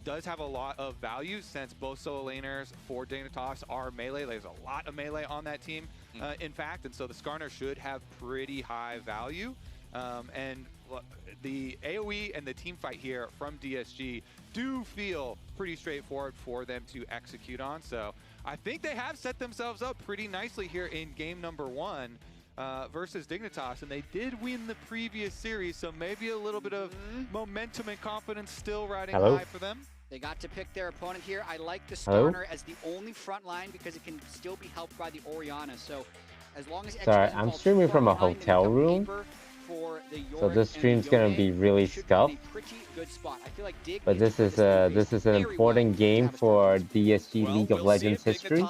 does have a lot of value since both solo laners for Dignitas are melee. There's a lot of melee on that team, in fact, and so the Skarner should have pretty high value. And the AoE and the team fight here from DSG do feel pretty straightforward for them to execute on. So I think they have set themselves up pretty nicely here in game number 1 versus Dignitas, and they did win the previous series, so maybe a little bit of momentum and confidence still riding high for them. They got to pick their opponent here. I like the Skarner as the only front line because it can still be helped by the Orianna. So as long as sorry, I'm streaming from a hotel room, so this stream's gonna be really scuffed. But this is an important game for DSG League of Legends history,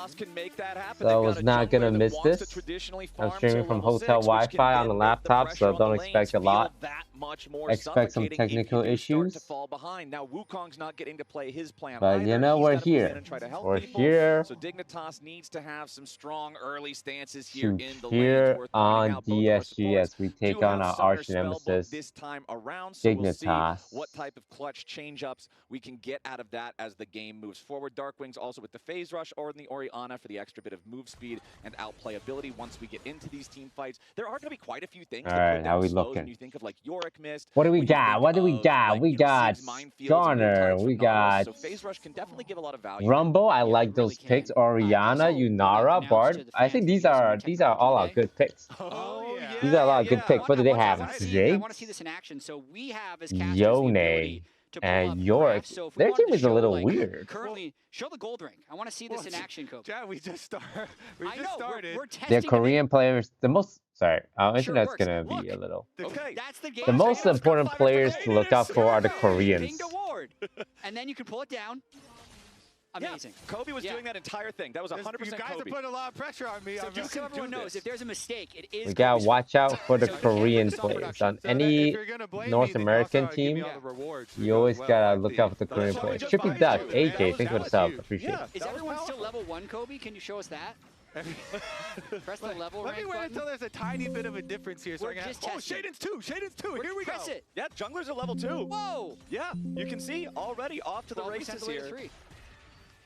so I was not gonna miss this. I'm streaming from hotel Wi-Fi on the laptop, so don't expect a lot. Expect some technical issues. But you know, we're here. We're here. So Dignitas needs to have some strong early stances here on DSG as we take on our arch nemesis this time around. So Dignitas. We'll see what type of clutch change-ups we can get out of that as the game moves forward. Darkwing's also with the phase rush or in the Orianna for the extra bit of move speed and outplayability once we get into these team fights. There are going to be quite a few things. All right, how we looking? When you think of like Yorick missed. What do we got? What do we got? We got Skarner. We got so phase rush can definitely give a lot of value. Rumble. I like those picks. Orianna, Yunara, Bard. I think these are all our good picks. Oh yeah. These are a lot of good picks. What do they have? I want to see this in action. So we have as casters Yone and Yorick. Their team is a little weird. Currently, show the gold ring. I want to see this in action, Kobe. Yeah, we just started. We're testing. They're Korean players. The most, sorry, our internet's gonna be a little. Okay. That's the game. The most important players to look out for are the Koreans. And then you can pull it down. Amazing. Yeah, Kobe was doing that entire thing. That was 100% Kobe. You guys are putting a lot of pressure on me. So just so everyone knows, if there's a mistake, it is. We gotta watch out for the Korean players. On any North American team, you always gotta look out for the Korean players. Trippy Duck, AJ, thanks for the sub. Appreciate it. Is everyone still level 1, Kobe? Can you show us that? Press the level Let me wait until there's a tiny bit of a difference here. So I can oh, Shaden's 2. Shaden's 2. Here we go. It. Yeah, junglers are level 2. Whoa. Yeah, you can see already off to the races here.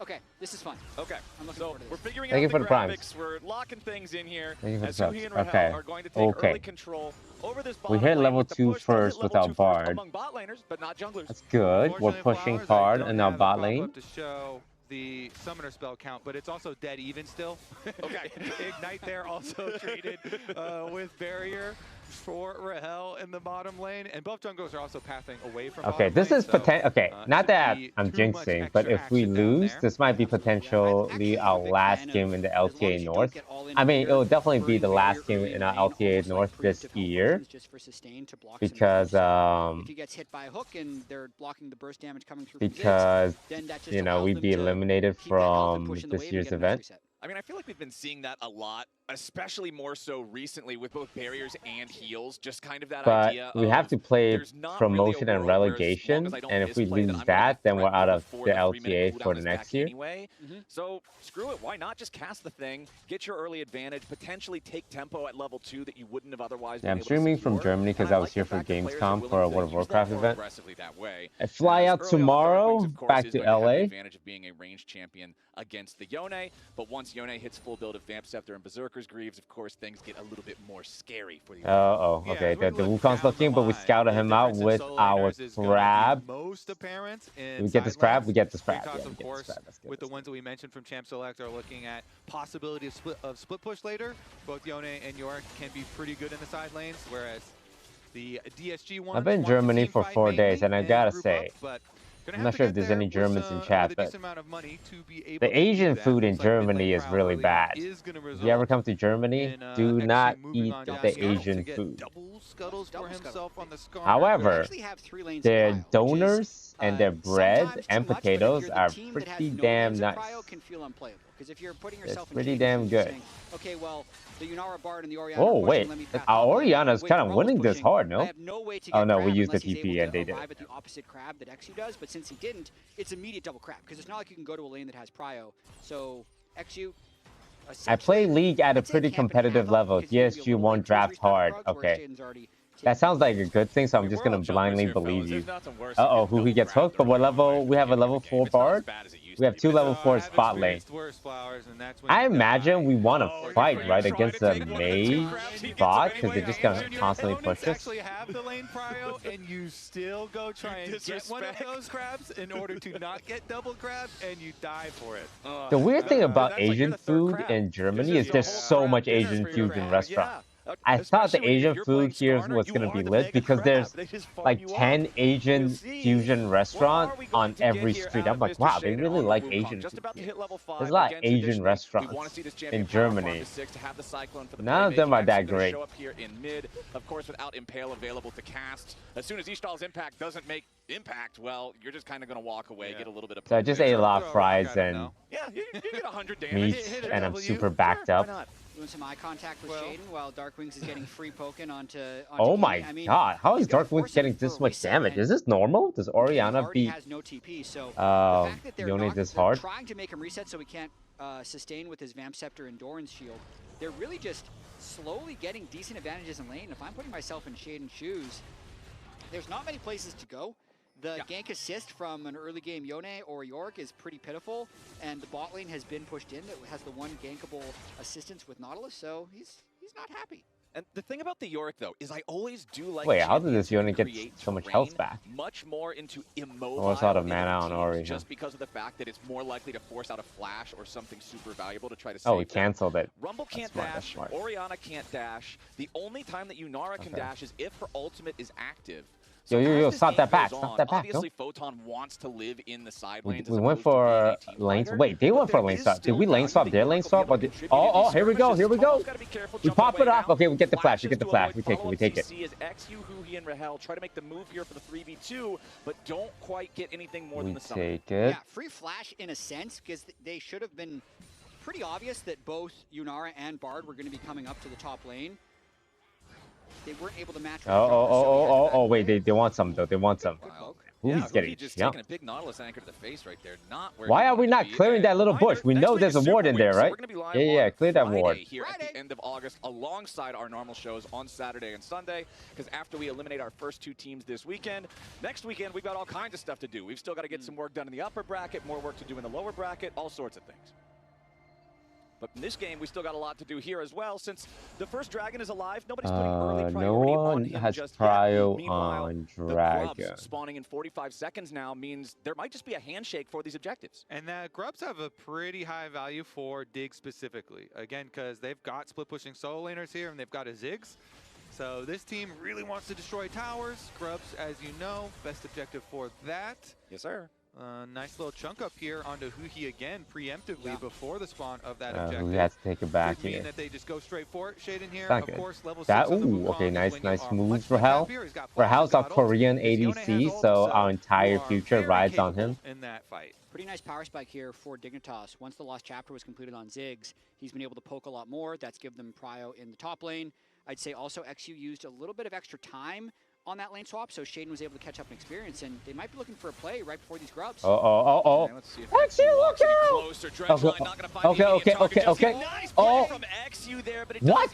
Okay, this is fun. Okay, so we're figuring out the graphics. We're locking things in here. As Suhi and Rahel are going to take early control over this bottom we hit lane. level 2 first with our Bard. Among bot laners, but not junglers. That's good. We're pushing hard in our bot lane. To show the summoner spell count, but it's also dead even still. Okay. Ignite there also traded with barrier for Rahel in the bottom lane, and both junglers are also pathing away from. Okay, this is potential. Okay, not that I'm jinxing, but if we lose, this might be potentially our last game in the LTA North. I mean, it will definitely be the last game in our LTA North this year, because if he gets hit by a hook and they're blocking the burst damage coming through, you know, we'd be eliminated from this year's event. I mean, I feel like we've been seeing that a lot, especially more so recently with both barriers and heals, just kind of that idea. But we have to play promotion and relegation, and if we lose that, then we're out of the LTA for the next year. Anyway. So screw it, why not just cast the thing, get your early advantage, potentially take tempo at level 2 that you wouldn't have otherwise been I'm able streaming to from Germany because I was here for Gamescom for a World of Warcraft event. I fly out Early tomorrow, on, Darkwings, back to going have the LA. advantage of being a ranged champion against the Yone, but once Yone hits full build of Vamp Scepter and Berserker's Greaves, of course, things get a little bit more scary for the Okay. The Wukong's looking, but we scouted him out with our crab. Most apparent in we get this crab? We get this crab. Because, yeah, of course, with the ones that we mentioned from Champ Select are looking at possibility of split push later. Both Yone and Yorick can be pretty good in the side lanes, whereas the DSG one. I've been in Germany for 4 days, and I gotta say, I'm not sure if there's any Germans in chat, but the Asian food in Germany is really bad. If you ever come to Germany, do not eat the Asian food. However, their donors and their bread and potatoes are pretty damn nice. Because if you're putting yourself in pretty damn good. Okay, well, the Yunara Bard and the Orianna. Oh wait, our Orianna's kind of winning this hard, no? Oh no, we used the TP and they did. At the opposite crab that XU does, but since he didn't, it's immediate double crab because it's not like you can go to a lane that has prio. So XU. I play League at a pretty competitive level. DSG won't draft hard. Okay. That sounds like a good thing, so I'm just gonna blindly believe you. Uh-oh, who he gets hooked? But what level? We have a level 4 Bard. We have 2 level 4 spot lane. I imagine we want to fight, right, against a mage bot, because they're just gonna constantly push us. You actually have the lane prio, and you still go try and get one of those crabs in order to not get double grabbed, and you die for it. The weird thing about Asian food in Germany is there's so much Asian food in restaurants. I thought the Asian food here was going to be lit because there's like 10 Asian fusion restaurants on every street. I'm like, wow, they really like Asian food. There's a lot of Asian restaurants in Germany. None of them are that great. Of course, without Impale available to cast, as soon as Ishtal's impact doesn't make impact, well, you're just kind of going to walk away, get a little bit of... So I just ate a lot of fries and you get 100 damage. meat, and I'm super backed up. Doing some eye contact with Shaden while Darkwings is getting free poking onto oh my god, how is Darkwings getting this much damage? Is this normal? Does Orianna beat Yone this hard? Trying to make him reset so he can't sustain with his Vamp Scepter and Doran's shield. They're really just slowly getting decent advantages in lane. If I'm putting myself in Shaden's shoes, there's not many places to go. The gank assist from an early game Yone or York is pretty pitiful, and the bot lane has been pushed in that has the one gankable assistance with Nautilus, so he's not happy. And the thing about the York, though, is I always do like... Wait, how did this Yone get so much health back? Much more into immobile. Almost out of mana on Ori. Just because of the fact that it's more likely to force out a flash or something super valuable to try to save. Oh, we canceled it. Rumble can't dash, Orianna can't dash. The only time that Yunara can dash is if her ultimate is active. So yo, stop that back, stop that back. Obviously, Photon wants to live in the side lanes. We went for lane. Wait, they went for lane swap. Did we lane swap their lane swap? Or did... Oh, here we go, here we go. We pop it off. Okay, we get the flash, we get the flash. We take it. As XU, Huhi, and Rahel try to make the move here for the 3v2, but don't quite get anything more than the summon. We take it. Yeah, free flash in a sense, because they should have been pretty obvious that both Yunara and Bard were going to be coming up to the top lane. They weren't able to match. Oh, wait, they want some though. They want some. Who's getting just taking a big Nautilus anchor to the face right there. Not where why are we not clearing that little bush? We know there's a ward in there, right? Yeah, clear that ward. Here at the end of August, alongside our normal shows on Saturday and Sunday, because after we eliminate our first 2 teams this weekend, next weekend we've got all kinds of stuff to do. We've still got to get some work done in the upper bracket, more work to do in the lower bracket, all sorts of things. But in this game, we still got a lot to do here as well, since the first dragon is alive. Nobody's putting early priority on him has just prio yet. on the dragon. Grubs spawning in 45 seconds now means there might just be a handshake for these objectives. And Grubs have a pretty high value for Dig specifically. Again, because they've got split pushing solo laners here, and they've got a Ziggs. So this team really wants to destroy towers. Grubs, as you know, best objective for that. Yes, sir. Nice little chunk up here onto Huhi again, preemptively before the spawn of that objective. We have to take it back here. Mean that they just go straight for it. Shaden here, of course, level 6 that, okay, nice moves for Hell. Rahel's our Korean ADC, so our entire future rides on him. In that fight. Pretty nice power spike here for Dignitas. Once the Lost Chapter was completed on Ziggs, he's been able to poke a lot more. That's given them prio in the top lane. I'd say also XU used a little bit of extra time on that lane swap, so Shaden was able to catch up in experience, and they might be looking for a play right before these Grubs. Okay, let's see if look out! Okay. Oh, what?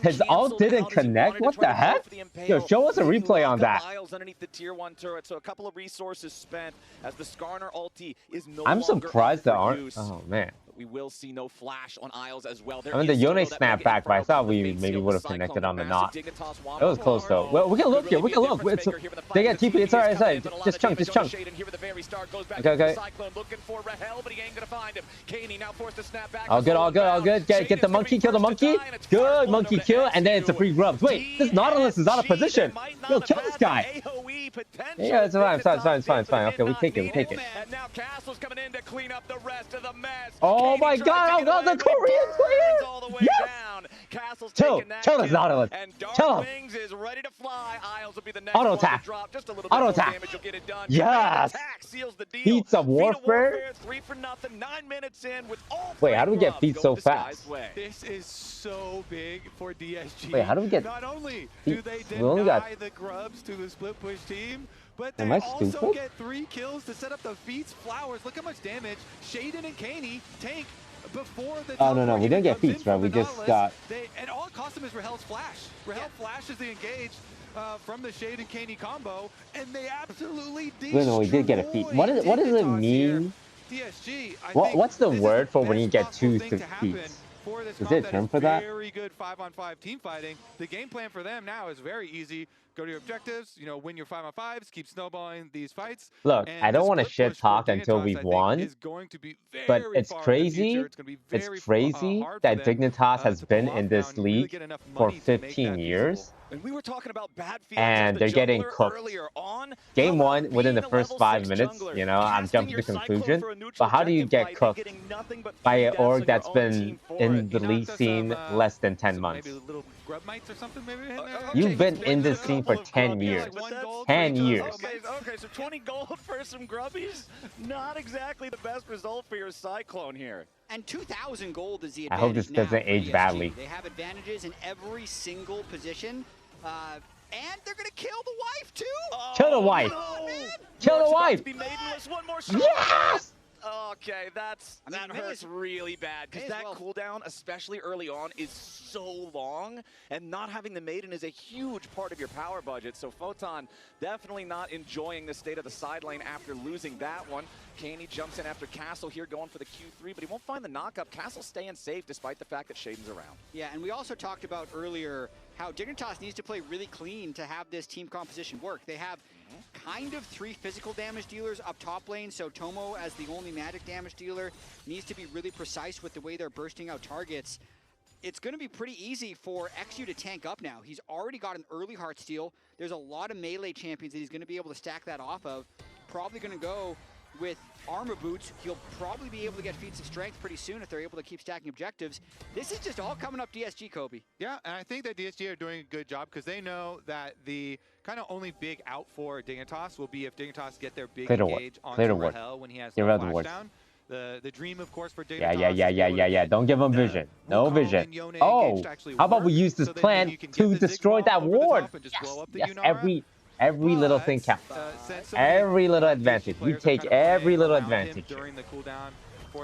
His ult didn't connect? What the heck? Yo, show us a replay on that. Underneath the tier 1 turret, so a couple of resources spent as the Skarner ulti is no I'm surprised there aren't. Oh man. We will see no flash on Isles as well. I mean, the Yone snapped back, but I thought we maybe would have connected on the knot. It was close though. Well, we can look here. We can look. They get TP. It's alright. Just chunk. Okay. All good. Get the monkey. Kill the monkey. Good monkey kill, and then it's a free Grubs. Wait, this Nautilus is out of position. Yo, kill this guy. Yeah, it's fine. Okay, we take it. And now Castle's coming in to clean up the rest of the mess. Oh my god, the Korean player! Yes! Chill this Nautilus. Chill him. Is ready to fly. Isles will be the next auto attack. Just a little bit more damage, you'll get it done. Yes! Seals the deal. Feats of warfare. 3 for nothing. 9 minutes in with all. Wait, how do we get feats so fast? This is so big for DSG. Wait, how do we get? Not only do they deny the Grubs to the split push team, but they also get 3 kills to set up the Feats Flowers. Look how much damage Shaden and Kaney tank before the... Oh, no, we didn't get Feats, right? We just got... And all it cost them is Rahel's flash. Rahel flashes the engage. from the Shade and Kaney combo, and they absolutely No, he did get a feat. What does it mean? DSG, What's the word for when you get two feats? Is there a term for that? Very good 5-on-5 team fighting. The game plan for them now is very easy. Go to your objectives, you know, win your 5-on-5s, keep snowballing these fights. Look, I don't want to shit talk until we've won, but it's crazy. It's crazy that Dignitas has been in this league for 15 years. And we were talking about bad and they're getting cooked. Game one, within the first 5 minutes, you know, I'm jumping to conclusion. But how do you get cooked by an org that's been in the league scene less than 10 months? You've been in this scene for 10 years. 10 years. Okay, so 20 gold for some grubbies? Not exactly the best result for your Cyclone here. And 2,000 gold is the I advantage. hope this doesn't age DSG. badly. They have advantages in every single position. And they're gonna kill the wife too. Kill the wife. No. Kill the wife. Be maidenless. One more shot. Yes. Okay, that hurts really bad because that cooldown, especially early on, is so long, and not having the maiden is a huge part of your power budget. So Photon definitely not enjoying the state of the side lane after losing that one. Kaney jumps in after Castle here, going for the Q3, but he won't find the knockup. Castle staying safe despite the fact that Shaden's around. Yeah, and we also talked about earlier how Dignitas needs to play really clean to have this team composition work. They have kind of 3 physical damage dealers up top lane, so Tomo as the only magic damage dealer needs to be really precise with the way they're bursting out targets. It's going to be pretty easy for XU to tank up now. He's already got an early Heartsteel. There's a lot of melee champions that he's going to be able to stack that off of. Probably going to go with armor boots. He'll probably be able to get feats of strength pretty soon if they're able to keep stacking objectives. This is just all coming up DSG, Kobe. Yeah, and I think that DSG are doing a good job because they know that the kind of only big out for Dignitas will be if Dignitas get their big engage on Rahel when he has the flash down. The dream, of course, for Dignitas. Yeah. Don't give him vision. No vision. Oh, how about we use this plan to destroy that ward? Yes, every little thing counts. Every little advantage. We take every little advantage.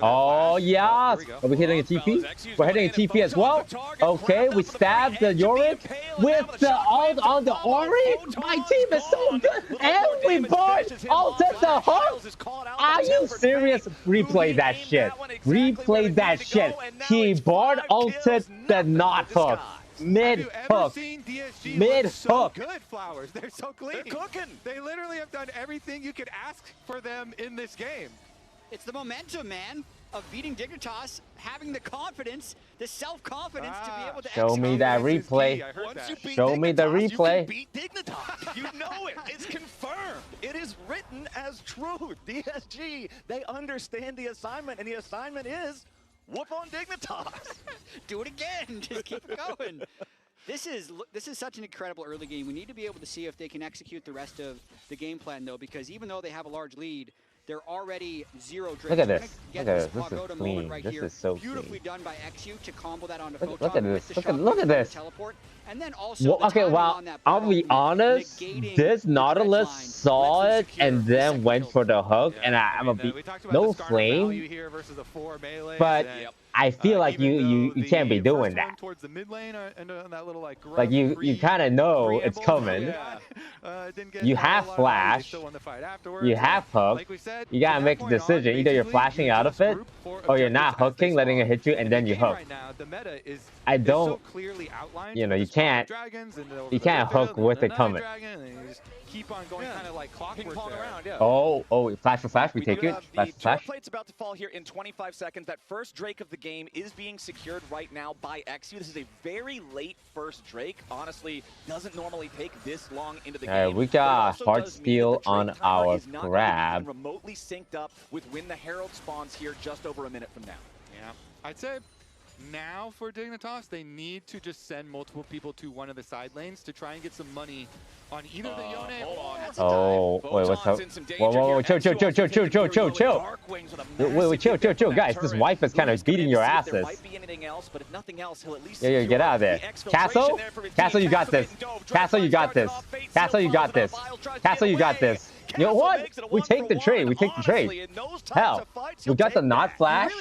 Oh, yes! Are we hitting a TP? We're hitting a TP as well? Okay, we stabbed the Yorick with the ult on the Ori. My team is so good! And we bought ulted the hook! Are you serious? Replay that shit. Replay that shit. He bought ulted the not hook. Mid-hook. Mid-hook. Good Flowers. They're so clean. They're cooking. They literally have done everything you could ask for them in this game. It's the momentum, man, of beating Dignitas, having the confidence, the self-confidence to be able to show me that replay. Show me the replay. You beat Dignitas. You know it. It's confirmed. It is written as truth. DSG, they understand the assignment, and the assignment is whoop on Dignitas. Do it again. Just keep going. This is such an incredible early game. We need to be able to see if they can execute the rest of the game plan, though, because even though they have a large lead, they're already 0 drift. Look at this. Look at this. This is clean. Right this here. is so beautifully clean. done by XU to combo that onto Look Photon. at this. Look at this. Teleport. And then also okay, well, I'll be honest. This Nautilus saw it and then went for the hook, and I'm gonna be no flame. But I feel like you can't be doing that. Like you kind of know it's coming. You have flash. You have hook. You gotta make a decision. Either you're flashing out of it, or you're not hooking, letting it hit you, and then you hook. I don't. You know, you can't hook with it coming. Keep on going kind of like clockwork around, Oh, flash for flash, we take it. Flash for flash. Plate's about to fall here in 25 seconds. That first Drake of the game is being secured right now by XU. This is a very late first Drake. Honestly, doesn't normally take this long into the game. We got Heartsteel on our grab. Remotely synced up with when the Herald spawns here just over a minute from now. Yeah, I'd say now for Dignitas, they need to just send multiple people to one of the side lanes to try and get some money on either the Yone or wait, what's up? Whoa, chill. Wait, guys, this wife is kind of beating your asses. Yeah, get out of there. Castle, you got this. Castle, you got this. Castle, you got this. Castle, you got this. You know what? We take the trade. Hell, we got the not flash.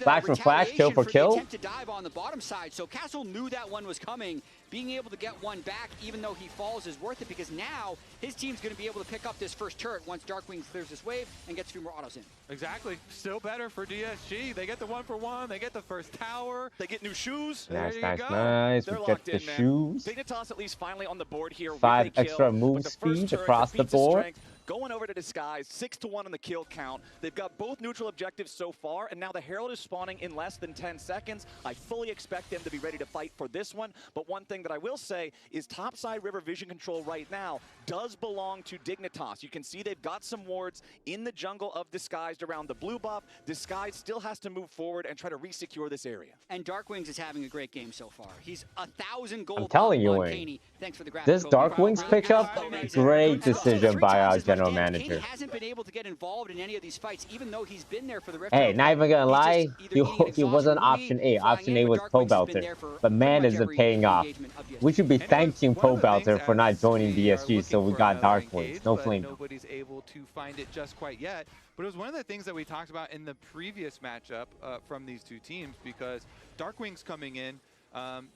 Flash for flash, kill for kill. To dive on the bottom side, so Castle knew that one was coming. being able to get one back, even though he falls, is worth it, because now his team's going to be able to pick up this first turret once Darkwing clears this wave and gets a few more autos in. Exactly. Still better for DSG. They get the 1-for-1. They get the first tower. They get new shoes. Nice, there nice, you go. nice. They're We get locked the in, man. shoes. DIGNITAS at least finally on the board here. 5 extra move speed across the board. Going over to Disguise, 6-1 on the kill count. They've got both neutral objectives so far, and now the Herald is spawning in less than 10 seconds. I fully expect them to be ready to fight for this one, but one thing that I will say is topside river vision control right now does belong to DIGNITAS. You can see they've got some wards in the jungle of Disguised around the blue buff. Disguise still has to move forward and try to resecure this area. And Darkwings is having a great game so far. He's 1,000 gold. I'm telling you, Wayne. Thanks for the graphic. This Darkwings pickup, great decision by our general manager. He hasn't been able to get involved in any of these fights, even though he's been there for the Rift. Hey, not even gonna lie, he wasn't option A. Option A was Pobelter. But man, is it paying off. We should be thanking Pobelter for not joining DSG, so we got Darkwings. No flame. Nobody's able to find it just quite yet. But it was one of the things that we talked about in the previous matchup from these two teams, because Darkwings coming in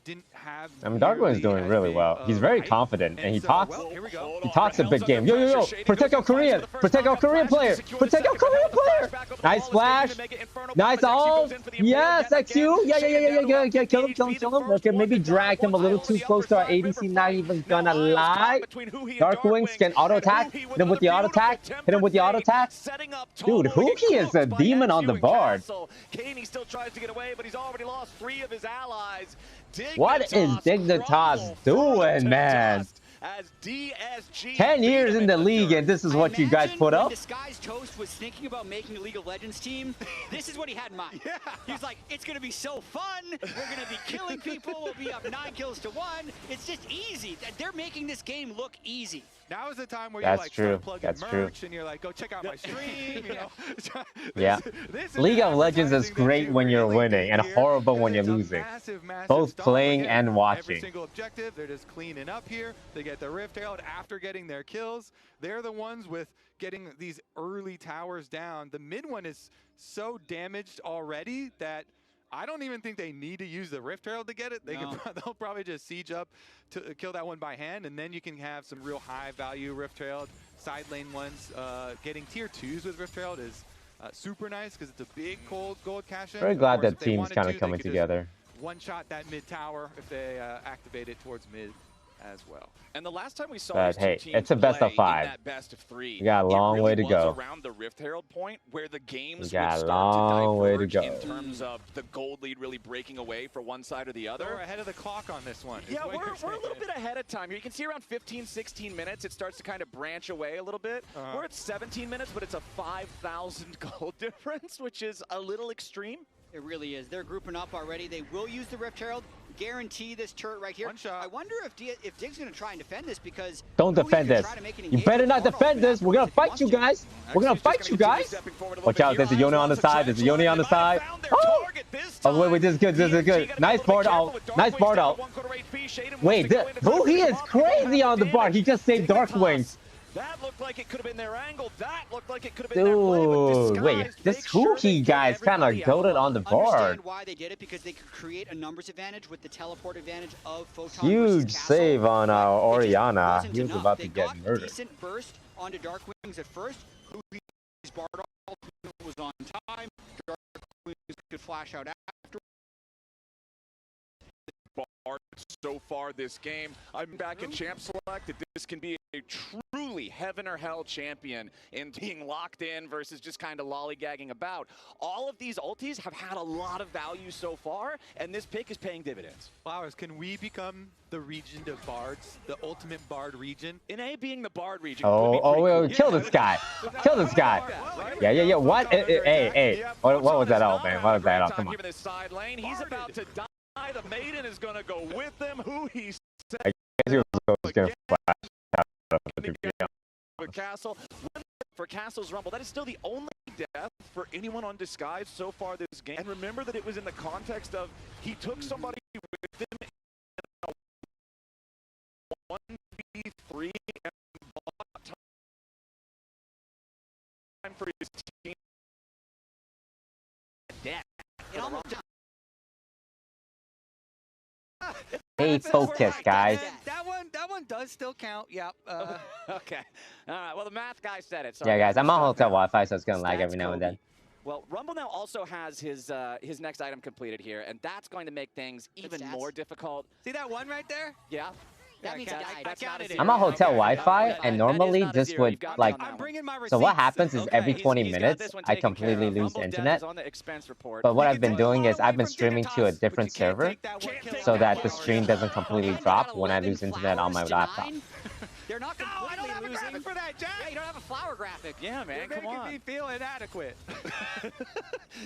didn't have. I mean, Darkwing's doing really well. He's very confident, and he talks. He talks a big game. Yo, yo, yo! Protect our Korean! Protect our Korean player! Protect our Korean player! Nice flash! Nice ult! Yes, XU! Yeah. Kill him. Okay, maybe drag him a little too close to our ADC. Not even gonna lie. Darkwings can auto attack. Hit him with the auto attack. Hit him with the auto attack. Dude, Huki is a demon on the board. Kaney still tries to get away, but he's already lost 3 of his allies. What is DIGNITAS doing, man? As DSG 10 years in the league, and this is what you guys put up? Disguised Toast was thinking about making a League of Legends team. This is what he had in mind. Yeah. He's like, it's going to be so fun. We're going to be killing people. We'll be up 9 kills to 1. It's just easy. They're making this game look easy. Now is the time where you like start plugging merch and you're like, go check out my stream. You know? Yeah. League of Legends is great when you're winning and horrible when you're losing. Both playing and watching. Every single objective, they're just cleaning up here. They get the Rift Herald after getting their kills. They're the ones with getting these early towers down. The mid one is so damaged already that I don't even think they need to use the Rift Herald to get it. They'll probably just siege up to kill that one by hand, and then you can have some real high value Rift Herald side lane ones. Getting tier 2s with Rift Herald is super nice because it's a big gold cash in. Very glad that team's kind of coming together. One shot that mid tower if they activate it towards mid as well. And the last time we saw but hey, it's a best of 5. That best of 3, we got a long way to go. Around the Rift Herald point where the games we got would a long way to go in terms of the gold lead really breaking away for one side or the other. We're ahead of the clock on this one. Yeah, we're a little bit ahead of time here. You can see around 15, 16 minutes, it starts to kind of branch away a little bit. We're at 17 minutes, but it's a 5,000 gold difference, which is a little extreme. It really is. They're grouping up already. They will use the Rift Herald. Guarantee this turret right here. One shot. I wonder if Dig's going to try and defend this, because don't defend this. You better not defend this. We're going to fight you guys. We're going to fight you guys. Watch out. There's a Yone on the side. There's a Yone on the side. Oh, wait, this is good. This is good. Nice board out. Nice board out. Wait, he is crazy on the bar. He just saved Darkwings. That looked like it could have been their angle. That looked like it could have been their play. Dude, wait, this Huki guy's kind of goated on the board. Understand why they did it, because they could create a numbers advantage with the teleport advantage of Photon. Huge save on our Orianna. He was about to get murdered. Decent burst onto Darkwings at first. Huki's Bard was on time. Darkwings could flash out after. So far this game, I'm back in Champ Select. This can be a truly heaven or hell champion in being locked in versus just kind of lollygagging about. All of these ultis have had a lot of value so far, and this pick is paying dividends. Flowers, can we become the region of bards, the ultimate bard region? In A being the bard region. Oh, kill this guy. Kill this guy. Yeah. What? Hey. What was that ult, man? What was that ult? Come on. This side lane. He's about to die. The maiden is going to go with them. Who he said. I guess he was going to flash out with Castle. For Castle's Rumble, that is still the only death for anyone on Disguise so far this game. And remember that it was in the context of he took somebody with him in a 1v3 and bought time for his team. Death. It almost Stay focused, guys. That one does still count. Yep. Okay. All right. Well, the math guy said it. Yeah, guys, I'm on hotel Wi-Fi, so it's gonna lag every now and then. Well, Rumble now also has his next item completed here, and that's going to make things even more difficult. See that one right there? Yeah. That means I'm on hotel Wi-Fi, and normally this would like. So what happens is every 20 minutes, I completely lose internet. But what I've been doing is I've been streaming to a different server, so that the stream doesn't completely drop when I lose internet on my laptop. They're not completely losing for that, Jack. Yeah, you don't have a flower graphic. Yeah, man, come on. You're making me feel inadequate.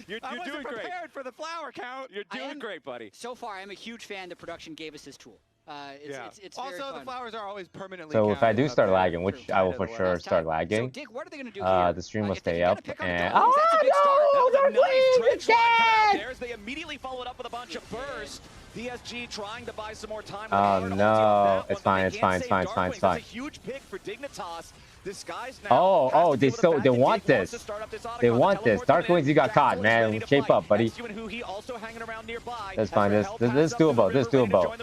You're doing great. Prepared for the flower count. You're doing great, buddy. So far, I'm a huge fan that production gave us this tool. It's also, very fun. the flowers are always permanently. So if I do start lagging, which I will for sure start lagging, so, Dig, what are they gonna do here? the stream will stay up. And oh no, they're playing again! They immediately followed up with a bunch of burst. DSG trying to buy some more time. Oh no, it's fine, it's fine, it's fine, it's fine, it's fine. A huge pick for Dignitas. This guy's now they want this. They want this. Darkwings, you got caught, man. Shape up, buddy. That's fine. This is doable. This is doable.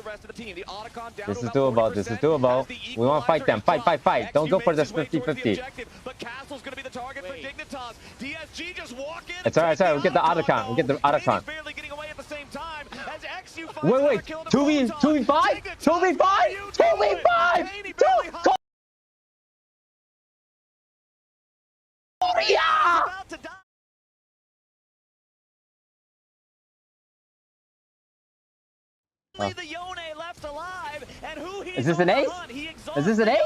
This is doable. This is doable. We want to fight them. Fight, fight, fight. Don't go for this 50-50. It's alright, it's alright. We get the Otacon. We get the Otacon. Wait, 2v5? 2v5? 2v5! Yeah! The Yone left alive, and who is this an ace? Is this an ace?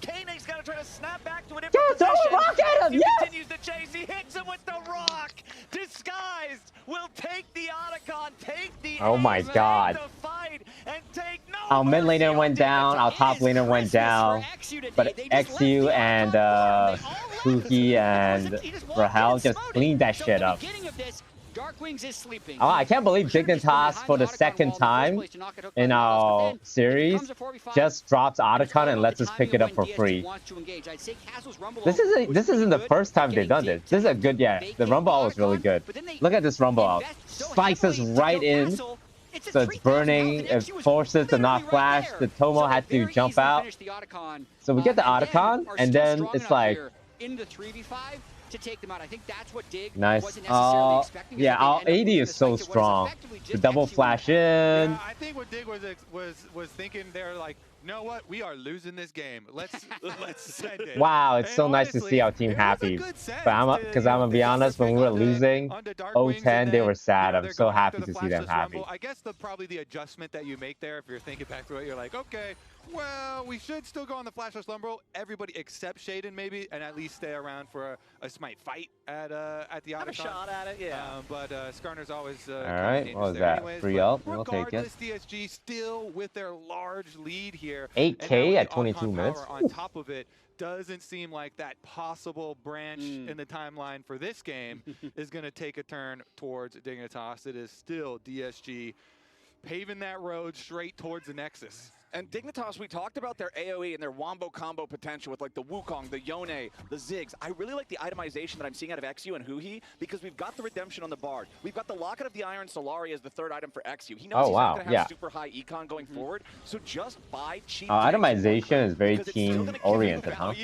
Koenig's gonna try to snap back to a different throw a rock at him! He yes! continues to chase. He hits him with the rock. Disguised will take the Otacon, take the oh my god. And take our mid laner went down, our top laner went down, but XU and Spooky and Rahel just cleaned that shit up. Darkwings is sleeping. Oh, I can't believe Dignitas for the second time in our series just drops Otacon and lets us pick it up for free. This isn't the first time they've done this. This is a good, the Rumble Out was really good. Look at this Rumble Out. Spikes us right in. So it's burning, it forces the knock flash, the Tomo had to jump out. So we get the Otacon, and then it's like... in the 3v5 to take them out. I think that's what Dig nice. wasn't necessarily expecting. Yeah, our AD is so strong. The double flash in. Yeah, I think what Dig was thinking, they're like, you know what? We are losing this game. Let's send it. Wow, it's so nice to see our team happy. But because I'm gonna be honest, when we were losing 0-10, they were sad. I'm so happy to see them happy. I guess probably the adjustment that you make there, if you're thinking back to it, you're like, okay, well, we should still go on the Flashless Lumber. Everybody except Shaden maybe, and at least stay around for a smite fight at the Otacon. Have a shot at it, yeah. But Skarner's always all right. What was that? Free ult. We'll take it. DSG still with their large lead here. 8K at 22 minutes. On top of it, doesn't seem like that possible branch in the timeline for this game is going to take a turn towards Dignitas. It is still DSG paving that road straight towards the Nexus. And Dignitas, we talked about their AoE and their wombo combo potential with like the Wukong, the Yone, the Ziggs. I really like the itemization that I'm seeing out of XU and Huhi because we've got the Redemption on the Bard. We've got the Locket of the Iron Solari as the third item for XU. He knows he's not going to have super high econ going forward, so just buy cheap. Itemization is very team-oriented, huh?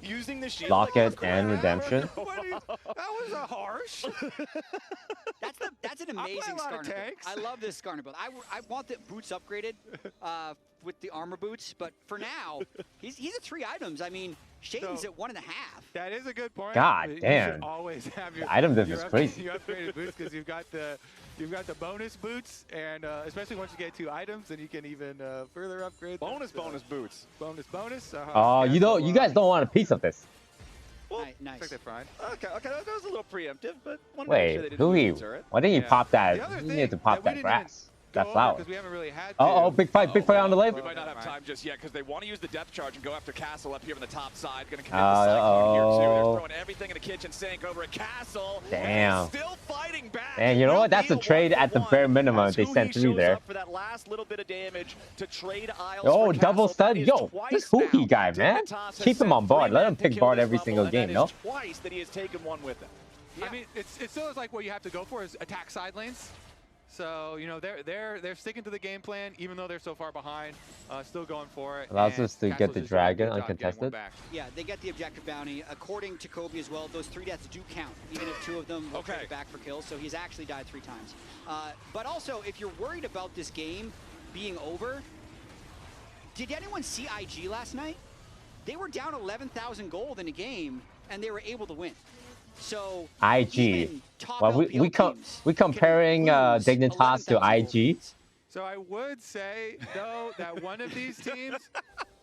Using the shield Locket and Redemption. That was a harsh. That's an amazing Skarner build. I love this Skarner build. I want the boots upgraded with the armor boots, but for now, he's at 3 items. I mean, Shaden's at 1.5. That is a good point. God damn. You should always have your item diff is crazy. You upgraded boots because you've got the bonus boots, and especially once you get 2 items, then you can even further upgrade. Bonus boots. Bonus. Oh, you guys don't want a piece of this. Well, nice. Okay, that was a little preemptive, but wait, why didn't you pop that? You need to pop that grass. That flower. We haven't really had big fight on the left. We might not have time just yet because they want to use the depth charge and go after Castle up here on the top side. Going to commit the Cyclone here too. They're throwing everything in the kitchen sink over at Castle. Damn. Still fighting back. And you know what? That's a trade at the bare minimum. They sent 3 there. For that last little bit of damage to trade Isles. Oh, double stud. Yo, this Huhi guy, man. Keep him on board. Let him pick Bard every single game, no? Twice that he has taken one with him. I mean, it still is like what you have to go for is attack side lanes. So, you know, they're sticking to the game plan, even though they're so far behind, still going for it. Allows us to get the dragon uncontested. Yeah, they get the objective bounty. According to Kobe as well, those 3 deaths do count, even if 2 of them were traded back for kills. So he's actually died 3 times. But also, if you're worried about this game being over, did anyone see IG last night? They were down 11,000 gold in a game, and they were able to win. So IG. Well, we comparing Dignitas to IG. So I would say though that one of these teams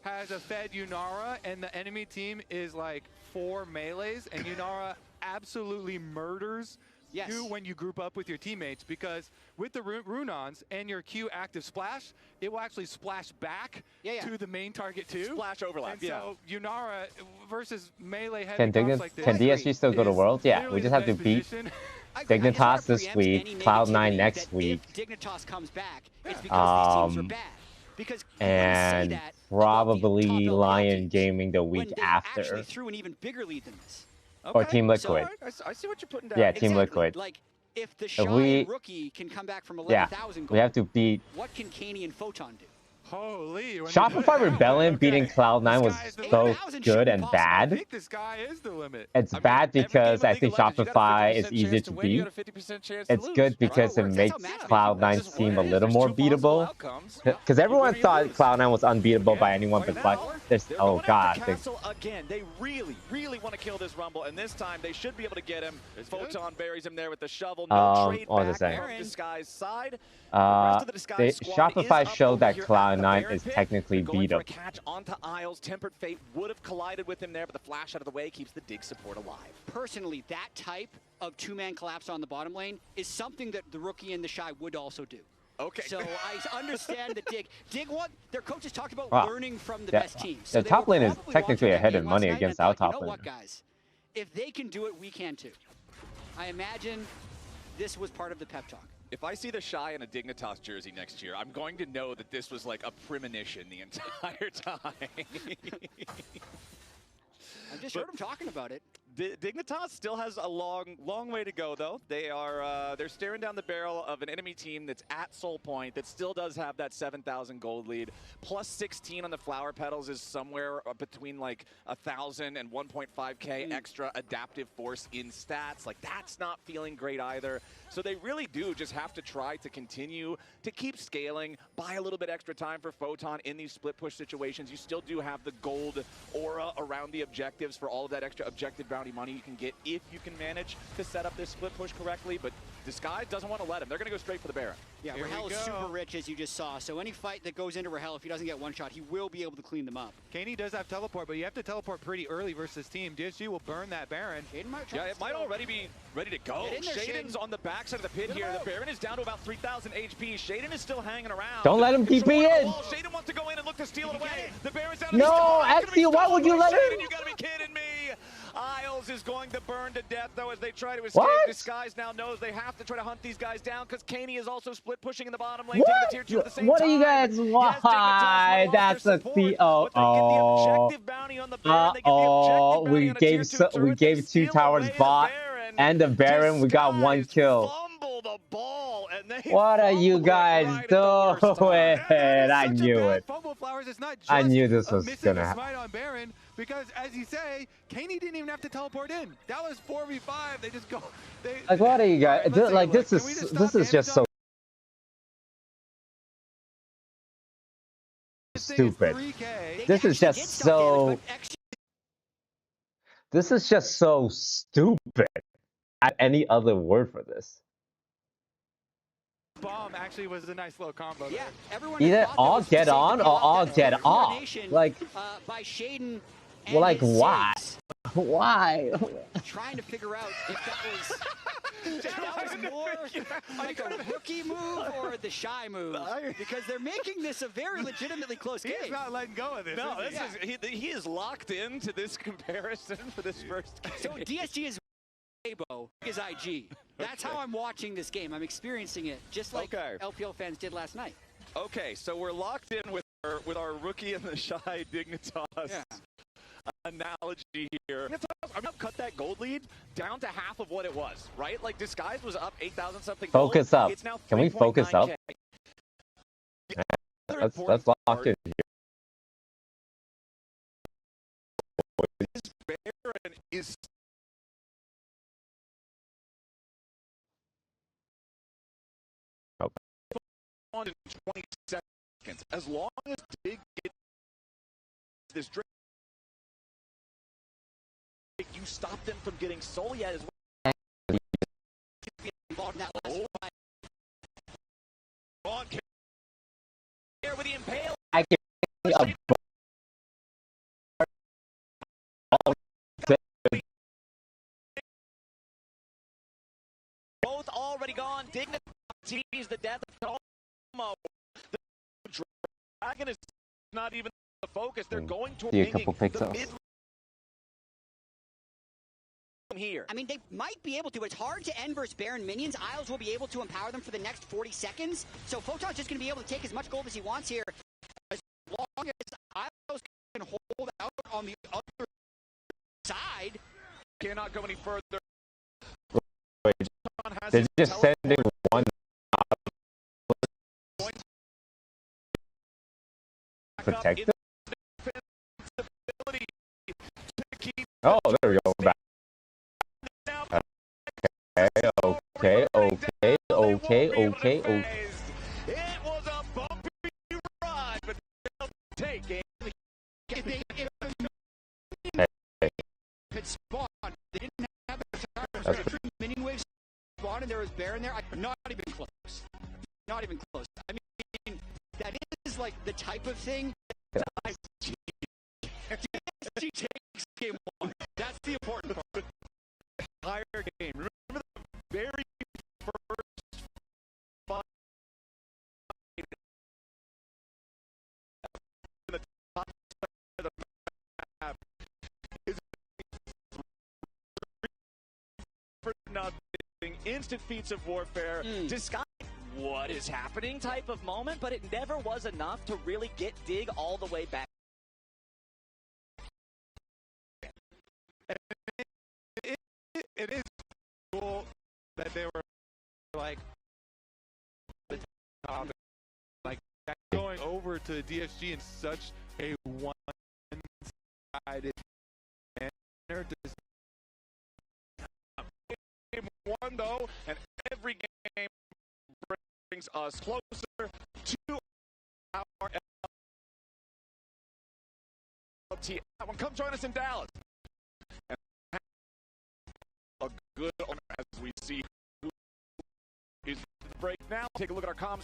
has a fed Yunara, and the enemy team is like 4 melees, and Yunara absolutely murders you when you group up with your teammates, because with the Runons and your Q active splash, it will actually splash back to the main target too. Splash overlap, so Yunara versus melee heavy Can DSG still go to Worlds? Yeah, we just have to beat Dignitas this week, Cloud9 next week. If Dignitas comes back, it's because these teams are bad. Because and probably Lion Gaming the week after. Actually threw an even bigger lead than this. Or Team Liquid. I see what you're putting down. Yeah, Team Liquid. Like, if the Shy rookie can come back from 11,000 gold, we have to beat. What can Kaney and Photon do? Holy. Shopify Rebellion beating Cloud9 was so good and bad. I think this guy is the limit. It's bad because I think Shopify is easier to beat. It's good because it makes Cloud9's team a little more beatable. Because everyone thought Cloud9 was unbeatable by anyone, but like, there's, oh god. Again, they really want to kill this Rumble, and this time they should be able to get him. Photon buries him there with the shovel. No trade back from Disguise side. Shopify showed that Cloud9 is technically beatable. Catch onto Isles. Tempered Fate would have collided with him there, but the flash out of the way keeps the Dig support alive. Personally, that type of 2-man collapse on the bottom lane is something that the rookie and the Shy would also do. Okay. So I understand the Dig. Their coaches talked about learning from the best teams. So the top lane is technically ahead in money against our top lane. You know what, guys? If they can do it, we can too. I imagine this was part of the pep talk. If I see the Shy in a Dignitas jersey next year, I'm going to know that this was like a premonition the entire time. I've just heard him talking about it. Dignitas still has a long way to go, though. They're staring down the barrel of an enemy team that's at Soul Point that still does have that 7,000 gold lead. Plus 16 on the Flower Petals is somewhere between like 1,000 and 1.5k extra adaptive force in stats. Like, that's not feeling great either. So they really do just have to try to continue to keep scaling, buy a little bit extra time for Photon in these split push situations. You still do have the gold aura around the objectives for all of that extra objective bounty money you can get if you can manage to set up this split push correctly, but Disguise doesn't want to let him. They're going to go straight for the Baron. Yeah, Rahel is super rich, as you just saw, so any fight that goes into Rahel, if he doesn't get one shot, he will be able to clean them up. Kaney does have teleport, but you have to teleport pretty early versus team. DSG will burn that Baron. Yeah, it might already be ready to go. Shaden's on the backside of the pit here. The Baron is down to about 3,000 HP. Shaden is still hanging around. Don't let him keep me in. Shaden wants to go in and look to steal it away. The Baron's down to no, actually, why would you let him? You gotta be kidding me. Isles is going to burn to death, though, as they try to escape. Disguise now knows they have to try to hunt these guys down, because Kaney is also split pushing in the bottom lane, taking the tier 2 at the same time. What are you guys? Why? That's a we gave 2 towers bot and the Baron. We got 1 kill. The ball, and what are you guys doing? I knew it. I knew this was gonna happen. Because, as you say, Kaney didn't even have to teleport in. That was 4v5. They just go. Like, what are you guys? Like, this is just so stupid. This is just so. This is just so stupid. Add any other word for this? Bomb actually was a nice little combo. Yeah, either all get on or all get off. Like, by Shaden. Well, like, why? Why? Trying to figure out if that was more like a rookie move or the Shy move, because they're making this a very legitimately close game. He's not letting go of this. No, he is locked into this comparison for this first game. So DSG is is IG. That's how I'm watching this game. I'm experiencing it just like LPL fans did last night. Okay, so we're locked in with our rookie and the Shy Dignitas. analogy here. I'm gonna cut that gold lead down to half of what it was, right? Like Disguise was up 8,000 something. Focus gold. up. It's now Can we focus up? Let's lock in here. This Baron is on in 20 seconds. As long as Dig gets this drink, you stop them from getting soul yet as well. On here with the impale. I can both already gone. Dignitas tease the death of Tomo. The Dragon is not even the focus. They're going to a couple pixels. Here. I mean, they might be able to. It's hard to end versus Baron minions. Isles will be able to empower them for the next 40 seconds. So Photon's just going to be able to take as much gold as he wants here. As long as Isles can hold out on the other side. Cannot go any further. Wait, they're just sending one protect them? Oh, there we go. Back. Okay. It was a bumpy ride, but they'll take it. It spawned. They didn't have a time. Minion waves spawned, and there was Baron there. Not even close. Not even close. I mean, that is like the type of thing that DSG takes game one. That's the important part. Higher game. Remember the very first fight in the top of the map is for nothing. Instant feats of warfare. Disguise what is happening type of moment, but it never was enough to really get Dig all the way back. It is cool that they were like the top, like going over to DSG in such a one-sided manner. Game one though, and every game brings us closer to our LT. Come join us in Dallas. A good owner as we see who is the break now. Take a look at our comms.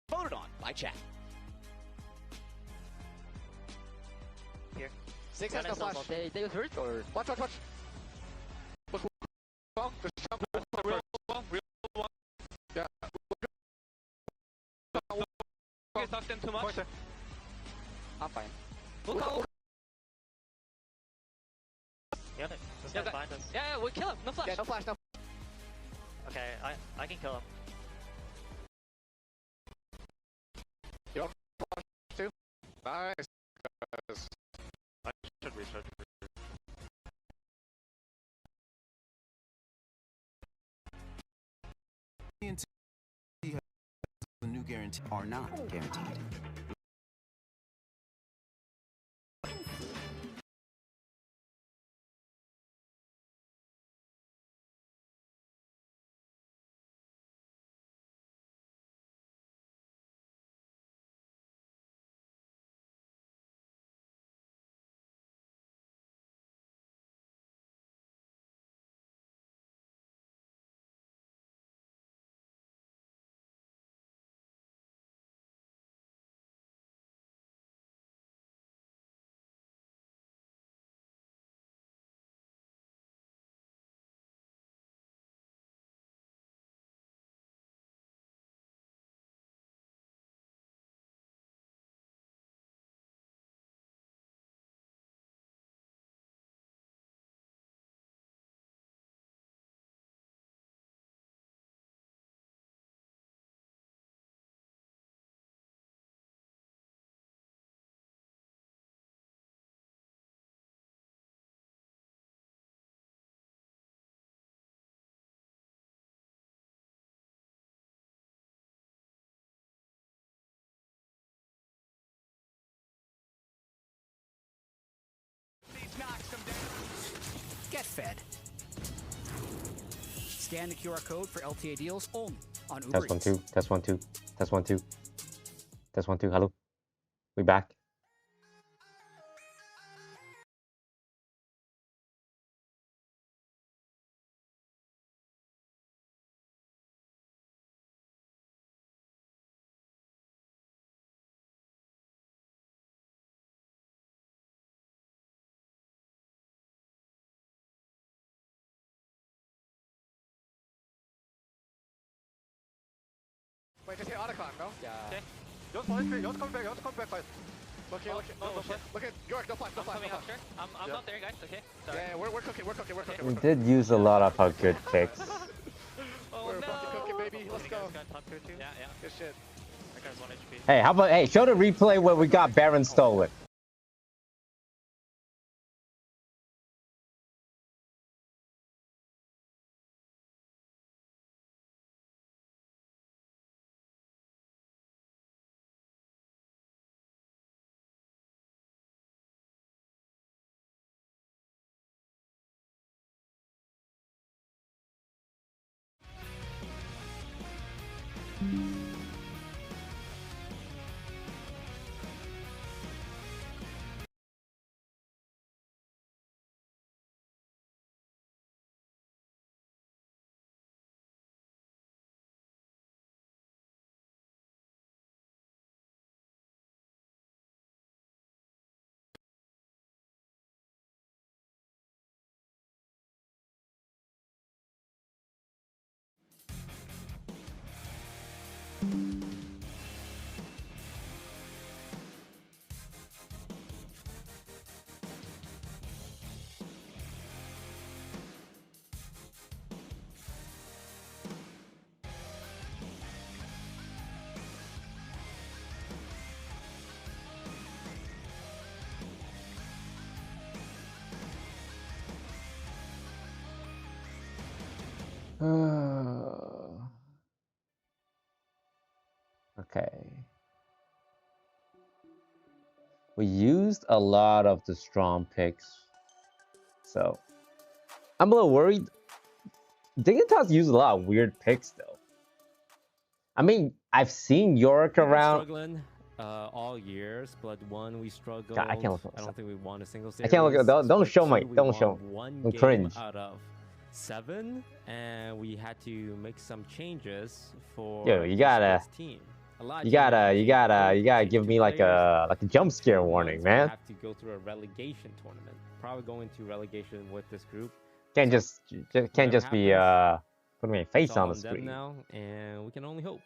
Voted on by chat. Here. 6 has no flash. They was hurt or? Watch. Look well. The shot real well. Yeah. You talked in too much. I'm fine. Yeah, this guy's behind us. Yeah, we kill him. No flash. Yeah, no flash, no. Okay, I can kill him. You want flash too? Nice. Guys. I should research. The new guarantee are not guaranteed. fed. Scan the QR code for LTA deals only on Uber Test 1 Eats. 2. Test 1 2. Test 1 2. Test 1 2. Hello. We back. Wait, just hit Otacon, no? Yeah. Okay. Yours falling straight, yours coming back, yours coming back, fine. Look here, look here, look at York, no flash, no flash, no flash. I'm not there, guys, okay? Sorry. Yeah, we're cooking, we're cooking, we're cooking. We did use a lot of our good picks. Oh We're no! fucking cooking, baby, let's go. Yeah, yeah. Good shit. That guy's 1 HP. Hey, how about, hey, show the replay where we got Baron stolen. Okay. We used a lot of the strong picks, so I'm a little worried. Dignitas used a lot of weird picks, though. I mean, I've seen York around. Struggling all year. Split 1, we struggled. God, I can't look at I don't think we won a single series. I can't look at. Don't show my. Split 2, Don't show. we won I'm one game cringe. out of 7, and we had to make some changes for. Yo, you gotta. Team. You gotta give me like a jump scare warning, man. Have to go through a relegation tournament. Probably going to relegation with this group. Can't just be putting my face on the screen now, and we can only hope.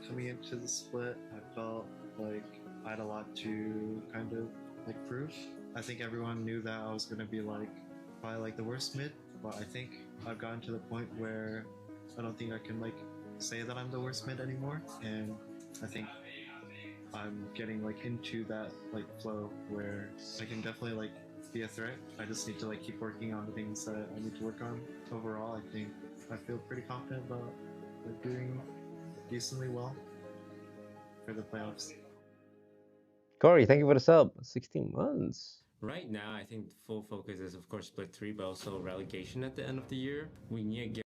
Coming into the split, I felt like I had a lot to kind of like prove. I think everyone knew that I was gonna be like probably like the worst mid, but I think I've gotten to the point where I don't think I can like say that I'm the worst mid anymore, and I think I'm getting like into that like flow where I can definitely like be a threat. I just need to like keep working on the things that I need to work on. Overall, I think I feel pretty confident about like doing decently well for the playoffs. Corey, thank you for the sub. 16 months. Right now, I think full focus is, of course, split 3, but also relegation at the end of the year. We need to get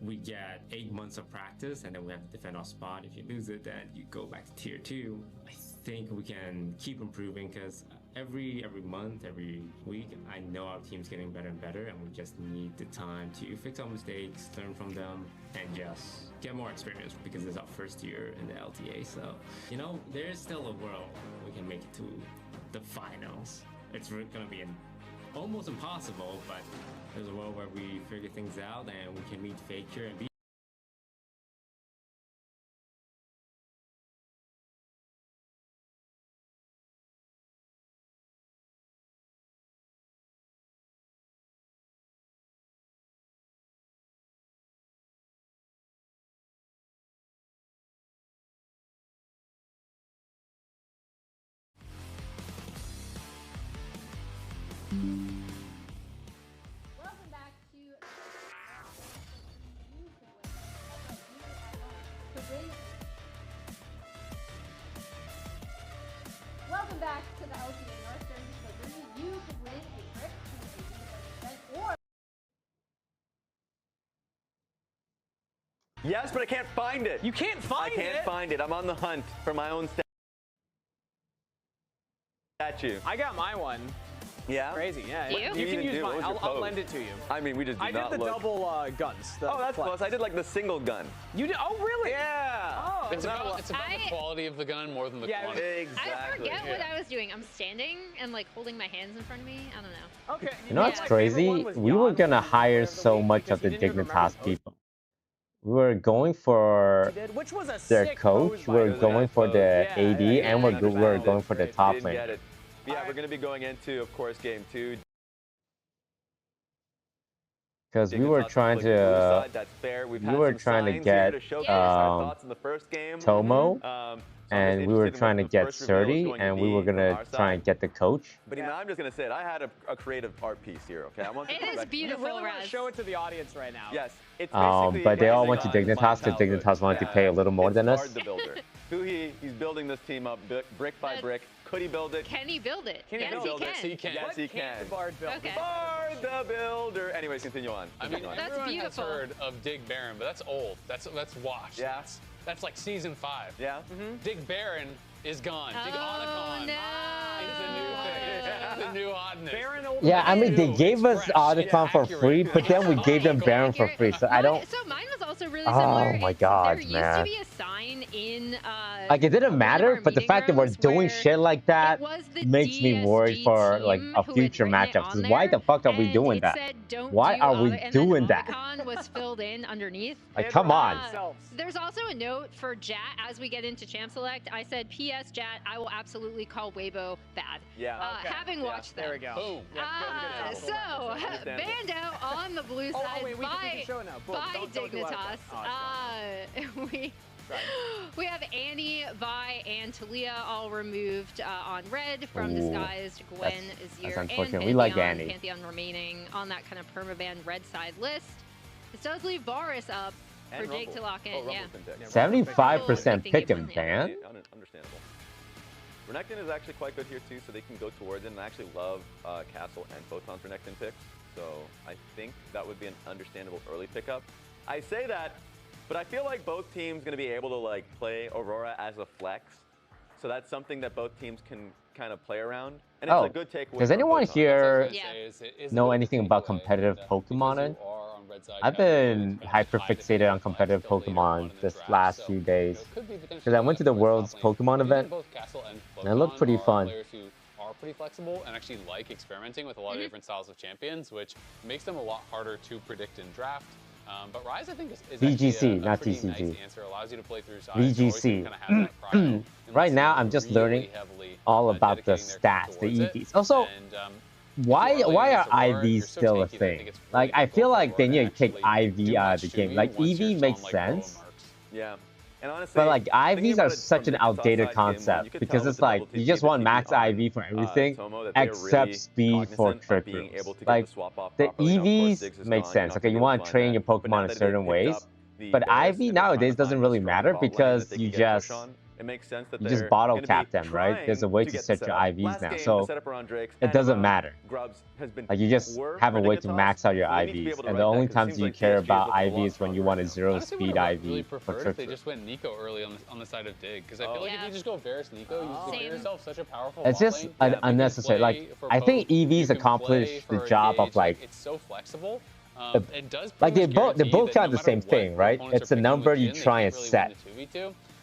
we get 8 months of practice, and then we have to defend our spot. If you lose it, then you go back to tier 2. I think we can keep improving, because every month, every week, I know our team's getting better and better, and we just need the time to fix our mistakes, learn from them, and just get more experience, because it's our first year in the LTA. So, you know, there's still a world we can make it to the finals. It's going to be almost impossible, but there's a world where we figure things out and we can meet Faker and beat back to Welcome back to the LCA North Series, where you could win a trip to a event or. Yes, but I can't find it. You can't find it? I can't find it. I'm on the hunt for my own statue. I got my one. Yeah? Crazy, yeah. You can use mine. I'll lend it to you. I mean, we just did not I did the look. double guns. Oh, that's close. I did like the single gun. You did? Oh, really? Yeah. Oh, it's about the quality of the gun more than the quantity. Exactly. I forget what I was doing. I'm standing and like holding my hands in front of me. I don't know. Okay. You know what's crazy? We were gonna hire so much of the Dignitas people. We were going for their coach, we were going for the AD, and we're going for the top lane. Yeah, we're going to be going into, of course, game 2. Because we were trying to get Tomo, and we were trying to get Surdy, and we were gonna try and get the coach. But I'm just gonna say it. I had a creative art piece here. Okay, I want to. It is beautiful. You really want to show it to the audience right now. Yes, it's but they all went to Dignitas because Dignitas wanted to pay a little more than us. The builder. He's building this team up brick by brick. Could he build it? Can he build it? Can he build it? Yes, he can. Yes, he can. Bard build. Okay. Bard the builder. Anyways, continue on. I mean, That's everyone beautiful. has heard of Dig Baron, but that's old. That's washed. Yeah. That's like season 5. Yeah. Dig Baron is gone. Dig Otacon no. is the new thing. The new hotness. Yeah, I mean, they gave us Otacon for free, but then we gave them Baron for free, so I don't... So mine was also really similar. Oh my god, there man. There used to be a sign in... like, it didn't matter, but the fact that we're doing shit like that makes me worried for, like, a future matchup. Because why the fuck are we doing that? Why are we doing that? Otacon was filled in underneath. Like, come on. There's also a note for Jat as we get into Champ Select. I said, P.S. Jat, I will absolutely call Weibo bad. Yeah. Having watched them. There we go. Boom. So, banned out on the blue side by Dignitas. We have Annie, Vi, and Talia all removed on red from Disguised, Gwen, Azir, and Pantheon. We like Annie. Pantheon remaining on that kind of permaban red side list. This does leave Varus up for Dig to lock in. 75% pick and ban? Understandable. Renekton is actually quite good here too, so they can go towards it, and I actually love Castle and Photon's Renekton picks, so I think that would be an understandable early pickup. I say that, but I feel like both teams going to be able to like play Aurora as a flex, so that's something that both teams can kind of play around, and it's a good takeaway. Does anyone here know anything about competitive Pokemon? I've been hyper-fixated on competitive Pokemon this last few days, because I went to the World's Pokemon event, and it looked pretty fun. Are pretty flexible and actually like experimenting with a lot of different styles of champions, which makes them a lot harder to predict in draft. But Rise, I think, is VGC, a not pretty TCG. nice answer. Allows you to play through sides. VGC. Right now, I'm just learning all about the stats, the EVs. Also, why are IVs still a thing? Like, I feel like they need to kick IV out of the game. Like, EV makes sense. Yeah. And honestly, but like IVs are such an outdated concept because it's like you just want max IV for everything except speed for trick rooms. Like the EVs make sense. Okay, you want to train your Pokemon in certain ways, but IV nowadays doesn't really matter because you just bottle cap them, right? There's a way to set your IVs now, so it doesn't matter. Like you just have a way to max out your IVs, and the only times you care about IV is when you want a zero speed IV for trick. They just went Nico early on the side of Dig, because I feel like if you just go Varus Nico, you give yourself such a powerful. It's just unnecessary. Like I think EVs accomplish the job of like. It's so flexible. It does like they both kind of the same thing, right? It's a number you try and set.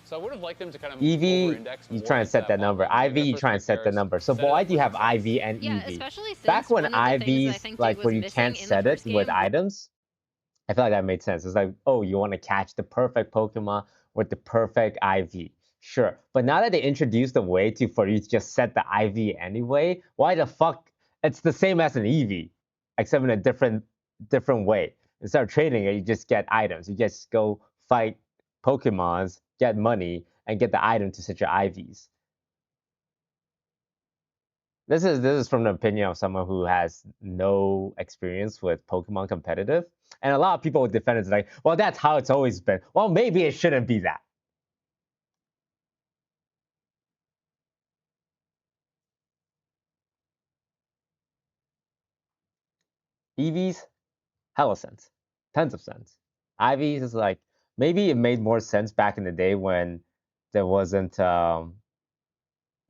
So I would have liked them to kind of EV, you try and set that number. IV, you try and set the number. So why do you have IV and EV? Back when IVs, like where you can't set it with items, I feel like that made sense. It's like, oh, you want to catch the perfect Pokemon with the perfect IV. Sure. But now that they introduced a way for you to just set the IV anyway, why the fuck? It's the same as an EV, except in a different way. Instead of trading it, you just get items. You just go fight Pokemons, get money, and get the item to set your IVs. This is from the opinion of someone who has no experience with Pokemon competitive, and a lot of people would defend it like, well, that's how it's always been. Well, maybe it shouldn't be that. EVs, hella sense, tons of sense. IVs is like maybe it made more sense back in the day when there wasn't a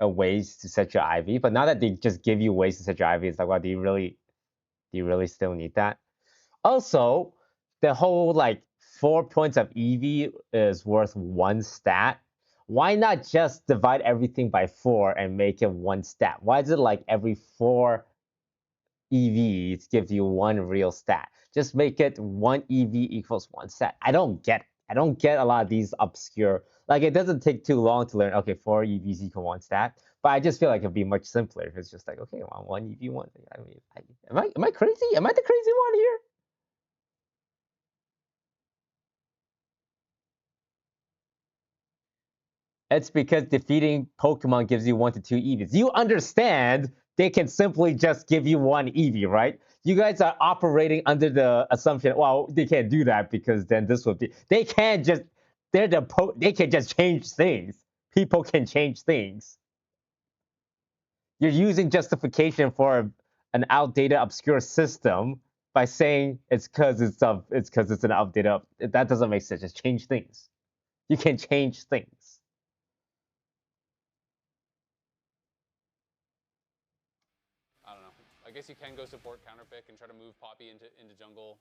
ways to set your IV, but now that they just give you ways to set your IV, it's like, well, do you really still need that? Also, the whole like 4 points of EV is worth 1 stat. Why not just divide everything by 4 and make it 1 stat? Why is it like every 4 EVs gives you 1 real stat? Just make it 1 EV equals 1 stat. I don't get it. I don't get a lot of these obscure, like it doesn't take too long to learn, okay, 4 EVs equal 1 stat, but I just feel like it'd be much simpler if it's just like, okay, well, 1 EV, 1. I mean, am I crazy? Am I the crazy one here? It's because defeating Pokemon gives you 1 to 2 EVs. You understand they can simply just give you 1 EV, right? You guys are operating under the assumption, well, they can't do that because then this would be. They can't just. They can just change things. People can change things. You're using justification for an outdated, obscure system by saying it's because it's an outdated. That doesn't make sense. Just change things. You can change things. I guess you can go support counter pick and try to move Poppy into jungle.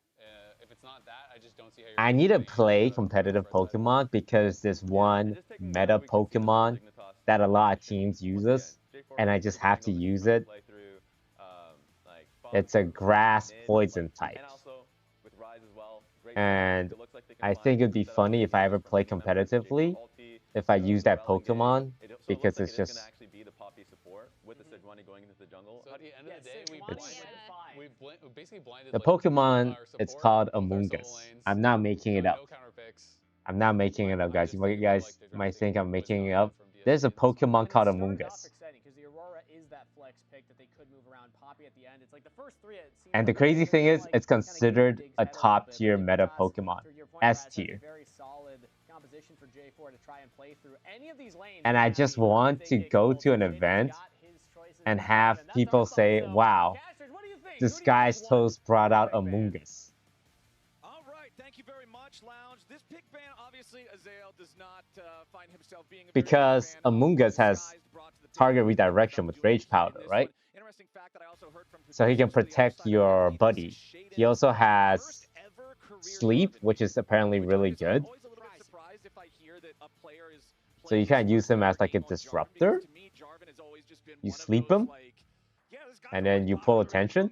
If it's not that, I just don't see how you're. I need to play competitive Pokemon because there's one meta Pokemon that a lot of teams uses, and I just have to use it. It's a grass poison type. And I think it'd be funny if I ever play competitively if I use that Pokemon because it's just. So at the end of the day, we basically blinded The Pokemon, it's called Among Us. I'm not making it up. I'm not making it up, guys. You guys might think I'm making it up. There's a Pokemon called Among Us. And the crazy thing is, it's considered a top tier meta Pokemon. S tier. And I just want to go to an event and have people say, wow, this guy's toast brought out Among Us. All right, thank you very much, Lounge. This pick ban, obviously, Azael does not find himself being a because Among Us has target redirection with Rage Powder, right? So he can protect your buddy. He also has Sleep, which is apparently really good. So you can't use him as like a disruptor. You sleep him, and then you pull attention,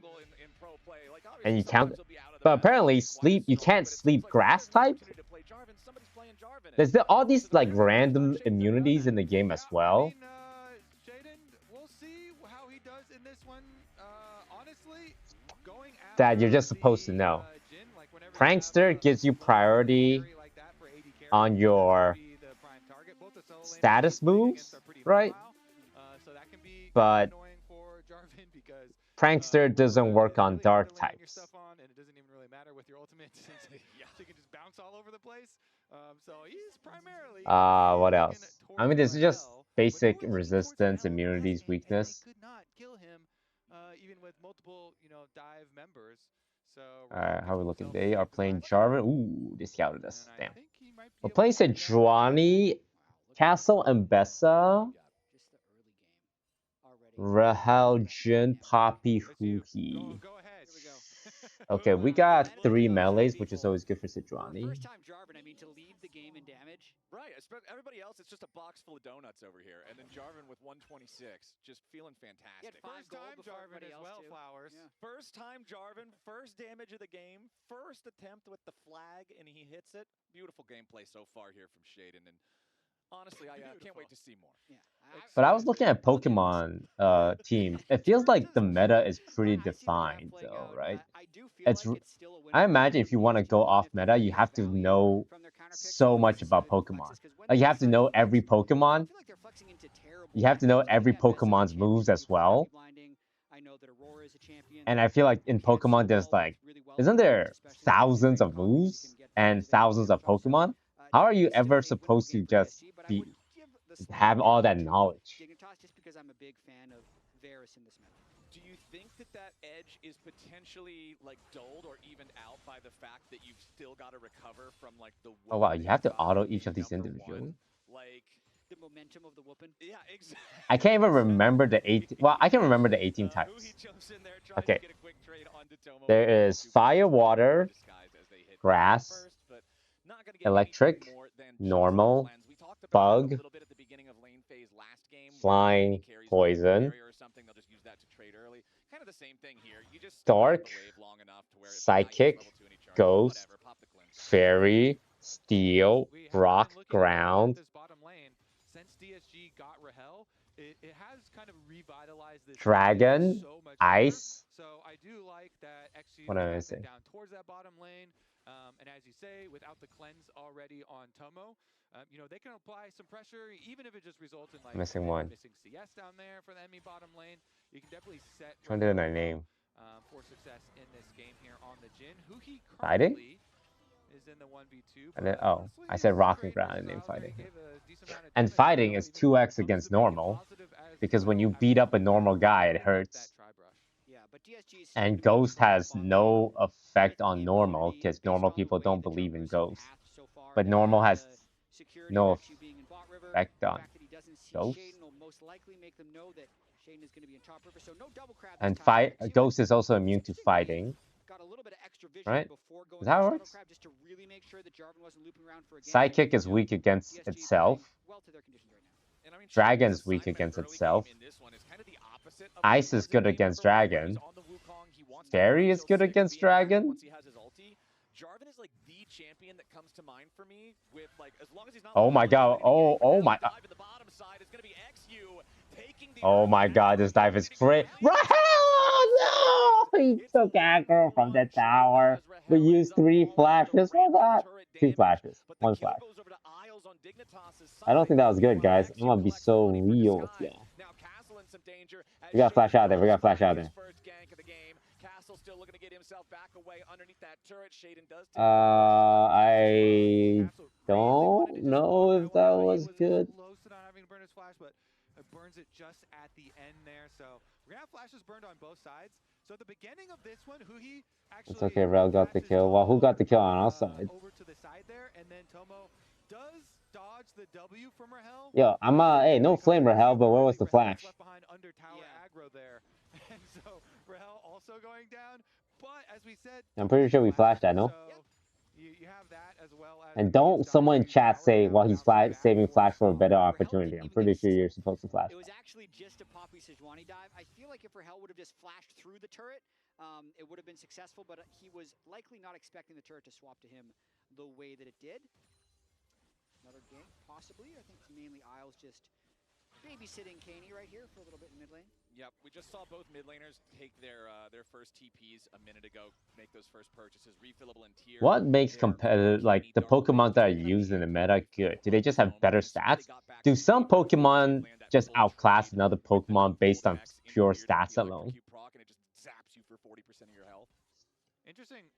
and you count. But apparently, you can't sleep grass type. There's all these like random immunities in the game as well. That you're just supposed to know. Prankster gives you priority on your status moves, right? But Prankster doesn't work on dark types. What else? I mean, this is just basic resistance, immunities, weakness. Alright, how are we looking? They are playing Jarvan. Ooh, they scouted us. Damn. We're playing Sejuani, Castle and Bessa. Rahel, Jin, Poppy, Huhi. Okay, we got 3 melees, which is always good for Sejuani. First time Jarvan, I mean, to lead the game in damage. Right, everybody else, it's just a box full of donuts over here. And then Jarvan with 126, just feeling fantastic. First time Jarvan as well, Flowers. Yeah. First time Jarvan, first damage of the game, first attempt with the flag, and he hits it. Beautiful gameplay so far here from Shaden. And honestly, I can't wait to see more. Yeah. But I was looking at Pokemon teams. It feels like the meta is pretty defined, though, right? I imagine if you want to go off meta, you have to know so much about Pokemon. Like you have to know every Pokemon. you have to know every Pokemon's moves as well. And I feel like in Pokemon, there's like, isn't there thousands of moves and thousands of Pokemon? How are you ever supposed to just have all that knowledge? Do you think that edge is potentially like dulled or evened out by the fact that you've still got to recover from like the Oh wow, you have to auto each of these individually. Like the momentum of the whooping. Yeah, exactly. I can't even remember the 18. Well, I can remember the 18 types. Okay. There is fire, water, grass, electric, normal, bug, flying, poison, dark, psychic, ghost, fairy, steel, rock, ground. Since DSG got Rahel, it has kind of revitalized this Dragon, so much ice. So I do like that XG What am I saying? down towards that bottom lane. And as you say, without the cleanse already on Tomo, you know, they can apply some pressure, even if it just results in like Missing one. missing CS down there for the enemy bottom lane. You can definitely set Trying to do my name. For success in this game here on the Jin, who he Fighting? currently is in the 1v2. And then, oh, I said rock and ground and name fighting. And fighting is 2x against normal, because when you beat up a normal guy, it hurts. And Ghost has no effect on normal, because normal people don't believe in Ghost. But normal has no effect on Ghost. And Ghost is also immune to fighting. Right? Is that how it works? Psychic is weak against itself. Dragon is weak against itself. Ice is good against Dragon. Fairy is good against Dragon. Oh my god. Oh my. Oh my god, this dive is great. Rahel! No! He took aggro from the tower. We used 3 flashes for that. 2 flashes. 1 flash. I don't think that was good, guys. I'm gonna be so real with y'all. We got flash out there. We got flash out there. I don't know if that was good. Burns it just at the end there, so we're gonna have flashes burned on both sides. So at the beginning of this one, Huhi actually. It's okay, Rel got the kill. Well, who got the kill on our side? Over to the side there, and then Tomo does dodge the W from Rahel. Yo, I'm hey, no flame Rahel, but where was the flash? Left behind under tower aggro there, and so Rahel also going down. But as we said, I'm pretty sure we flashed that, no? So you have that as well as. And don't someone in chat say, well, he's saving flash for a better opportunity. I'm pretty sure you're supposed to flash. It was actually just a Poppy Sejuani dive. I feel like if Rahel would have just flashed through the turret, it would have been successful, but he was likely not expecting the turret to swap to him the way that it did. Another gank, possibly. I think it's mainly Isles just babysitting Kaney right here for a little bit in mid lane. Yep, we just saw both mid laners take their first TPs a minute ago, make those first purchases, refillable in tier. What makes competitive, like the Pokemon that are used in the meta, good? Do they just have better stats? Do some Pokemon just outclass another Pokemon based on pure stats alone?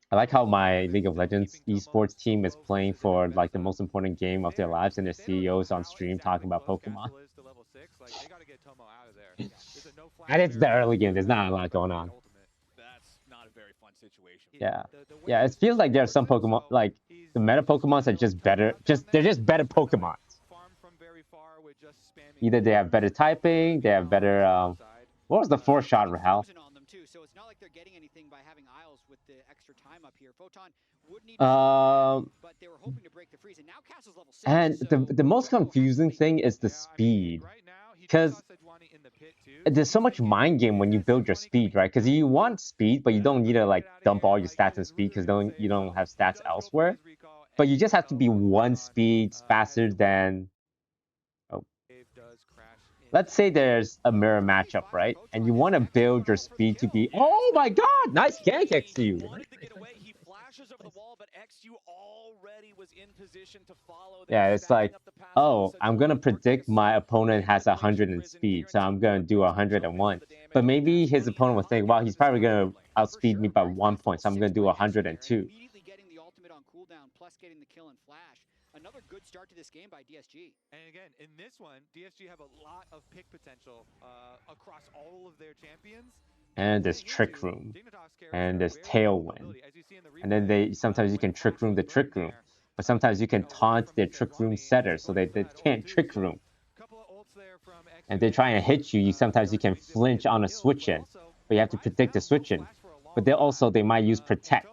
I like how my League of Legends esports team is playing for like the most important game of their lives, and their CEOs on stream talking about Pokemon. And it's the early game. There's not a lot going on. That's not a very fun situation. Yeah, yeah. It feels like there are some Pokemon, like the meta Pokemons are just better. They're just better Pokemons. Either they have better typing, they have better. What was the 4-shot, Rahel? So it's not like they're getting anything by having Isles with the extra time up here. Photon would need but they were hoping to break the freeze, and now Castle's level 6. And the most confusing thing is the speed, because there's so much mind game when you build your speed, right? Because you want speed, but you don't need to like dump all your stats in speed because you don't have stats elsewhere. But you just have to be 1 speed faster than. Let's say there's a mirror matchup, right? And you want to build your speed to be. Oh my god! Nice gank XU! Yeah, it's like, oh, I'm gonna predict my opponent has 100 in speed, so I'm gonna do 101. But maybe his opponent will think, well, he's probably gonna outspeed me by 1 point, so I'm gonna do 102. Immediately getting the ultimate on cooldown, plus getting the kill and flash. Another good start to this game by DSG. And again, in this one, DSG have a lot of pick potential across all of their champions. And there's Trick Room, and there's Tailwind, and then sometimes you can Trick Room the Trick Room, but sometimes you can taunt their Trick Room setter so they can't Trick Room. And they try and hit you, sometimes you can flinch on a switch in, but you have to predict the switch in. But they might use Protect.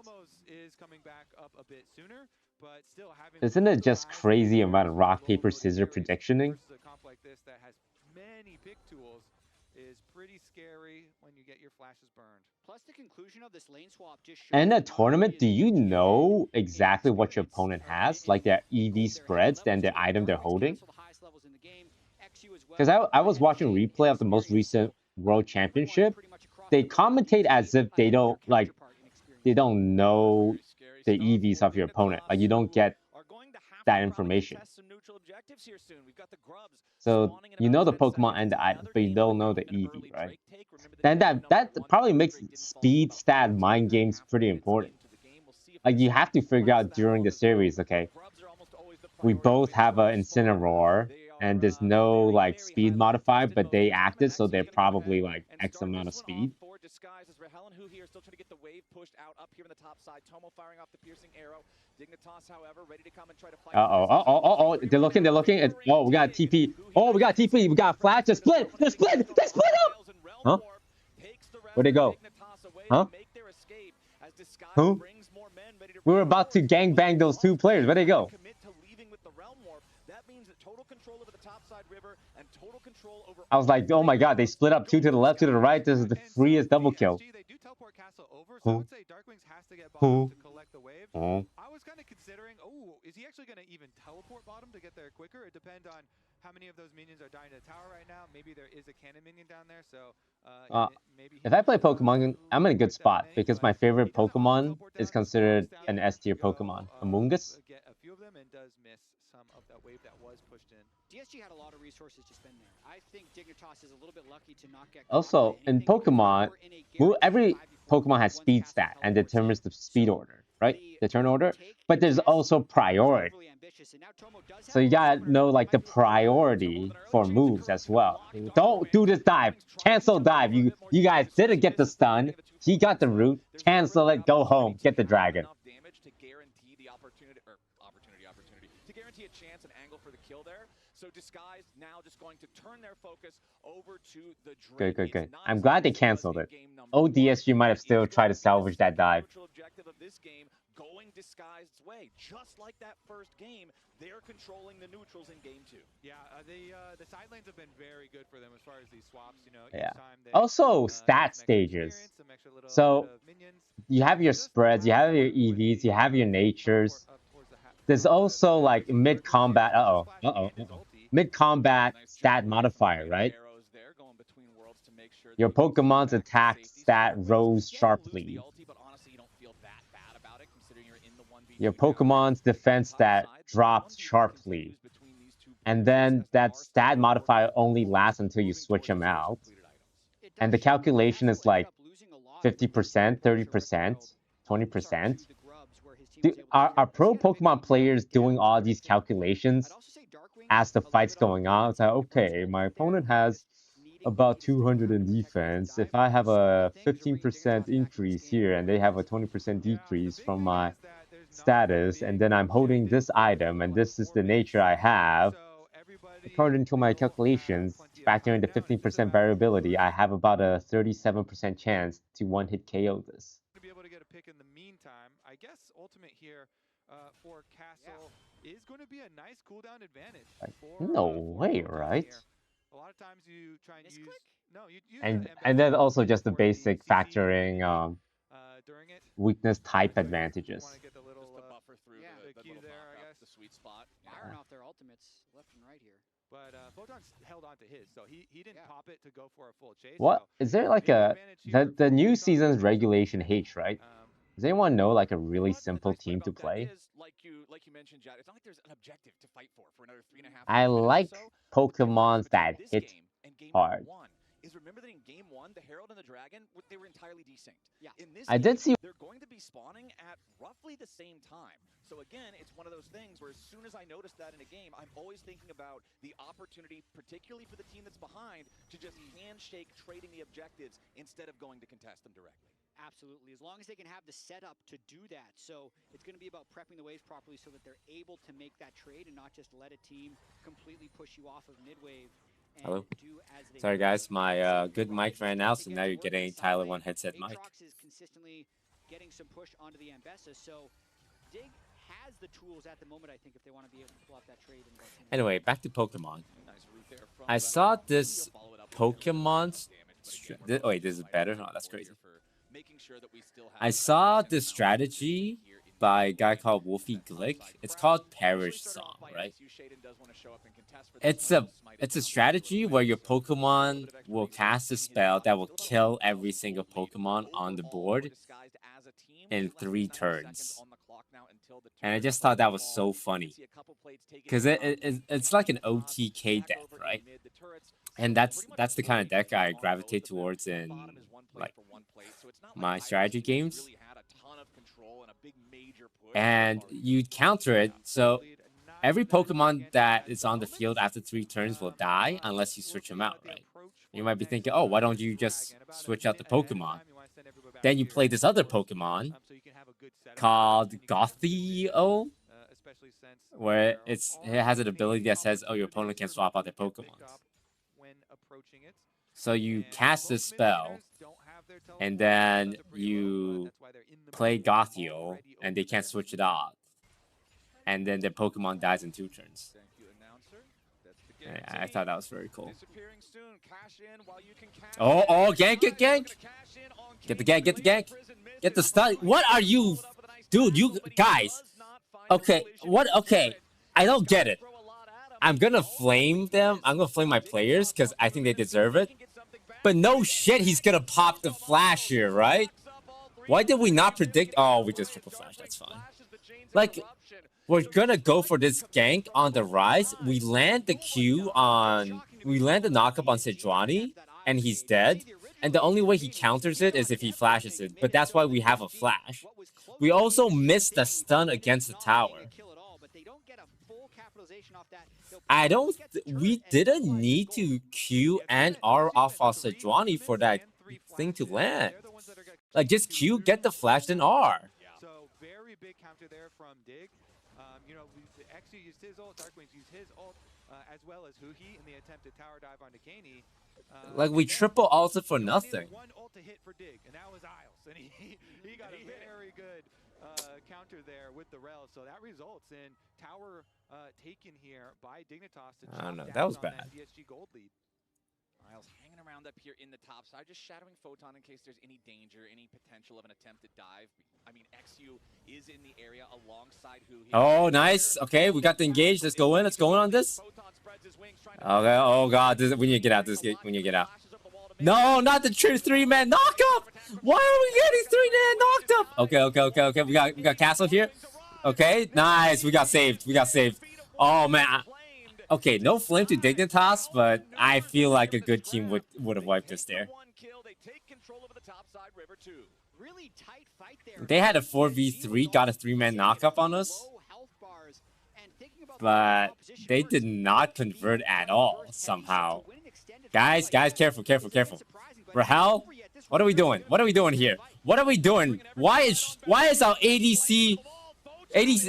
Isn't it just crazy amount of rock, paper, scissors predictioning? Is pretty scary when you get your flashes burned. Plus the conclusion of this lane swap just in a tournament, do you know exactly what your opponent has? Like their EV spreads, then the item they're holding? Because I was watching replay of the most recent World Championship. They commentate as if they don't know the EVs of your opponent. Like you don't get that information. So you know the Pokemon and the item, but you don't know the EV, right? Then that probably makes speed stat mind games pretty important. Like you have to figure out during the series, okay, we both have an Incineroar and there's no like speed modifier, but they acted, so they're probably like X amount of speed. Uh-oh, they're looking. Oh, we got TP. Oh, we got TP. We got flash. They split up. Huh? Where'd they go? Huh? Who? We were about to gangbang those two players. Where'd they go? I was like, oh my god, they split up 2 to the left, 2 to the right. This is the freest double kill. Who? Who? I was kind of considering, is he actually going to even teleport bottom to get there quicker? It depends on how many of those minions are dying to the tower right now. Maybe there is a cannon minion down there, so maybe if I play Pokemon, I'm in a good spot because my favorite Pokemon is considered an S tier Pokemon, Amoonguss. Get a few of them and does miss some of that wave that was pushed in. DSG had a lot of resources to spend there. I think Dignitas is a little bit lucky to not get. Also, in Pokemon, every Pokemon has speed stat and determines the speed order, right? The turn order. But there's also priority. So you gotta know like the priority for moves as well. Don't do this dive. Cancel dive. You guys didn't get the stun. He got the root. Cancel it. Go home. Get the dragon. A chance and angle for the kill there. So Disguise now just going to turn their focus over to the Drake. Good. I'm glad they canceled it. DSG might have still tried to salvage that dive. Objective of this game going Disguised's way. Just like that first game, they're controlling the neutrals in game 2. Yeah, the side lanes have been very good for them as far as these swaps, you know. Yeah. Also, stat stages. So you have your spreads, you have your EVs, you have your natures. There's also like mid-combat, mid-combat stat modifier, right? Your Pokemon's attack stat rose sharply. Your Pokemon's defense stat dropped sharply. And then that stat modifier only lasts until you switch them out. And the calculation is like 50%, 30%, 20%. Are pro Pokemon players doing all these calculations as the fight's going on? It's like, okay, my opponent has about 200 in defense. If I have a 15% increase here and they have a 20% decrease from my status, and then I'm holding this item and this is the nature I have, according to my calculations, factoring the 15% variability, I have about a 37% chance to one-hit KO this. In the meantime, I guess ultimate here for Castle is going to be a nice cooldown advantage. No way, right? A lot of times you try and use and then also just the basic factoring during it. Weakness type advantages. Want to get the little buffer through the Q there, I guess. The sweet spot. Firing off their ultimates left and right here. But Photon's held on to his, so he didn't pop it to go for a full chase. What so is there like the new season's regulation H, right? Does anyone know like a really simple team to play? Like you mentioned, Jad, it's not like there's an objective to fight for another 3.5 I minutes like or so. Pokemons that hit hard. Is remember that in game 1, the Herald and the Dragon, they were entirely desynced. Yeah. In this I game, did see. they're going to be spawning at roughly the same time. So again, it's one of those things where as soon as I notice that in a game, I'm always thinking about the opportunity, particularly for the team that's behind, to just handshake trading the objectives instead of going to contest them directly. Absolutely, as long as they can have the setup to do that. So it's going to be about prepping the waves properly so that they're able to make that trade and not just let a team completely push you off of mid-wave. Hello. Sorry guys, my good mic ran out, so now you're getting Tyler one headset mic. Is consistently getting some push onto the Ambessa, so Dig has the tools at the moment, I think, if they want to be able to pull off that trade. Anyway, back to Pokemon. I saw this Pokemon. Wait, this is better? Oh, that's crazy. I saw this strategy by a guy called Wolfie Glick. It's called Perish Song, right? It's a strategy where your Pokemon will cast a spell that will kill every single Pokemon on the board in 3 turns. And I just thought that was so funny. Because it's like an OTK deck, right? And that's the kind of deck I gravitate towards in like my strategy games. And you counter it, so every Pokemon that is on the field after 3 turns will die unless you switch them out, right? You might be thinking, oh, why don't you just switch out the Pokemon? Then you play this other Pokemon called Gothio, where it has an ability that says, oh, your opponent can swap out their Pokemon. So you cast this spell, and then you play Gothio, and they can't switch it off. And then their Pokemon dies in 2 turns. I thought that was very cool. Oh, gank, get gank! Get the gank, get the gank! Get the stun! What are you... Dude, you guys! Okay, what? Okay, I don't get it. I'm gonna flame them. I'm gonna flame my players, because I think they deserve it. But no shit, he's gonna pop the flash here, right? Why did we not predict... Oh, we just triple flash, that's fine. Like... We're gonna go for this gank on the rise. We land the Q on... We land the knockup on Sejuani, and he's dead. And the only way he counters it is if he flashes it. But that's why we have a flash. We also missed the stun against the tower. I don't... We didn't need to Q and R off of Sejuani for that thing to land. Like, just Q, get the flash, then R. So, very big counter there from Dig. You know, Exu used his ult, Darkwings used his ult, as well as Huhi in the attempted tower dive on Kaney. Like, we triple ulted for nothing. One ult to hit for Dig, and that was Isles, and he got a very good counter there with the Rel. So that results in tower taken here by Dignitas. To I don't know, that was bad. DSG gold lead. Isles hanging around up here in the top side, just shadowing Photon in case there's any danger, any potential of an attempted dive. I mean, Exu is in the area alongside Huhi. Oh, nice. Okay, we got the engage. Let's go in. Let's go in on this. Okay. Oh god, we need to get out this gate. We need to get out. No, not the true 3-man knockup. Why are we getting 3-man knocked up? Okay. We got castle here. Okay, nice. We got saved. Oh man. Okay, no flame to Dignitas, but I feel like a good team would have wiped us there. They had a 4v3, got a 3-man knockup on us, but they did not convert at all somehow. Guys, careful. Rahel, what are we doing? Here? What are we doing? Why is our ADC?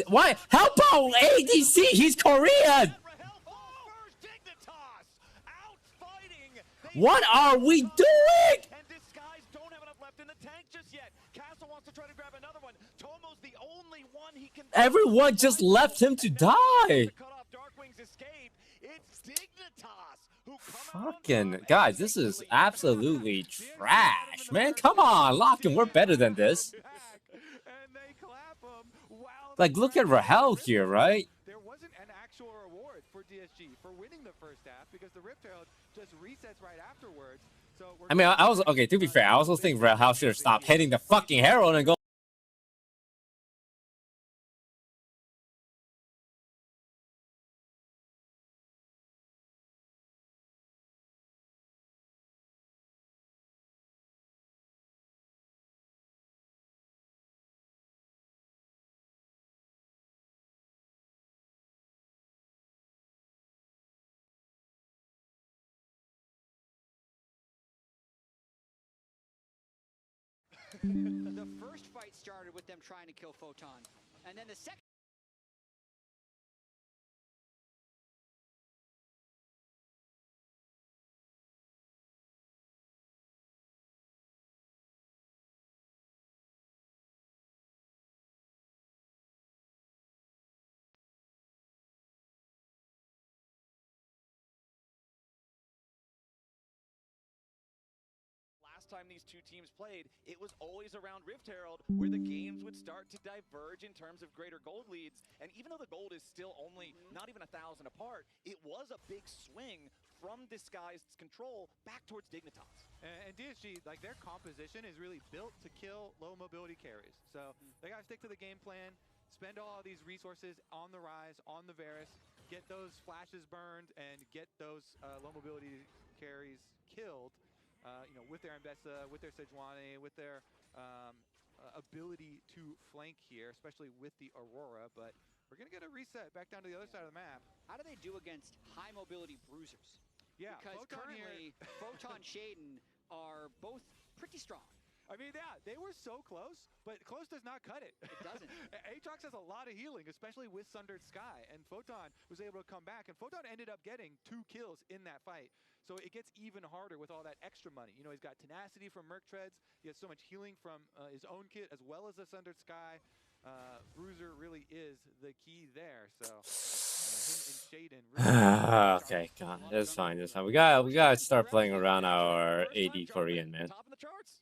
Why? Help out ADC! He's Korean! What are we doing? Everyone just left him to die. Fucking guys, this is absolutely trash, man. Come on, Lockin, we're better than this. Like, look at Rahel here, right? There wasn't an actual reward for DSG for winning the first half because the Rift Herald just resets right afterwards. So I mean, I was okay. To be fair, I also think Rahel should have stopped hitting the fucking Herald and go. The first fight started with them trying to kill Photon, and then the second. Last time these two teams played, it was always around Rift Herald where the games would start to diverge in terms of greater gold leads. And even though the gold is still only not even 1,000 apart, it was a big swing from Disguised's control back towards Dignitas. And DSG, like their composition is really built to kill low mobility carries. So they gotta stick to the game plan, spend all of these resources on the Rise, on the Varus, get those flashes burned, and get those low mobility carries killed. You know, with their Ambessa, with their Sejuani, with their ability to flank here, especially with the Aurora. But we're going to get a reset back down to the other side of the map. How do they do against high mobility bruisers? Yeah, because currently Photon Shaden are both pretty strong. I mean, yeah, they were so close, but close does not cut it. It doesn't. Aatrox has a lot of healing, especially with Sundered Sky, and Photon was able to come back, and Photon ended up getting 2 kills in that fight. So it gets even harder with all that extra money. You know, he's got tenacity from Merc Treads, he has so much healing from his own kit, as well as the Sundered Sky. Bruiser really is the key there, so him and Shaden really okay, God, it's fine, it's fine. We gotta start playing around our AD Korean, man.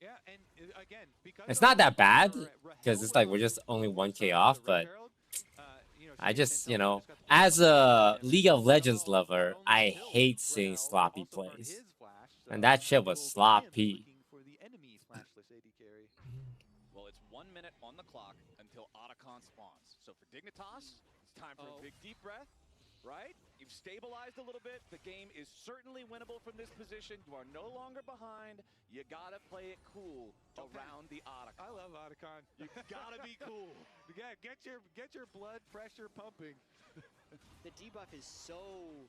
Yeah, and again, it's not that bad, because it's like we're just only 1K off, but I just, you know, as a League of Legends lover, I hate seeing sloppy plays. And that shit was sloppy. Well, it's 1 minute on the clock until Otacon spawns. So for Dignitas, it's time for a big deep breath, right? You've stabilized a little bit. The game is certainly winnable from this position. You are no longer behind. You gotta play it cool around the Otacon. I love Otacon. You gotta be cool. Yeah, get your blood pressure pumping. The debuff is so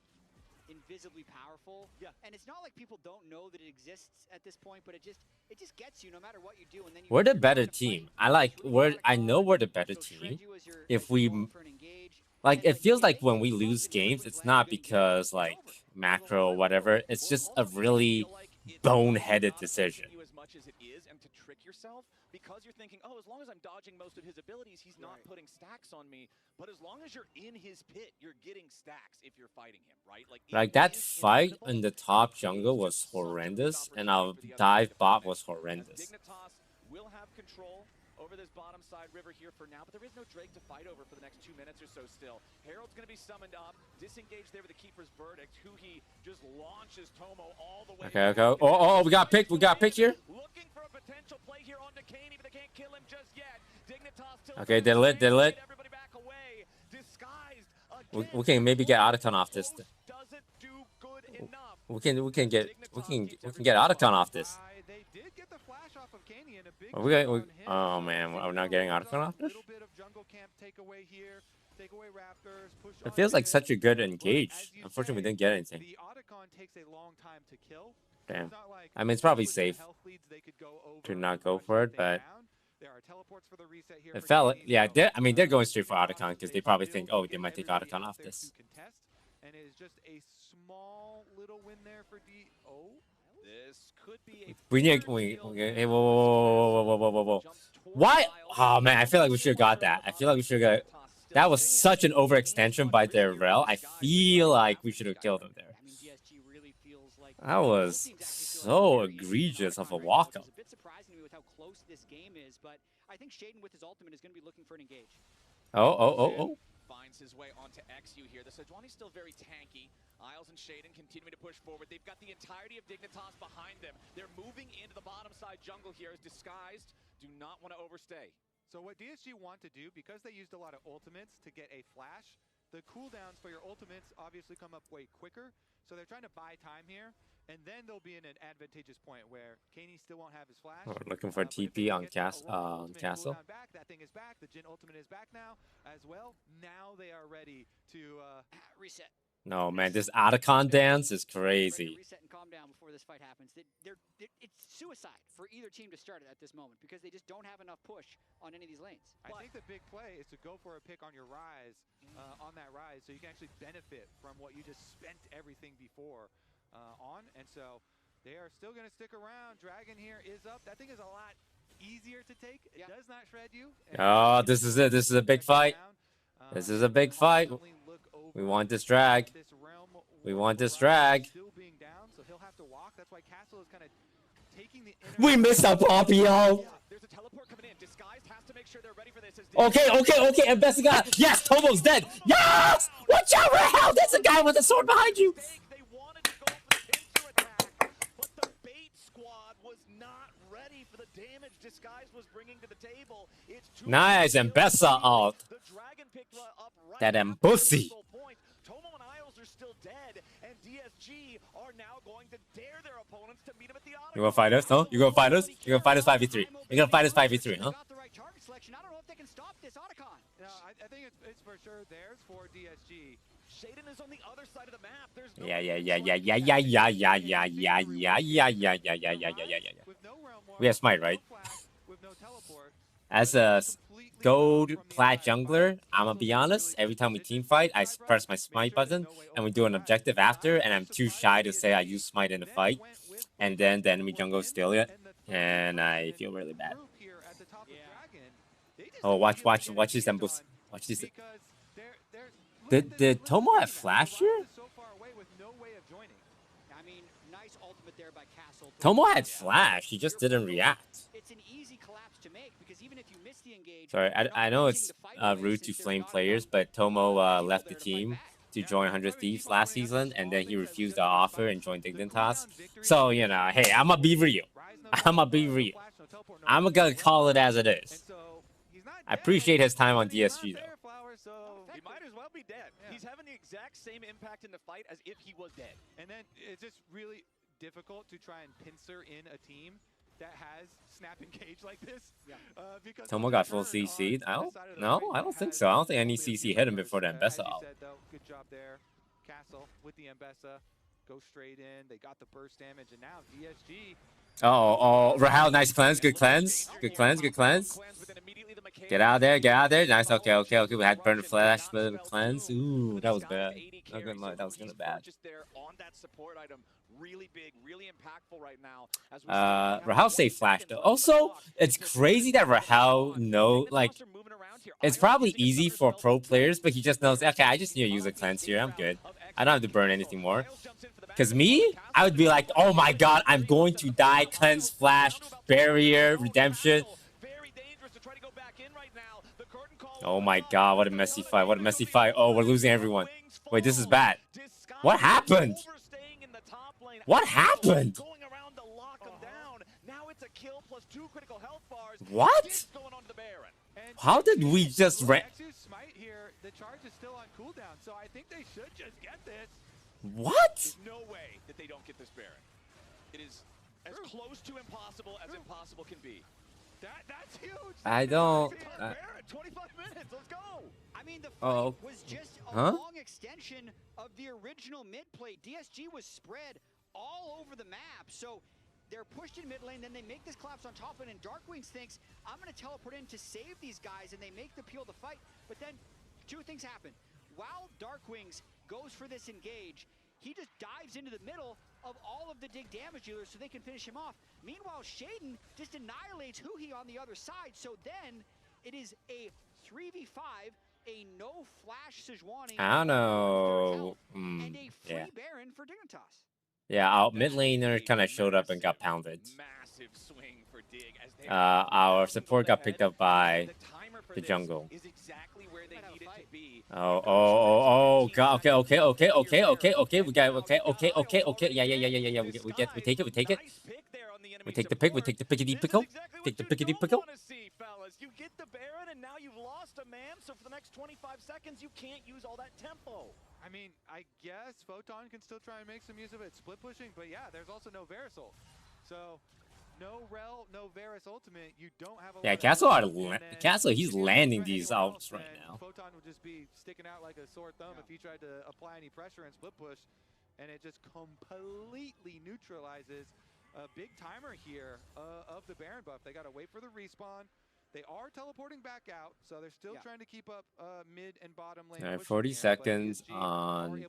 invisibly powerful. Yeah. And it's not like people don't know that it exists at this point, but it just gets you no matter what you do. And then we're the better team. I know we're the better team. If we like, it feels like when we lose games, it's not because like macro or whatever. It's just a really boneheaded decision. As much as it is, and to trick yourself, because you're thinking, oh, as long as I'm dodging most of his abilities, he's not putting stacks on me. But as long as you're in his pit, you're getting stacks if you're fighting him, right? Like that fight in the top jungle was horrendous, and our dive bot was horrendous. Dignitas will have control over this bottom side river here for now, but there is no Drake to fight over for the next 2 minutes or so still. Herald's going to be summoned up, disengaged there with the Keeper's Verdict, who he just launches Tomo all the way. Okay. Oh, we got picked here. Looking for a potential play here onto Kaney, but they can't kill him just yet. Dignitas okay, they're lit. Everybody back away. Disguised again. We can maybe get Otacon off this. Doesn't do good enough. We can get Otacon off this. They did get the flash off of Kaney in a big oh man, we're not getting Otacon off this? It feels like such a good engage. Unfortunately, we didn't get anything. The Otacon takes a long time to kill. Damn. I mean, it's probably safe to not go for it, but it felt, yeah, they're going straight for Otacon because they probably think, oh, they might take Otacon off this. And it is just a small little win there for This could be a we need hey, whoa. Why? Oh man, I feel like we should have got that. I feel like we should have got that. Was such an overextension by their rel. I feel like we should have killed them there. That was so egregious of a walk-up. It's a bit surprising to me with how close this game is, but I think Shaden with his ultimate is going to be looking for an engage. Oh. Finds his way onto XU here. The Sejuani's still very tanky. Isles and Shaden continuing to push forward. They've got the entirety of Dignitas behind them. They're moving into the bottom side jungle here as Disguised do not want to overstay. So what DSG want to do, because they used a lot of ultimates to get a flash, the cooldowns for your ultimates obviously come up way quicker. So they're trying to buy time here, and then they'll be in an advantageous point where Kaney still won't have his flash. We're looking for TP on Castle. That thing is back. The Jhin ultimate is back now as well. Now they are ready to reset. No, man, this Otacon dance is crazy. Reset and calm down before this fight happens. It's suicide for either team to start it at this moment because they just don't have enough push on any of these lanes. I think the big play is to go for a pick on your rise, on that rise, so you can actually benefit from what you just spent everything before on. And so they are still going to stick around. Dragon here is up. That thing is a lot easier to take. It does not shred you. Oh, this is it. This is a big fight. This is a big fight. We want this drag. We want this drag. We missed a Poppy, yo. Okay, and best guy. Yes, Tomo's dead. Yes! Watch out, Rahel! There's a guy with a sword behind you. Nice, and Bessa ult. That embussy. Tomo and Isles are still dead, and DSG are now going to dare their opponents to meet him at the You gonna fight us, huh? You gonna fight us? You gonna fight us 5v3? You gonna fight us 5v3, huh? I think it's for sure theirs for DSG. Shaden is on the other side of the map. There's no We have smite, right? As a gold plat jungler, I'ma be honest, every time we team fight, I press my smite button and we do an objective after, and I'm too shy to say I use smite in the fight, and then the enemy jungle steal it, and I feel really bad. Oh, watch this ambush. Watch this. Did Tomo have flash here? Tomo had flash, he just didn't react. Sorry, I know it's rude to flame players, but Tomo left the team to join 100 Thieves last season, and then he refused the offer and joined Dignitas. So, you know, hey, I'ma be real. I'ma be real. I'm gonna call it as it is. I appreciate his time on DSG, though. He might as well be dead. He's having the exact same impact in the fight as if he was dead. And then it's just really difficult to try and pincer in a team that has snap engage like this. Because Tomo got full CC'd. I don't think so. I don't think any CC hit him before the Mbessa ult. Good job there. Castle with the Mbessa. Go straight in. They got the burst damage, and now DSG. Oh, Rahel, nice cleanse. Good cleanse. Good cleanse. Good cleanse. Get out there. Get out there. Nice. Okay. We had burn flash, but cleanse. Ooh, that was bad. Not gonna lie, that was kind of bad. Just there on that support item. Really big, really impactful right now. Rahel saved flash though. Also, it's crazy that Rahel it's probably easy for pro players, but he just knows, okay, I just need to use a cleanse here. I'm good. I don't have to burn anything more. Because me, I would be like, oh my god, I'm going to die. Cleanse, flash, barrier, redemption. Oh my god, what a messy fight. What a messy fight. Oh, we're losing everyone. Wait, this is bad. What happened? What happened? What? How did we just The charge is still on cooldown, so I think they should just get this. What? There's no way that they don't get this Baron. It is as close to impossible as impossible can be. That's huge. I don't. 25 minutes. Let's go. I mean, the fight was just a long extension of the original mid play. DSG was spread all over the map, so they're pushed in mid lane. Then they make this collapse on top lane, and Darkwings thinks, I'm going to teleport in to save these guys, and they make the peel the fight. But then two things happen. While Darkwings goes for this engage, he just dives into the middle of all of the dig damage dealers so they can finish him off. Meanwhile, Shaden just annihilates Huhi on the other side. So then it is a 3v5, a no flash Sejuani. I don't know. And a free Baron for Dignitas. Yeah, our mid laner kind of showed up and got pounded. Massive swing for Dig as they Our support got picked up by the jungle. Oh, god. Okay. We got okay. Yeah. We take it. We take the pick. We take the pickety pickle. Take the pickety pickle. You get the Baron, and now you've lost a man. So for the next 25 seconds, you can't use all that tempo. I mean, I guess Photon can still try and make some use of it, split pushing, but yeah, there's also no Verisol. So no Rel, no Varus ultimate, you don't have a Yeah, lot Castle, he's landing these ults right now. Photon would just be sticking out like a sore thumb if he tried to apply any pressure and split push, and it just completely neutralizes a big timer here of the Baron buff. They got to wait for the respawn. They are teleporting back out, so they're still trying to keep up mid and bottom lane. All right, 40 seconds on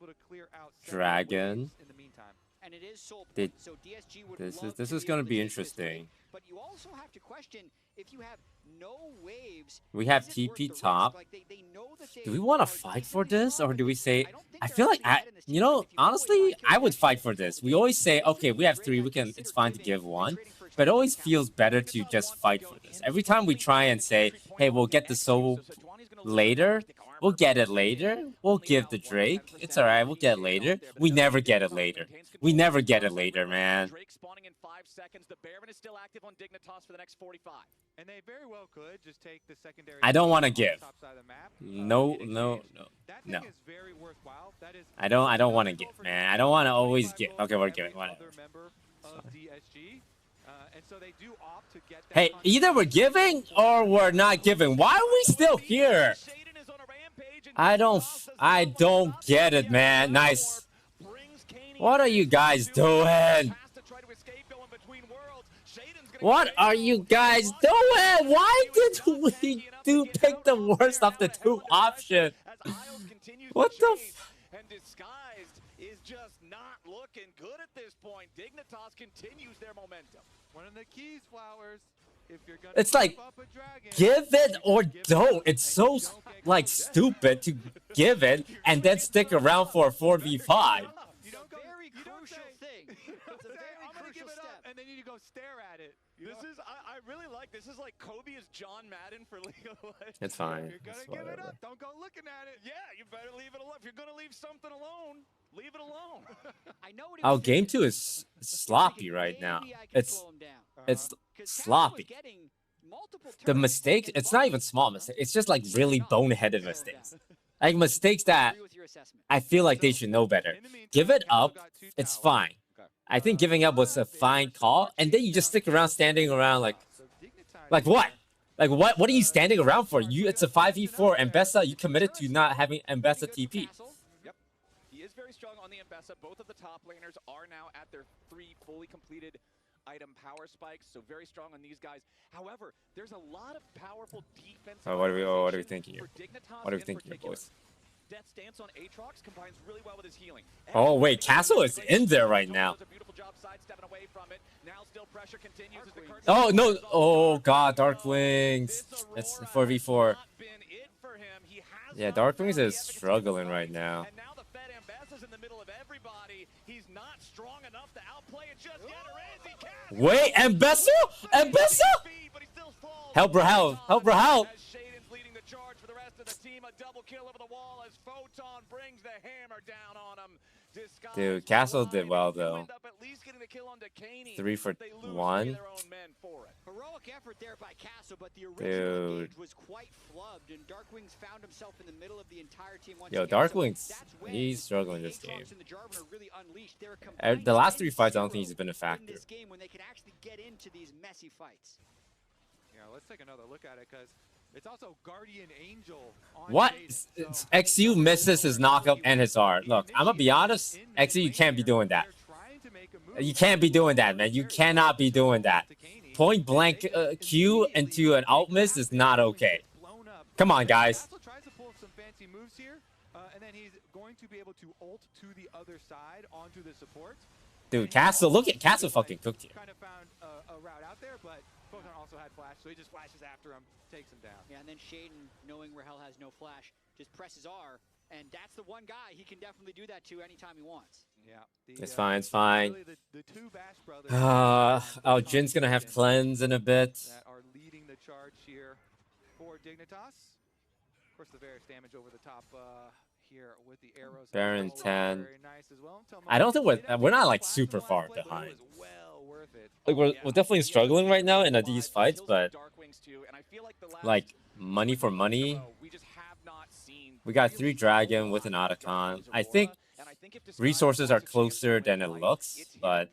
Dragon. In the meantime. And it is soul Did, point, so DSG would this is going to be interesting. But you also have to question if you have no waves. We have TP top. Like they know that do we want to fight for this, or do we say? I feel like you know, honestly, I would fight for this. We always say, okay, we have 3, we can. It's fine to give 1, but it always feels better to just fight for this. Every time we try and say, hey, we'll get the soul later. We'll get it later. We'll give the Drake. It's all right. We'll get it later. We never get it later. We never get it later, man. Drake spawning in 5 seconds. The Baron is still active on Dignitas for the next 45. And they very well could just take the secondary. I don't want to give. No. I don't want to give, man. I don't want to always give. Okay, we're giving. Whatever. Hey, either we're giving or we're not giving. Why are we still here? I don't get it, man. Nice. What are you guys doing? What are you guys doing? Why did we pick the worst of the 2 options? What the f— And Disguised is just not looking good at this point. Dignitas continues their momentum. One of the keys, Flowers. If you're gonna it's like, give it or don't. It's so, like, stupid to give it and then stick around for a 4v5. And then you go stare at it. I really like this. Is like Kobe is John Madden for League of Legends. It's fine. You're gonna give it up. Don't go looking at it. Yeah, you better leave it alone. If you're gonna leave something alone, leave it alone. I know what Oh, game 2 is sloppy right now. It's sloppy. The mistake, it's not even small mistakes. It's just like really boneheaded mistakes. Like mistakes that I feel like they should know better. Give it up. It's fine. I think giving up was a fine call, and then you just stick around standing around like what? Like what are you standing around for? It's a 5v4 Mbessa, you committed to not having Mbessa TP. Yep. He is very strong on the Mbessa. Both of the top laners are now at their 3 fully completed item power spikes, so very strong on these guys. However, there's a lot of powerful defense. What are we thinking here? What are we thinking here, boys? Death Stance on Aatrox combines really well with his healing. Oh wait, Castle is in there right now. Oh no! Oh god, Dark Wings. It's 4v4. Yeah, Dark Wings is struggling right now. And now the Fed Ambassador's in the middle of everybody. He's not strong enough to outplay it just yet. Wait, Mbessa? Help her out! Help her out! Dude, Castle did well though. 3 for 1. Heroic effort there by Castle, but the original engage was quite flubbed, and Darkwings found himself in the middle of the entire team once Yo, again. Darkwings, he's struggling this game. The last 3 fights, I don't think he's been a factor. This game when they can actually get into these messy fights. Yeah, let's take another look at it because it's also Guardian Angel. What? XU misses his knockup and his R. Look, I'm gonna be honest, XU, you can't be doing that. You can't be doing that, man. You cannot be doing that. Point blank Q into an alt miss is not okay. Come on, guys. Tries to pull some fancy moves here, and then he's going to be able to ult to the other side onto the support. Dude, Castle, look at Castle fucking cooked here. Kind of found a route out there, but Photon also had flash, so he just flashes after him, takes him down. Yeah, and then Shaden, knowing Rahel has no flash, just presses R, and that's the one guy he can definitely do that to anytime he wants. Yeah, it's fine, it's fine. Really the 2 Bash brothers. Oh, Jin's gonna have cleanse in a bit. That are leading the charge here for Dignitas. Of course, the Varus damage over the top here with the arrows. Baron 10. Very nice as well. I don't think we're not like super far behind. Like we're definitely struggling right now in these fights, but like money for money, we got 3 Dragon with an Otacon. I think resources are closer than it looks, but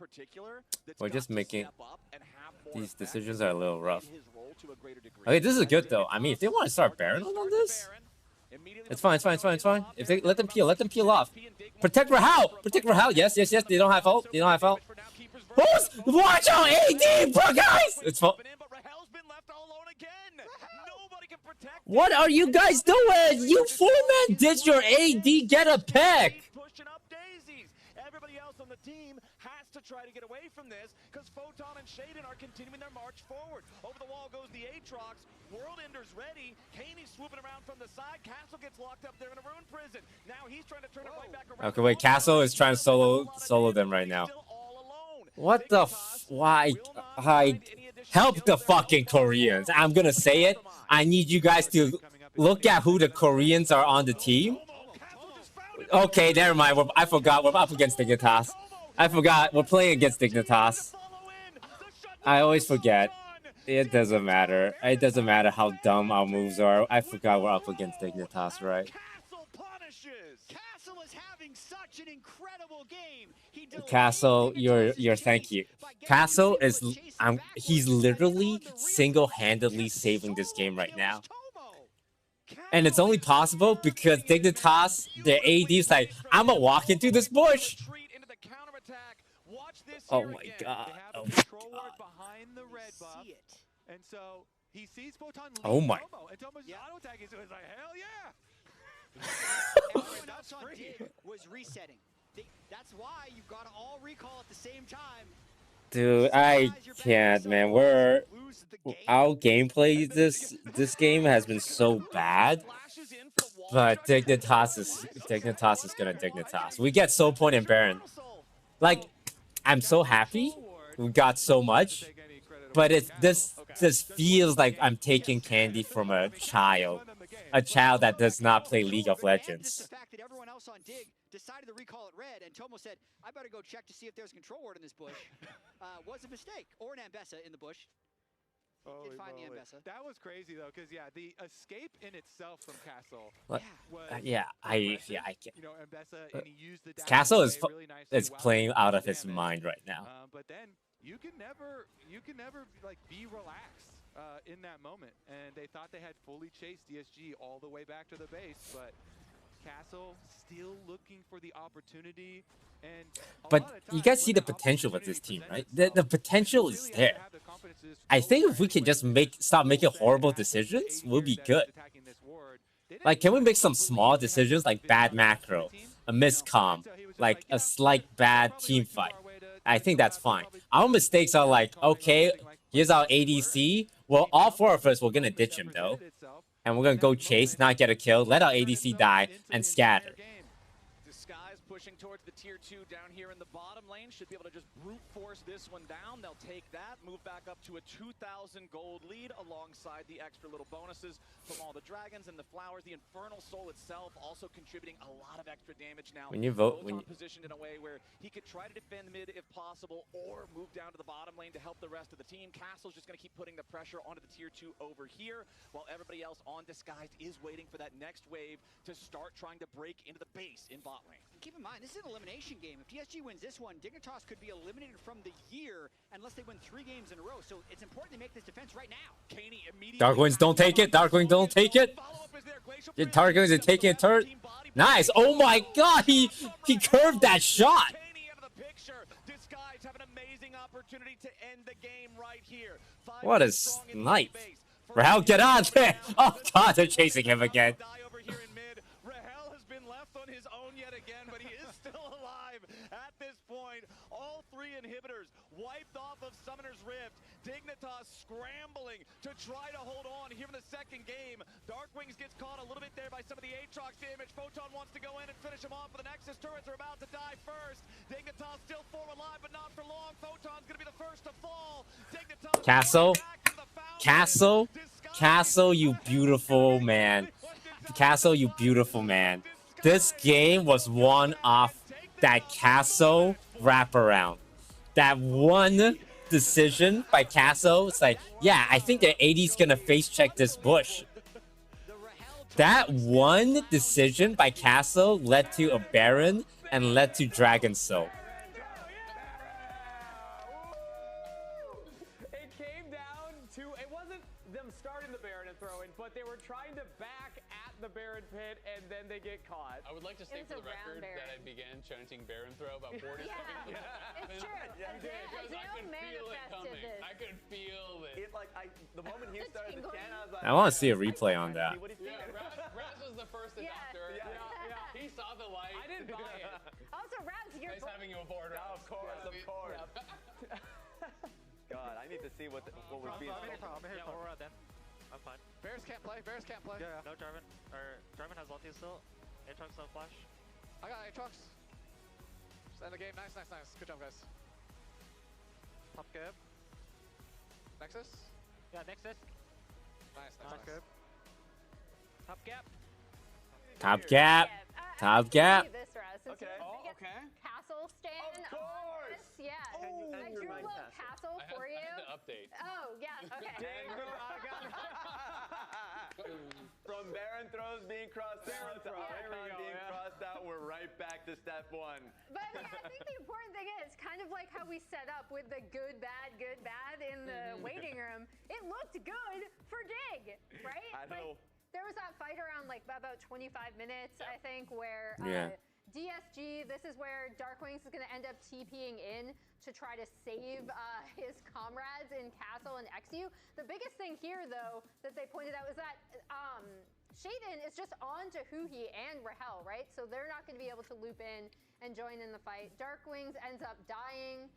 we're just making. These decisions are a little rough. Okay, this is good though. I mean, if they want to start Baron on this, it's fine, it's fine, it's fine, it's fine. If they let them peel off. Protect Rahal! Protect Rahal! Yes, yes, yes, they don't have ult. They don't have ult. Who's watch out AD, bro, guys! It's fine. What are you guys doing? You four-man did your AD get a pick? Everybody else on the team has to try to get away from this because Photon and Shaden are continuing their march forward. Over the wall goes the Aatrox. World Ender's ready. Kaney's swooping around from the side. Castle gets locked up there in a rune prison. Now he's trying to turn it right back around. Okay, wait, Castle is trying to solo them right now. What the why? Help the fucking Koreans. I'm gonna say it. I need you guys to look at who the Koreans are on the team. Okay, never mind. I forgot. We're up against Dignitas. I forgot. We're playing against Dignitas. I always forget. It doesn't matter. It doesn't matter how dumb our moves are. I forgot we're up against Dignitas, right? Castle is having such an incredible game. Castle, you're thank you. Castle is he's literally single-handedly saving this game right now. And it's only possible because Dignitas, their AD is like, I'm gonna walk into this bush. Oh my god. Oh my god. Oh my. Everyone else on Dig was resetting. That's why you've got to all recall at the same time. Dude, I can't, man. Our gameplay this game has been so bad. But Dignitas is gonna Dignitas. We get Soul Point and Baron. Like, I'm so happy we got so much, but this feels like I'm taking candy from a child that does not play League of Legends. The fact that everyone else on Dig decided to recall it red, and Tomo said, I better go check to see if there's a control ward in this bush, was a mistake. Or an Ambessa in the bush. Did find the Ambessa. That was crazy though, because yeah, the escape in itself from Castle. I can't. You know, Ambessa, and he used the Castle really is playing out of his mind right now. But then you can never like be relaxed in that moment, and they thought they had fully chased DSG all the way back to the base, but Castle still looking for the opportunity. But you guys see the potential with this team, right? The potential is there. I think if we can just stop making horrible decisions, we'll be good. Like, can we make some small decisions like bad macro, a miscomm, like a slight bad team fight? I think that's fine. Our mistakes are like, okay, here's our ADC. Well, all four of us, we're gonna ditch him though. And we're gonna go chase, not get a kill, let our ADC die, and scatter. Pushing towards the tier 2 down here in the bottom lane. Should be able to just brute force this one down. They'll take that, move back up to a 2,000 gold lead alongside the extra little bonuses from all the dragons and the flowers. The Infernal Soul itself also contributing a lot of extra damage now. When you vote, positioned in a way where he could try to defend mid if possible or move down to the bottom lane to help the rest of the team. Castle's just going to keep putting the pressure onto the tier 2 over here while everybody else on Disguised is waiting for that next wave to start trying to break into the base in bot lane. Keep in mind, this is an elimination game. If DSG wins this one, Dignitas could be eliminated from the year unless they win 3 games in a row. So it's important to make this defense right now. Darkwings, don't take it. Darkwing, don't take it. Darkwings is taking a turn. Nice. Oh my god, he curved that shot. What a snipe. Rahal, get on there. Oh god, they're chasing him again. All 3 inhibitors wiped off of Summoner's Rift. Dignitas scrambling to try to hold on here in the second game. Darkwings gets caught a little bit there by some of the Aatrox damage. Photon wants to go in and finish him off, but the Nexus turrets are about to die first. Dignitas still 4 alive, but not for long. Photon's going to be the first to fall. Dignitas Castle, you beautiful man. Castle, you beautiful man. This game was won off that Castle wraparound. That one decision by Castle, it's like, yeah, I think that AD's gonna face check this bush. That one decision by Castle led to a Baron and led to Dragon Soul. It came It wasn't them starting the Baron and throwing, but they were trying to back at the Baron pit, and then they get caught. I would like to state for the record that I began chanting Baron throw about 40 seconds ago. It's true. Azale manifested this. I could feel it. The moment he started the chant, I was like, I want to see a replay on that. Raz was the first adopter. Yeah. He saw the light. I didn't buy it. Also, Raz, you're nice having you aboard. Of course. God, I need to see what was being said. Yeah, we're out then. I'm fine. Bears can't play. Yeah. No Jarvan. Or Jarvan has ulti still. Aatrox no flash. I got Aatrox. Just end the game. Nice. Good job, guys. Top cap. Nexus. Yeah, Nexus. Nice. Top cap. Top gap. Top gap. Top gap. This, Raz, since Okay. you're the biggest Castle stan Of course. on this, I drew a little castle for you. I had to update. Oh, yeah, okay. From Baron throws being crossed out to Icon being crossed out, we're right back to step one. But I think the important thing is kind of like how we set up with the good, bad in the waiting room. It looked good for Dig, right? I know. There was that fight around like about 25 minutes, I think, where DSG, this is where Darkwings is going to end up TPing in to try to save his comrades in Castle and XU. The biggest thing here, though, that they pointed out is that Shaden is just on to Huhi and Rahel, right? So they're not going to be able to loop in and join in the fight. Darkwings ends up dying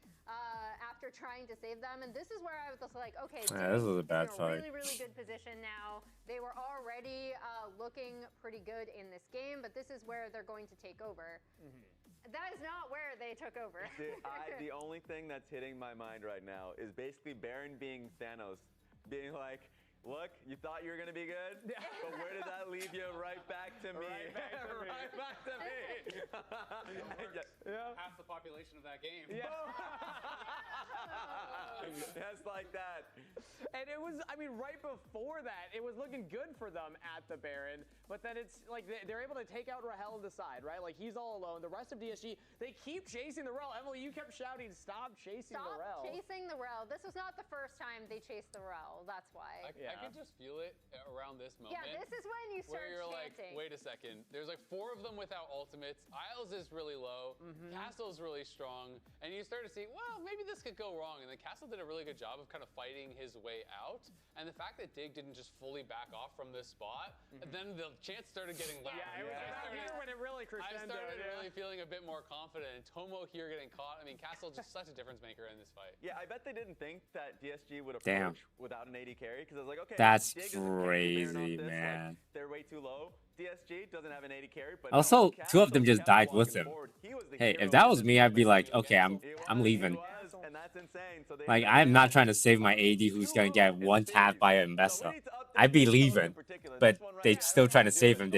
after trying to save them, and this is where I was just like, okay, this was a bad fight. Really good position now. They were already looking pretty good in this game, but this is where they're going to take over. That is not where they took over. The only thing that's hitting my mind right now is basically Baron being Thanos, being like, look, you thought you were going to be good, but where did that leave you? Right back to me. Right back to me. Half the population of that game. Yeah. Just like that. And it was, I mean, right before that, it was looking good for them at the Baron, but then it's like they're able to take out Rahel to the side, right? Like he's all alone. The rest of DSG, they keep chasing the Rel. Emily, you kept shouting, stop chasing the Rel. Stop chasing the Rel. This was not the first time they chased the Rel. That's why. I can just feel it around this moment. Yeah, this is when you start where you're chanting. like, wait a second. There's like 4 of them without ultimates. Isles is really low. Castle's really strong. And you start to see, well, maybe this could go wrong. And then Castle did a really good job of kind of fighting his way out. And the fact that Dig didn't just fully back off from this spot, and then the chance started getting loud. Yeah, it was here when it really crescendoed. I started really feeling a bit more confident. Tomo here getting caught. I mean, Castle just such a difference maker in this fight. Yeah, I bet they didn't think that DSG would approach without an AD carry, because I was like, okay, that's Dig crazy, this, man. Like, they're way too low. DSG doesn't have an AD carry, but also, 2 of them just died with him. Hey, if that was me, I'd be like, okay, I'm leaving. And that's insane. So like, I'm not trying to save my AD who's gonna get one tap by an Mbessa. I'd be leaving, but they still trying to save him.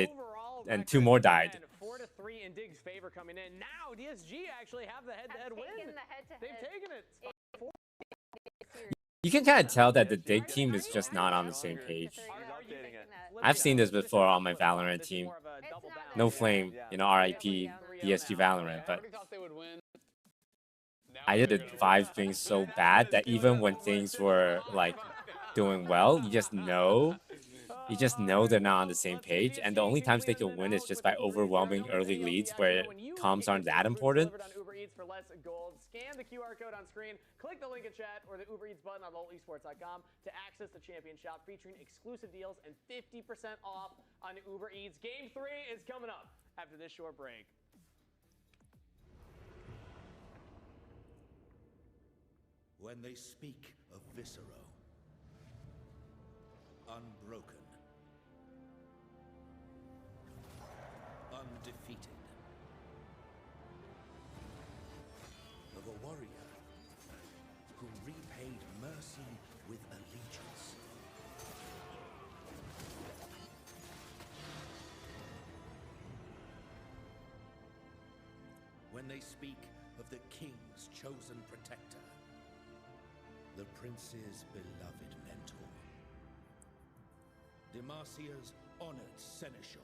And 2 more died. 4-3 in Dig's favor coming in. Now DSG actually have the head-to-head win. They've taken it. You can kind of tell that the Dig team is just not on the same page. I've seen this before on my Valorant team. No Flame, you know, RIP, DSG Valorant, but I did the vibes being so bad that even when things were like doing well, you just know they're not on the same page, and the only times they can win is just by overwhelming early leads where comms aren't that important. For less gold. Scan the QR code on screen, click the link in chat or the Uber Eats button on lolesports.com to access the champion shop featuring exclusive deals and 50% off on Uber Eats. Game 3 is coming up after this short break. When they speak of Viscero, unbroken, undefeated, of a warrior who repaid mercy with allegiance. When they speak of the king's chosen protector, the prince's beloved mentor, Demacia's honored seneschal,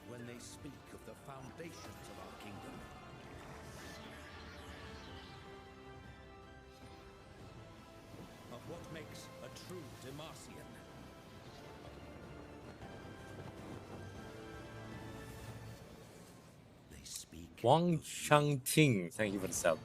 when they speak of the foundations of our kingdom, makes a true Demacian. They speak. Wang Changting, thank you for the sub.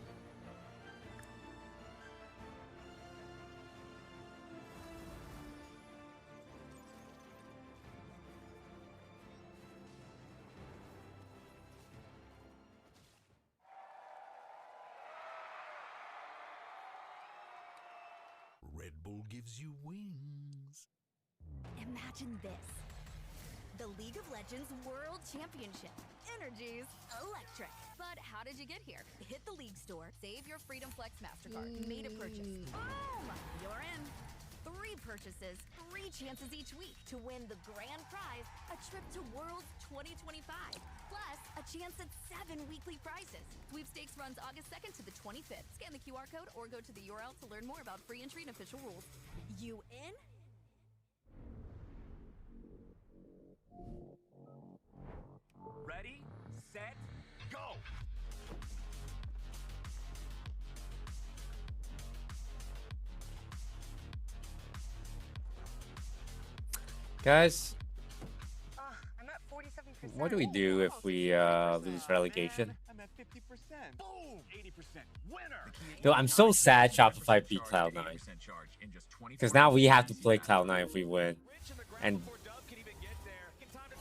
Red Bull gives you wings. Imagine this. The League of Legends World Championship. Energy's electric. But how did you get here? Hit the League store, save your Freedom Flex MasterCard, made a purchase. Boom! You're in. 3 purchases, 3 chances each week to win the grand prize, a trip to Worlds 2025. Plus, a chance at 7 weekly prizes. Sweepstakes runs August 2nd to the 25th. Scan the QR code or go to the URL to learn more about free entry and official rules. You in? Ready, set, go! Guys, I'm at 47%. what do we do if we lose relegation? I'm at 50%. Boom! 80%. Winner! Though I'm so sad Shopify beat Cloud9. Because now we have to play Cloud9 if we win. And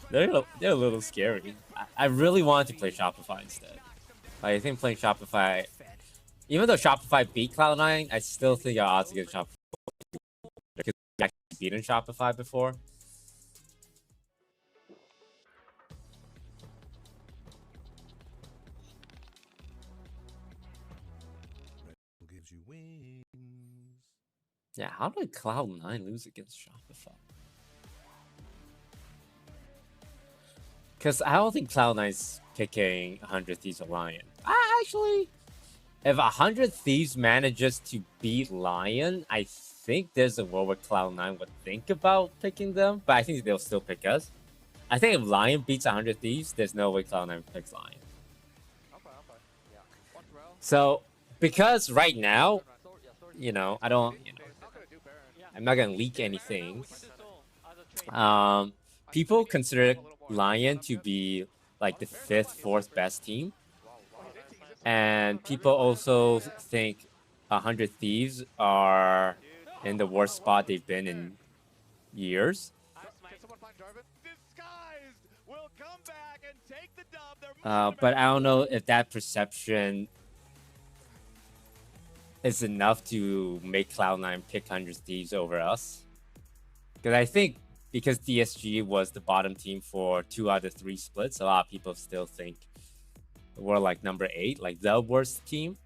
they're a little scary. I really want to play Shopify instead. Like, I think playing Shopify, even though Shopify beat Cloud9, I still think our odds against Shopify because we actually beaten Shopify before. Gives you wings. Yeah, how did Cloud9 lose against Shopify? Because I don't think Cloud9's picking 100 Thieves or Lion. Actually, if 100 Thieves manages to beat Lion, I think there's a world where Cloud9 would think about picking them, but I think they'll still pick us. I think if Lion beats 100 Thieves, there's no way Cloud9 picks Lion. So, because right now, you know, I don't, you know, I'm not gonna leak anything. People consider Lion to be like the 5th, 4th best team, and people also think 100 Thieves are in the worst spot they've been in years. But I don't know if that perception is enough to make Cloud9 pick 100 Thieves over us. Because I think because DSG was the bottom team for 2 out of 3 splits, a lot of people still think we're like number 8, like the worst team.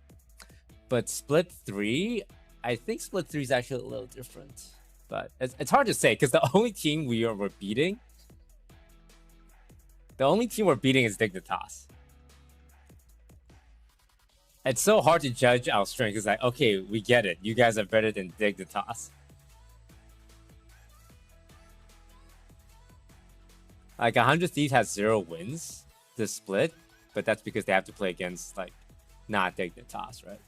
But split 3, I think split 3 is actually a little different. But it's hard to say because the only team we're beating, is Dignitas. It's so hard to judge our strength. It's like, okay, we get it. You guys are better than Dignitas. Like 100 Thieves has 0 wins this split, but that's because they have to play against like not Dignitas, right?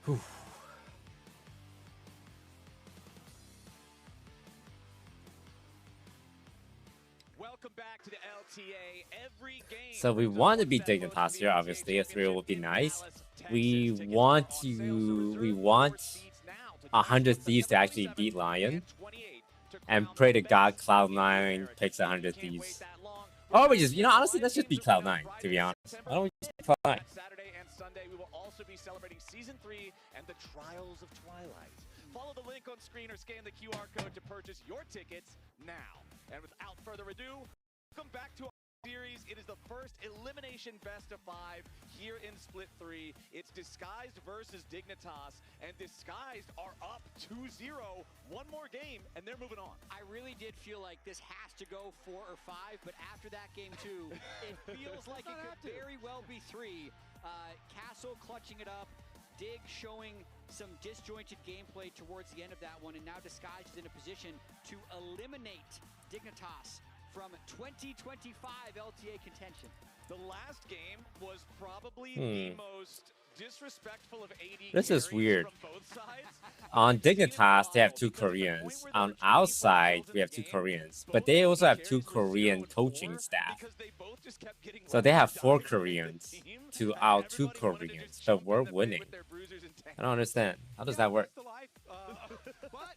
Whew. Welcome back to the LTA. Every game. So we want to beat Dignitas here, obviously. A 3 would be nice. We want 100 Thieves to actually beat Lion. And pray to God Cloud9 picks 100 Thieves. Or we just, honestly, let's just beat Cloud9, to be honest. Why don't we just beat Cloud9? Saturday and Sunday, we will also be celebrating Season 3 and the Trials of Twilight. Follow the link on screen or scan the QR code to purchase your tickets now. And without further ado, welcome back to our series. It is the first elimination best of 5 here in Split 3. It's Disguised versus Dignitas, and Disguised are up 2-0. One more game, and they're moving on. I really did feel like this has to go 4 or 5, but after that game 2, it feels like it could very well be 3. Castle clutching it up, Dig showing some disjointed gameplay towards the end of that one, and now Disguised is in a position to eliminate Dignitas from 2025 LTA contention. The last game was probably the most disrespectful of AD This is weird. from both sides. On Dignitas, they have 2 Koreans. On our side, we have 2 Koreans. But they also have 2 Korean coaching staff. So they have 4 Koreans to our 2 Koreans. But we're winning. I don't understand. How does that work? But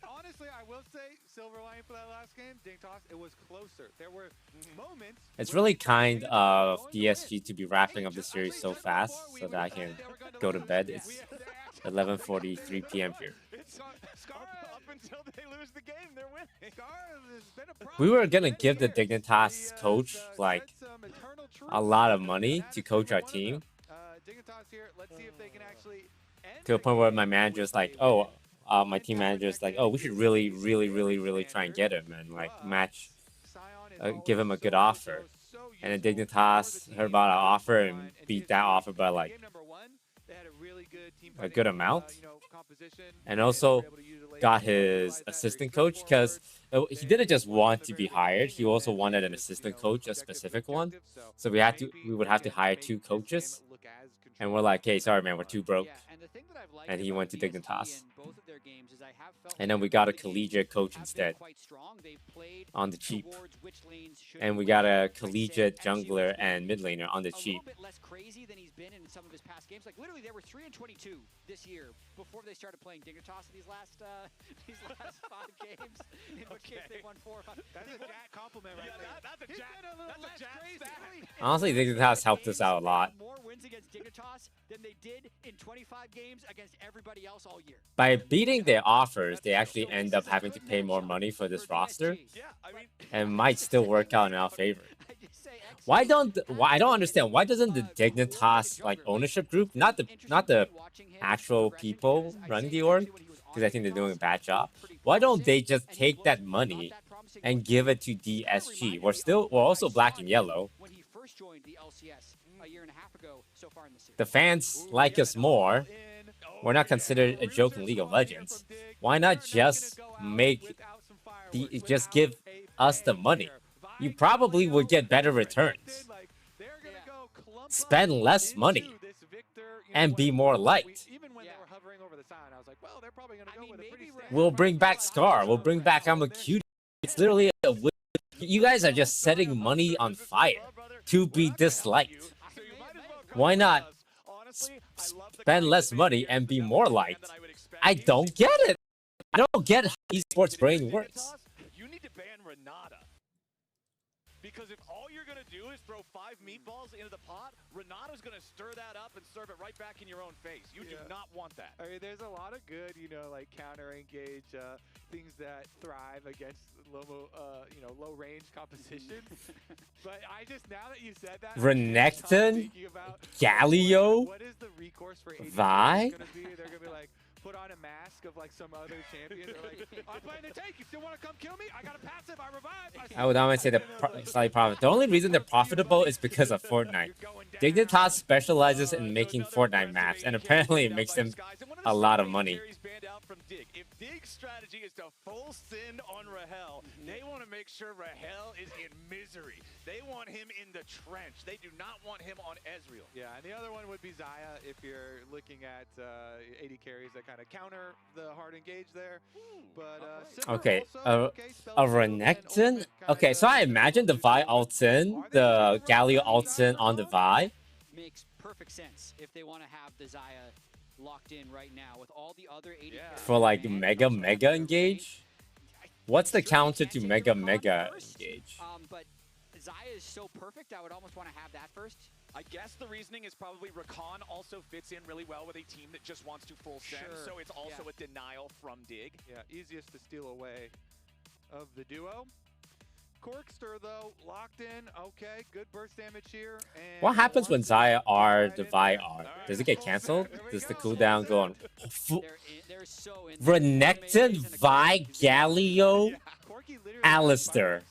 honestly, I will say, silver lining for that last game, Dignitas, it was closer. There were moments. It's really kind of DSG to be wrapping up the series so fast so that I can go to bed. It's 11:43 p.m. here. Up until they lose the game, they're winning. We were gonna give the Dignitas coach like a lot of money to coach our team. To a point where my manager's like, oh, my team manager's like, oh, we should really try and get him and like give him a good offer. And then Dignitas heard about our offer and beat that offer by like a good amount. And also got his assistant coach because he didn't just want to be hired. He also wanted an assistant coach, a specific one. So we would have to hire 2 coaches. And we're like, hey, sorry, man, we're too broke. And he went to Dignitas. And then we got a collegiate coach instead on the cheap. And we got a collegiate jungler and mid laner on the cheap. Less crazy than he's been in some of his past games. Like literally, they were 3-22 this year before they started playing Dignitas in these last 5 games. In which case they won 4 or 5. That's a Jack compliment right there. That's a Jack. Honestly, Dignitas helped us out a lot. More wins against Dignitas than they did in 25 games against everybody else all year. By beating their offers, they actually end up having to pay more money for this roster, and might still work out in our favor. I don't understand, why doesn't the Dignitas like ownership group, not the actual people running the org, because I think they're doing a bad job, why don't they just take that money and give it to DSG? We're also black and yellow. The fans like us more. We're not considered a joke in League of Legends. Why not just give us the money? You probably would get better returns. Spend less money and be more liked. We'll bring back Scar. We'll bring back I'm a Cutie. It's literally you guys are just setting money on fire to be disliked. Why not spend less money and be more liked? I don't get it. I don't get how esports brain works. You need to ban Renata. Because if all you're going to do is throw 5 meatballs into the pot, Renata's going to stir that up and serve it right back in your own face. You do not want that. I mean, there's a lot of good, like counter-engage things that thrive against low range competition. But I just, now that you said that, Renekton, Galio, what is the recourse for AD Vi? They're going to be like, put on a mask of like some other champion. They're like, I'm playing the tank. You still want to come kill me? I got a passive. I revive. I would almost say they're slightly profitable. The only reason they're profitable is because of Fortnite. Dignitas specializes in making Fortnite maps, and apparently it makes them a lot of money. If Dig's strategy is to full send on Rahel, they want to make sure Rahel is in misery. They want him in the trench. They do not want him on Ezreal. Yeah, and the other one would be Xayah if you're looking at AD carries that kind of counter the hard engage there. But okay, a Renekton? Okay, so I imagine the Vi ults in, the Galio ults in on the Vi. Makes perfect sense if they want to have the Xayah locked in right now with all the other 80 For like mega engage? What's the counter to mega engage? But Xayah is so perfect, I would almost want to have that first. I guess the reasoning is probably Rakan also fits in really well with a team that just wants to full send, so it's also a denial from Dig. Yeah, easiest to steal away of the duo. Corkster, though, locked in. Okay, good burst damage here. And What happens when Xayah R the Vi R? Does it get cancelled? Does the cooldown go on? Renekton, Vi, Galio, Alistair.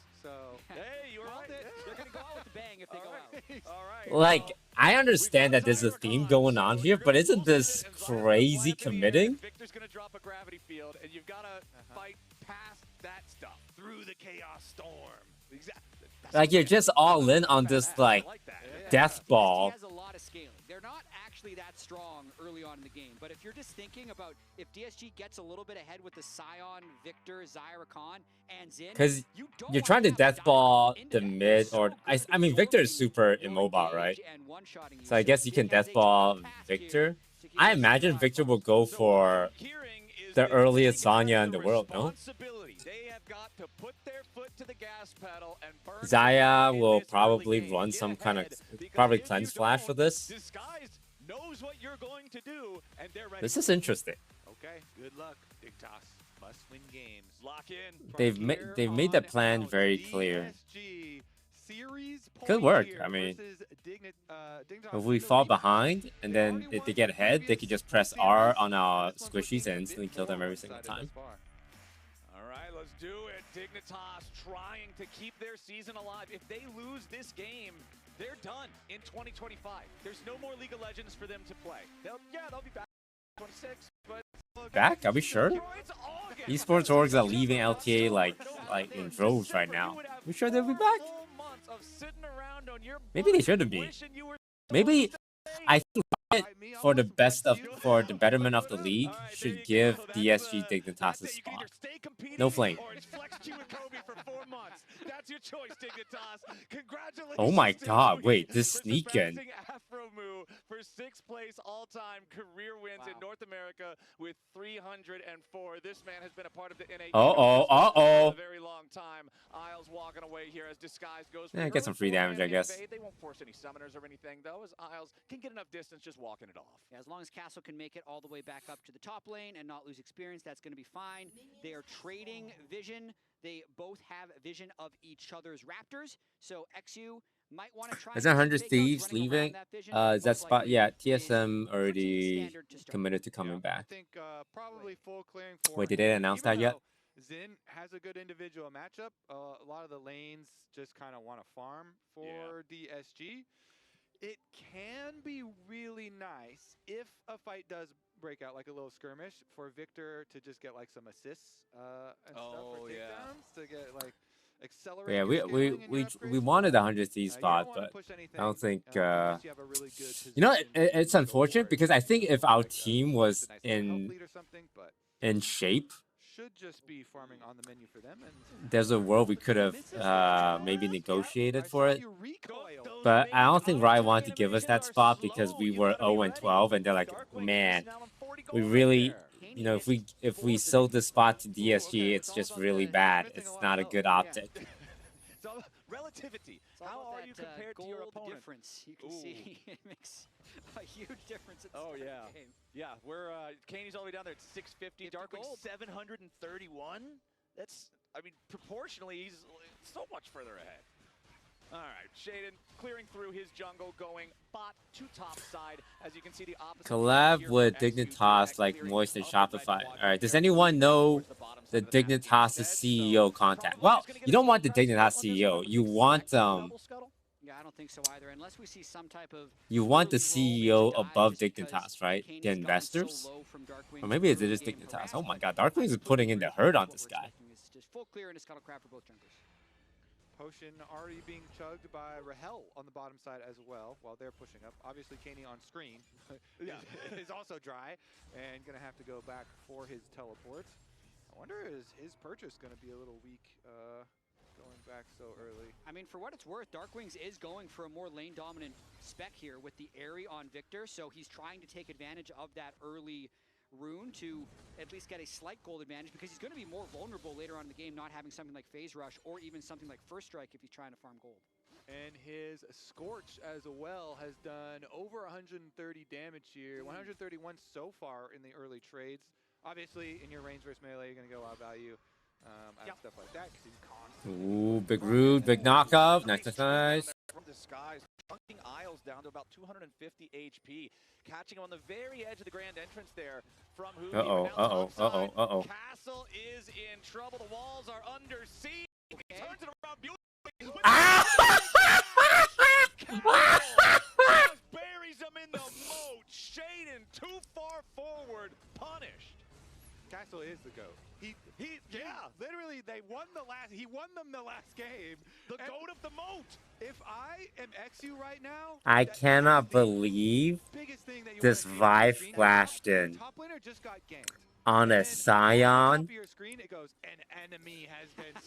Like, I understand that there's a theme going on here, but isn't this crazy committing? Victor's gonna drop a gravity field, and you've got to fight past that stuff through the chaos storm. Like, you're just all in on this, like, death ball. DSG has a lot of scaling. They're not actually that strong early on in the game, but if you're just thinking about if DSG gets a little bit ahead with the Sion, Victor, Xayah, Rakan, and Xin, Because you're trying to death ball the mid, or I mean, Victor is super immobile, right? So I guess you can death ball Victor. I imagine Victor will go for the earliest Sonya in the world, no? Xayah will probably run some kind of cleanse flash for this. This is interesting. Okay, good luck, DIGNITAS. Must win games. Lock in. They've made the plan very clear. Good work. I mean, if we fall behind and then if they get ahead, they could just press R on our squishies and instantly kill them every single time. All right, let's do it. DIGNITAS trying to keep their season alive. If they lose this game, they're done in 2025. There's no more League of Legends for them to play. They'll be back in 26, but back? Are we sure? Esports orgs are leaving LTA like in droves right now. We sure they'll be back? Maybe they shouldn't be. Maybe I think for the betterment of the league should give DSG DIGNITAS a spot. No flame. Oh my god, wait, this sneak in. For 6th place all-time career wins in North America with 304. This man has been a part of the NA for a very long time. Isles walking away here as Disguise goes for get some free damage, I guess. They won't force any summoners or anything, though, as Isles can get enough distance just walking it off. Yeah, as long as Castle can make it all the way back up to the top lane and not lose experience, that's going to be fine. They are trading vision. They both have vision of each other's Raptors, so XU might want to try. Isn't 100 Thieves leaving? Is that spot? Yeah, TSM already committed to coming back. I think probably full clearing for Wait, did they announce that yet? Xin has a good individual matchup. A lot of the lanes just kind of want to farm for DSG. It can be really nice if a fight does break out, like a little skirmish, for Victor to just get like some assists and stuff for takedowns to get like accelerate. Yeah, we wanted the 100 Thieves spot, but I don't think. You know, it's unfortunate because I think if our team was in shape, should just be farming on the menu for them. And there's a world we could have maybe negotiated for it. But I don't think Riot wanted to give us that spot because we were 0-12 and they're like, man, we really, you know, if we sold the spot to DSG, it's just really bad. It's not a good optic. Relativity. How are you compared to your opponent? Difference. You can see it makes a huge difference. Oh yeah, yeah. We're Kaney's all the way down there at 650. Darkwing 731. That's, I mean, proportionally, he's so much further ahead. All right, Shaden clearing through his jungle, going bot to top side. As you can see, the opposite. Collab with DIGNITAS like Moist and Shopify. All right, does anyone know the DIGNITAS CEO contact? Well, you don't want the DIGNITAS CEO. You want Yeah, I don't think so either. Unless we see some type of. You want the CEO above DIGNITAS, right? The investors, or maybe it is DIGNITAS. Oh my God, Darkwing is putting in the hurt on this guy. Just full clear and a scuttle crab for both junglers. Potion already being chugged by Rahel on the bottom side as well while they're pushing up. Obviously, Kaney on screen is also dry and going to have to go back for his teleport. I wonder, is his purchase going to be a little weak Going back so early. I mean, for what it's worth, Darkwings is going for a more lane dominant spec here with the Airy on Victor, so he's trying to take advantage of that early rune to at least get a slight gold advantage, because he's going to be more vulnerable later on in the game not having something like Phase Rush or even something like First Strike if he's trying to farm gold. And his Scorch as well has done over 130 damage here, 131 so far in the early trades. Obviously, in your range versus melee, you're going to get a lot of value out of stuff like that, because he's constantly... Ooh, big root, big knockoff. Nice, nice, nice. From Disguise, chunking Isles down to about 250 HP, catching him on the very edge of the grand entrance there from who. Castle is in trouble. The walls are under siege. He turns it around beautifully. Buries him in the moat. Shaden too far forward, punished. Castle is the GOAT. Literally, he won them the last game. The GOAT of the moat. If I am XU right now, I cannot believe this Vive flashed in top laner just got ganked. on a Scion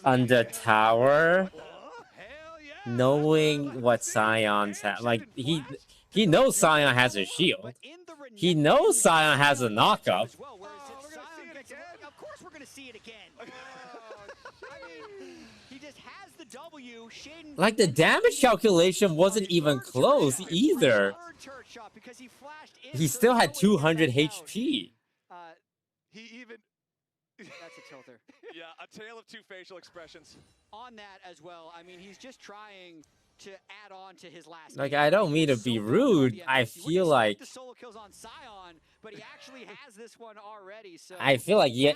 on the tower, knowing what Scion's have. Like, he knows Scion has a shield. He knows Scion has a knockup. Of course we're gonna see it again. I mean, he just has the W. Shaden, Like, the damage calculation wasn't even close either. He still had 200 HP. He even... That's a tilter. Yeah, a tale of two facial expressions. On that as well, I mean, he's just trying to add on to his last. Like, I don't mean to be rude. I feel like... The solo kills on Scion, but he actually has this one already. So I feel like, yeah,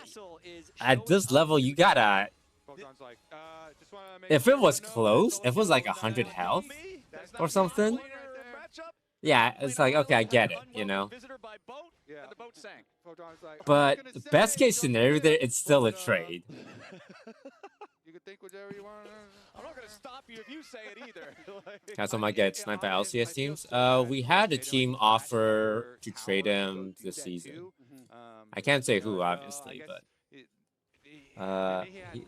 at this level, you gotta... If it was close, if it was like 100 health or something, yeah, it's like, okay, I get it, you know? But the best case scenario there, it's still a trade. You can think whatever you want. I'm not going to stop you if you say it either. Castle might get sniped by LCS teams. We had a team offer to trade him this season. I can't say who, obviously, but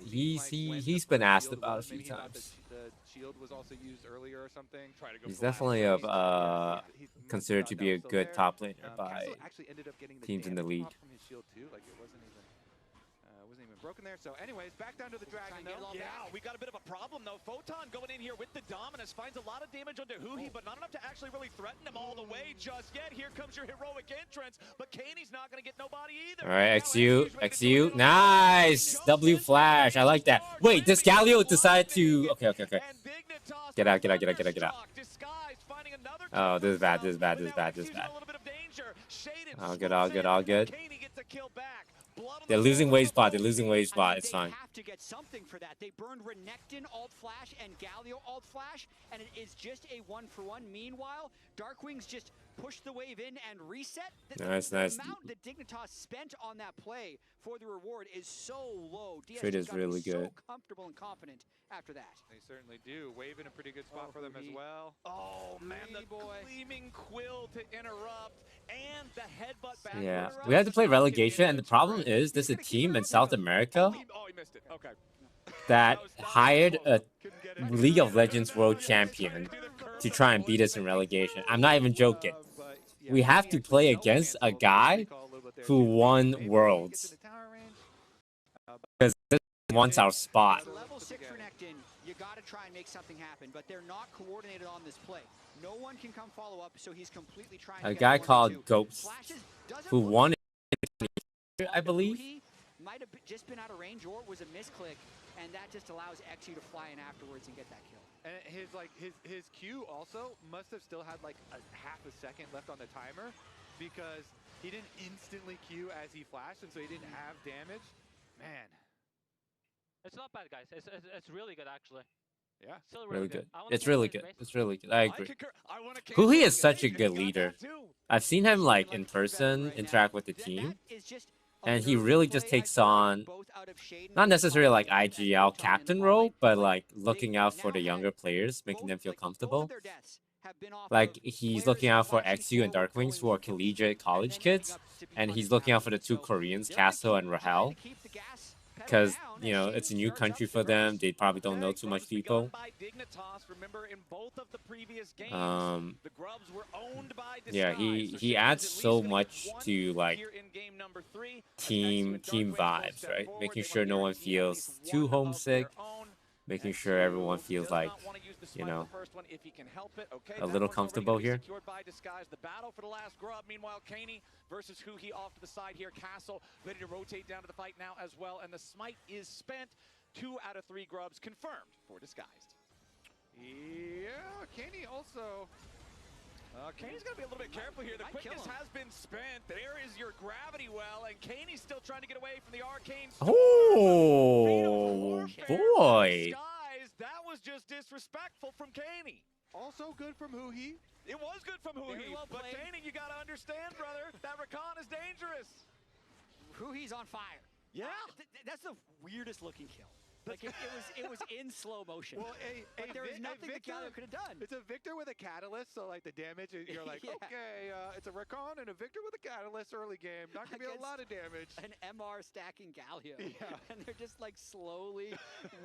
he's been asked about a few times. He's definitely considered to be a good top laner by teams in the league. Broken there. So anyways, back down to the dragon though. Yeah, we got a bit of a problem though. Photon going in here with the dominance finds a lot of damage onto Huhi, but not enough to actually really threaten him all the way just yet. Here comes your heroic entrance, but Kaney's not going to get nobody either. All right, XU, nice W flash. I like that. Wait, does Galio decide to? Okay. Get out. Oh, this is bad. All good. They're losing wave spot. It's fine. Have to get something for that. They burned Renekton alt flash and Galio alt flash, and it is just a 1-for-1. Meanwhile, Darkwings just pushed the wave in and reset. Nice. The amount that Dignitas spent on that play for the reward is so low. Trade is really good. So comfortable and confident after that. They certainly do. Wave in a pretty good spot for them as well. Oh man, the gleaming quill to interrupt and the headbutt back. Yeah, we had to play relegation, and the problem is there's a team in South America that hired a League of Legends world champion to try and beat us in relegation. I'm not even joking. We have to play against a guy who won Worlds because this wants our spot. Level 6 Renekton, you got to try and make something happen, but they're not coordinated on this play. No one can come follow up, so he's completely trying. A guy called Ghost, who won it, I believe. Might have just been out of range, or it was a misclick, and that just allows XU to fly in afterwards and get that kill. And his Q also must have still had like a half a second left on the timer, because he didn't instantly Q as he flashed, and so he didn't have damage. Man, it's not bad, guys. It's really good, actually. Yeah, still really good. It's really good. It's really good. I agree. Huhi is such a good leader. I've seen him like in person interact with the team, and he really just takes on not necessarily like IGL captain role, but like looking out for the younger players, making them feel comfortable. Like, he's looking out for XU and Darkwings, who are collegiate college kids, and he's looking out for the two Koreans, Castle and Rahel. because, you know, it's a new country for them. They probably don't know too much people. Yeah, he adds so much to like team vibes, right? Making sure no one feels too homesick, making sure everyone feels like, you know, a little comfortable here. The battle for the last grub. Meanwhile, Kaney versus Huhi off to the side here. Castle ready to rotate down to the fight now as well, and the smite is spent. 2 out of 3 grubs confirmed for Disguised. Yeah, Kaney also. Kaney's gonna be a little bit careful here. The quickness has been spent. There is your gravity well, and Kaney's still trying to get away from the arcane storm. Oh boy! That was just disrespectful from Kaney. Also good from Huhi. It was good from Huhi, well but Kaney, you gotta understand, brother, that Rakan is dangerous. Huhi's on fire. Yeah, that's the weirdest looking kill. Like it was in slow motion. Well, but there was nothing the Galio could have done. It's a Victor with a catalyst, so like the damage, you're like, okay, it's a Rakan and a Victor with a catalyst early game. Not gonna be a lot of damage. An MR stacking Galio, yeah. And they're just like slowly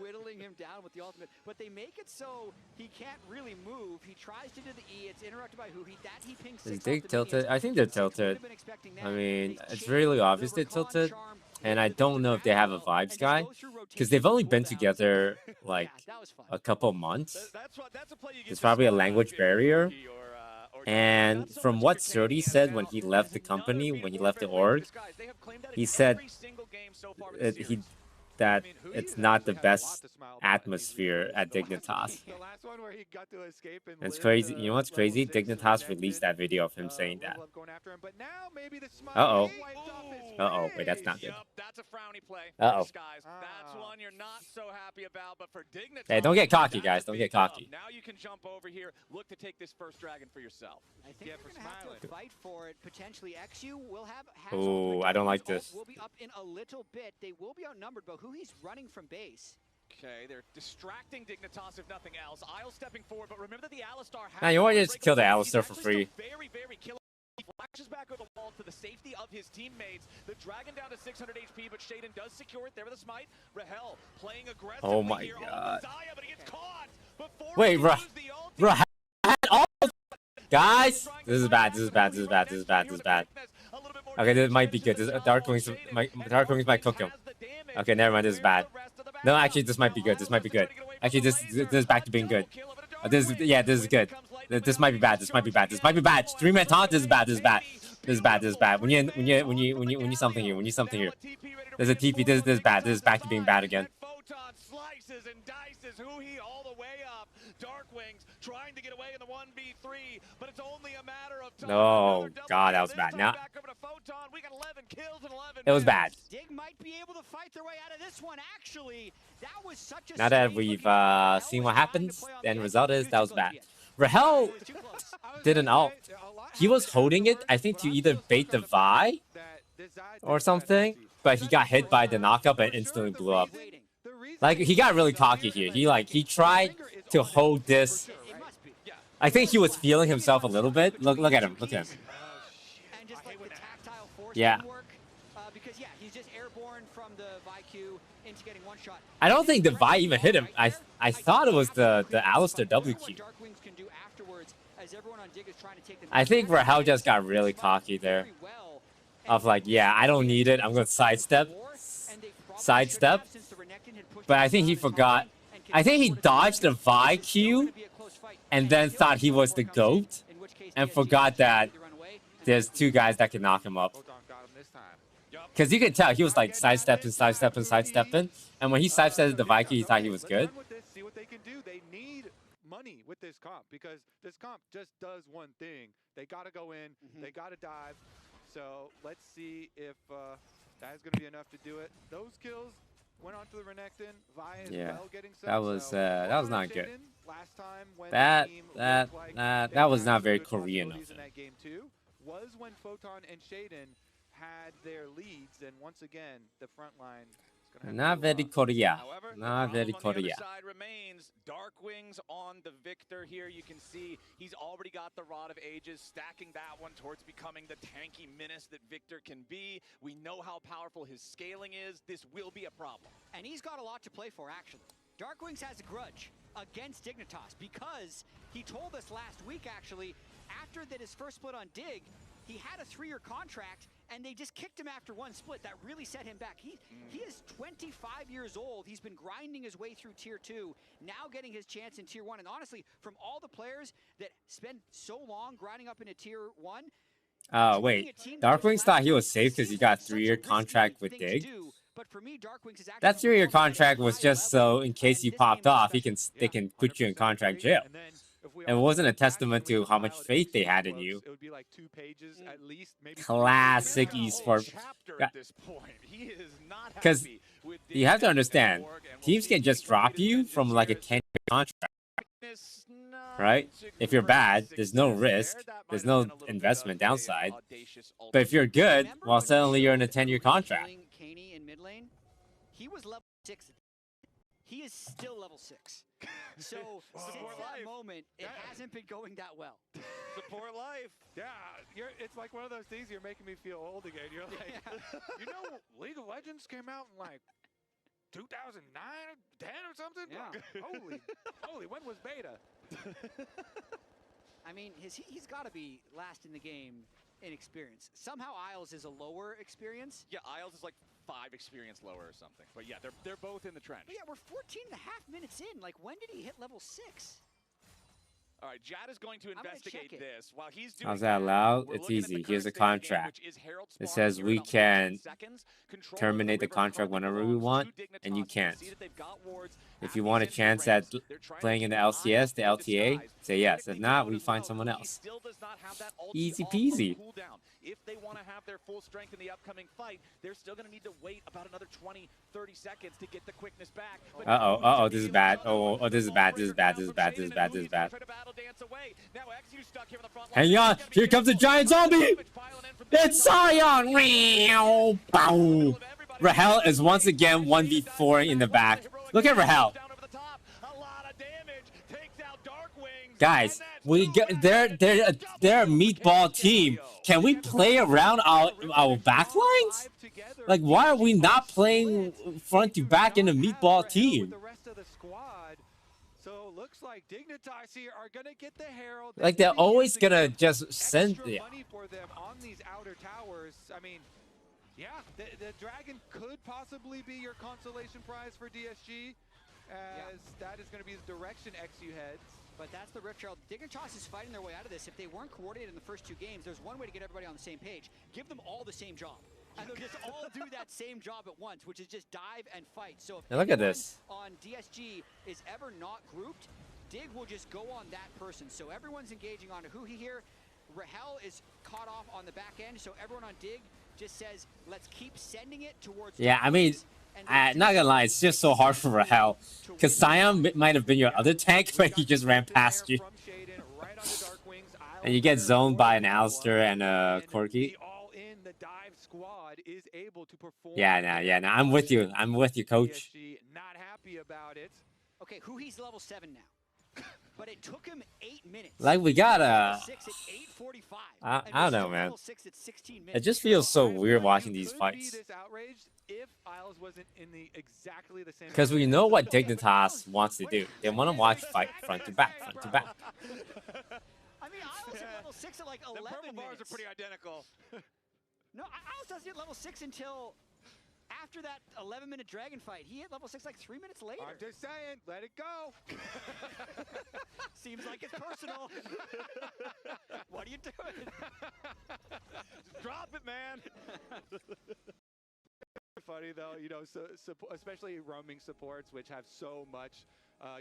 whittling him down with the ultimate. But they make it so he can't really move. He tries to do the E. It's interrupted by Huhi. That he pings 6 Is Dig tilted? I think they're tilted. I mean, it's really obvious they're tilted. And I don't know if they have a vibes guy, because they've only been together like a couple months. There's probably a language barrier. And from what Surdy said when he left the company, when he left the org, he said that it's not the best atmosphere at Dignitas. And it's crazy. You know what's crazy? Dignitas released that video of him saying that. Uh-oh. Uh-oh. Wait, that's not good. That's a frowny play. Uh-oh. That's one you're not so happy about, but for Dignitas... Hey, don't get cocky, guys. Don't get cocky. Now you can jump over here, look to take this first dragon for yourself. I think we're going to have to fight for it. Potentially, XU will have... Oh, I don't like this. Will be up in a little bit. They will be outnumbered, but Huhi's running from base. Okay, they're distracting Dignitas if nothing else. Isle stepping forward, but remember that the Alistar has... Nah, you want to just kill the Alistar for free. Very, very killable. He flashes back over the wall to the safety of his teammates. The dragon down to 600 HP, but Shaden does secure it there with a smite. Rahel playing aggressively. Oh my here. god. Zaya, but he gets caught. Wait, Rahel had all... Guys, this is bad. This is bad. This is bad. This is bad. This is bad. Okay, this might be good. Darkwings might cook him. Okay, never mind. This is bad. No, actually, this might be good. This might be good. Actually, this is back to being good. This is good. This might be bad. This might be bad. This might be bad. 3-man taunt. This is bad. This is bad. This is bad. This is bad. We need something here. We need something here. There's a TP. This is bad. This is back to being bad again. Slices and dices Huhi all the way up. Darkwings trying to get away in the 1v3, but it's only a matter of time. Oh god, that was bad. Now we got 11 kills and 11 it was bad. Dig might be able to fight their way out of this one. Actually, that was such a now that we've seen what happens, the end result is that was bad. Rahel did an ult. He was holding it, I think, to either bait the Vi or something, but he got hit by the knockup and instantly blew up. Like, he got really cocky here. He tried to hold this. I think he was feeling himself a little bit. Look at him. Look at him. Yeah. Because yeah, he's just airborne from the VIQ into getting one shot. I don't think the Vi even hit him. I thought it was the Alistar WQ. I think Rahel just got really cocky there. Of like, yeah, I don't need it. I'm going to sidestep. But I think he forgot. I think he dodged the Vi Q and then thought he was the GOAT and forgot that there's 2 guys that can knock him up. Because you can tell he was like sidestepping. And when he sidestepped the Vi Q, he thought he was good. See what they can do. They need money with this comp because this comp just does one thing. They got to go in. They got to dive. So let's see if that is going to be enough to do it. Those kills went on to the Renekton. Vi as well getting some. That was not good. That was not very Korean of him. That game too was when Photon and Shaden had their leads, and once again the front line Not very Korea. Not very On the other Korea. side remains Darkwings on the Victor here. You can see he's already got the Rod of Ages, stacking that one towards becoming the tanky menace that Victor can be. We know how powerful his scaling is. This will be a problem. And he's got a lot to play for, actually. Darkwings has a grudge against Dignitas because he told us last week, actually, after that his first split on Dig, he had a 3-year contract, and they just kicked him after one split. That really set him back. He is 25 years old. He's been grinding his way through Tier 2, now getting his chance in Tier 1. And honestly, from all the players that spend so long grinding up into Tier 1, wait. Darkwings thought he was safe because he got a 3-year contract with Dig. but for me, Darkwings is actually That 3-year contract was just so in case you popped off, they can put you in contract jail. It wasn't a testament to how much faith they had in you. It would be like 2 pages at least, maybe. Classic esports. Because you have to understand, teams can just drop you from like a 10-year contract, right? If you're bad, there's no risk, there's no investment downside. But if you're good, well, suddenly you're in a 10-year contract. He was level 6. He is still level 6. So since that moment, it hasn't been going that well. Support life. Yeah, it's like one of those things. You're making me feel old again. You're like, you know, League of Legends came out in like 2009, 10 or something. Yeah. Holy, when was beta? I mean, he's got to be last in the game in experience. Somehow Isles is a lower experience. Yeah, Isles is like 5 experience lower or something. But yeah, they're both in the trench. But yeah, we're 14 and a half minutes in. Like, when did he hit level 6? All right, Jad is going to investigate this. While he's doing How's that allowed? It's easy. Here's a contract. It says we can terminate the contract whenever we want, and you can't. If you want a chance at playing in the LCS, the LTA, say yes. If not, we find someone else. Easy peasy. If they want to have their full strength in the upcoming fight, they're still going to need to wait about another 20, 30 seconds to get the quickness back. Uh-oh, this is bad. Oh, this is bad, this is bad, this is bad, this is bad, this is bad. Hang on, here comes a giant zombie! It's Sion! Bow! Rahel is once again 1v4 in the back. Look at Rahel. Guys, they're a meatball team. Can we play around our backlines? Like, why are we not playing front to back in a meatball team? So looks like Dignitas here are gonna get the Herald. Like, they're always gonna just send money for them on these outer towers. I mean, yeah, the Dragon could possibly be your consolation prize for DSG, as that is gonna be the direction XU heads. But that's the Rift Herald. Dignitas is fighting their way out of this. If they weren't coordinated in the first 2 games, there's one way to get everybody on the same page. Give them all the same job. And they'll just all do that same job at once, which is just dive and fight. So if look at this. On DSG is ever not grouped, Dig will just go on that person. So everyone's engaging on who he here. Rahel is caught off on the back end, so everyone on Dig just says, let's keep sending it towards... Yeah, I mean, not gonna lie, it's just so hard for Rahel. Because Sion might have been your other tank, but he just ran past you. And you get zoned by an Alistair and a Corki. Yeah, nah, I'm with you. I'm with you, coach. Not happy about it. Okay, he's level 7 now. But it took him 8 minutes. Like, we gotta... 6 at 8:45. I don't know, man. It just feels so weird watching these fights. Because we know what Dignitas wants to do. They want to watch fight front to back, front to back. I mean, Isles hit level 6 at like 11 minutes. The purple bars are pretty identical. No, Isles doesn't hit level 6 until after that 11-minute dragon fight. He hit level 6 like 3 minutes later. I'm just saying, let it go. Seems like it's personal. What are you doing? Just drop it, man. Funny though, you know, especially roaming supports, which have so much,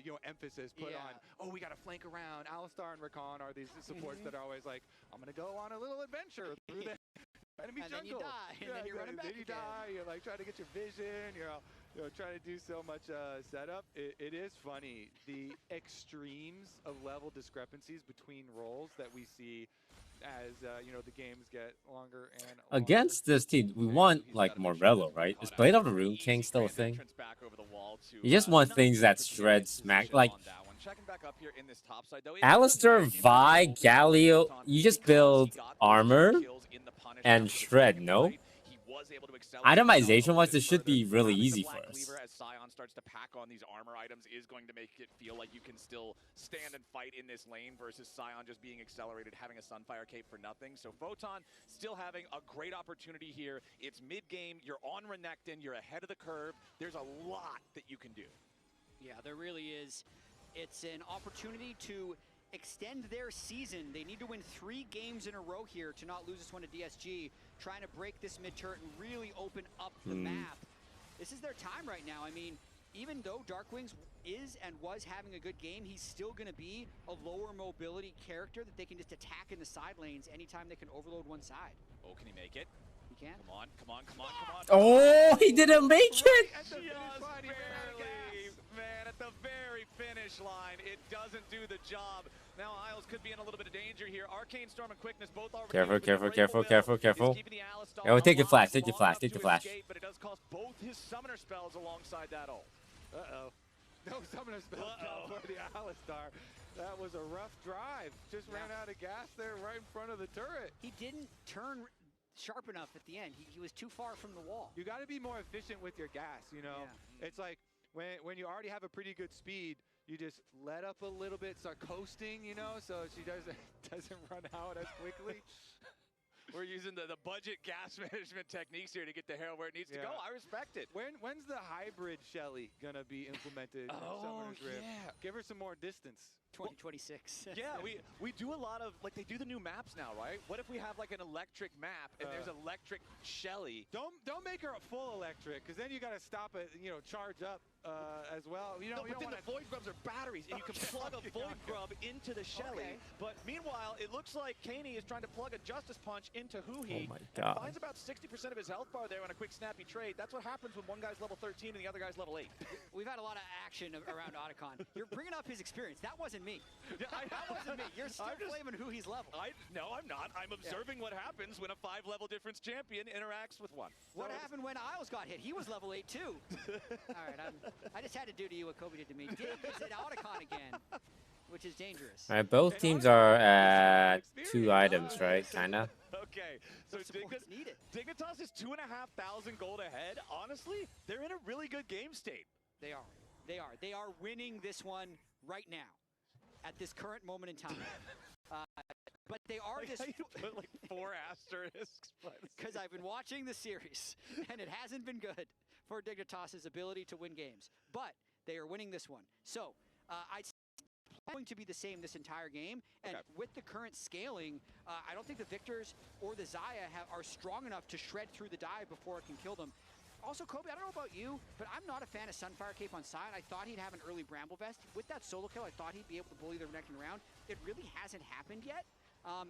you know, emphasis put on. Oh, we got to flank around. Alistar and Rakan are these supports that are always like, I'm gonna go on a little adventure through the enemy jungle. Then you die, and then you're running back again. You're like trying to get your vision. You're trying to do so much setup. It is funny the extremes of level discrepancies between roles that we see as you know, the games get longer and longer. Against this team, we want like Morello, right? Is Blade of the Rune King still a thing? You just want things that shred smack. Like Alistair, Vi, Galio, you just build armor and shred, no? Itemization-wise, this should be really easy for us. As Sion starts to pack on these armor items is going to make it feel like you can still stand and fight in this lane versus Sion just being accelerated, having a Sunfire cape for nothing. So Photon still having a great opportunity here. It's mid-game, you're on Renekton, you're ahead of the curve. There's a lot that you can do. Yeah, there really is. It's an opportunity to extend their season. They need to win 3 games in a row here to not lose this one to DSG, trying to break this mid-turret and really open up the map. This is their time right now. I mean, even though Darkwings is and was having a good game, he's still going to be a lower mobility character that they can just attack in the side lanes anytime they can overload one side. Oh, can he make it? He can. Come on, come on, come on, come on. Oh, he didn't make it! Just barely, man, at the very finish line, it doesn't do the job. Now Isles could be in a little bit of danger here. Arcane Storm and Quickness both already. Careful. Yeah, we'll take the flash, take the flash. But it does cost both his summoner spells alongside that ult. Uh-oh. No summoner spells for the Alistar. That was a rough drive. Just ran out of gas there right in front of the turret. He didn't turn sharp enough at the end. He was too far from the wall. You got to be more efficient with your gas, you know? Yeah. It's like when you already have a pretty good speed, you just let up a little bit, start coasting, you know, so she doesn't run out as quickly. We're using the budget gas management techniques here to get the hero where it needs to go. I respect it. When's the hybrid Shelly gonna be implemented in Summoner's Rift? Give her some more distance. 2026. Yeah, we do a lot of, like, they do the new maps now, right? What if we have like an electric map and there's electric Shelly? Don't make her a full electric, because then you gotta stop it, you know, charge up as well. You know, but then the Void Grubs are batteries, and you can plug a Void Grub into the Shelly. But meanwhile, it looks like Kaney is trying to plug a Justice Punch into Huhi. Oh my God. Finds about 60% of his health bar there on a quick snappy trade. That's what happens when one guy's level 13 and the other guy's level 8. We've had a lot of action around Otacon. You're bringing up his experience. That wasn't me. That wasn't me. You're still blaming Huhi's level. No, I'm not. I'm observing what happens when a 5-level difference champion interacts with one. What happened when Isles got hit? He was level 8 too. All right, I just had to do to you what Kobe did to me. Dig is at Otacon again, which is dangerous. All right, both teams are at 2 items, right? Kinda. Okay, so Dignitas is 2,500 gold ahead. Honestly, they're in a really good game state. They are. They are winning this one right now, at this current moment in time. But they are like just how you put like 4 asterisks. Because I've been watching the series, and it hasn't been good for Dignitas' ability to win games. But they are winning this one. So I'd say it's going to be the same this entire game. And with the current scaling, I don't think the Victors or the Xayah are strong enough to shred through the dive before it can kill them. Also, Kobe, I don't know about you, but I'm not a fan of Sunfire Cape on side. I thought he'd have an early Bramble Vest. With that solo kill, I thought he'd be able to bully the Renekton around. It really hasn't happened yet.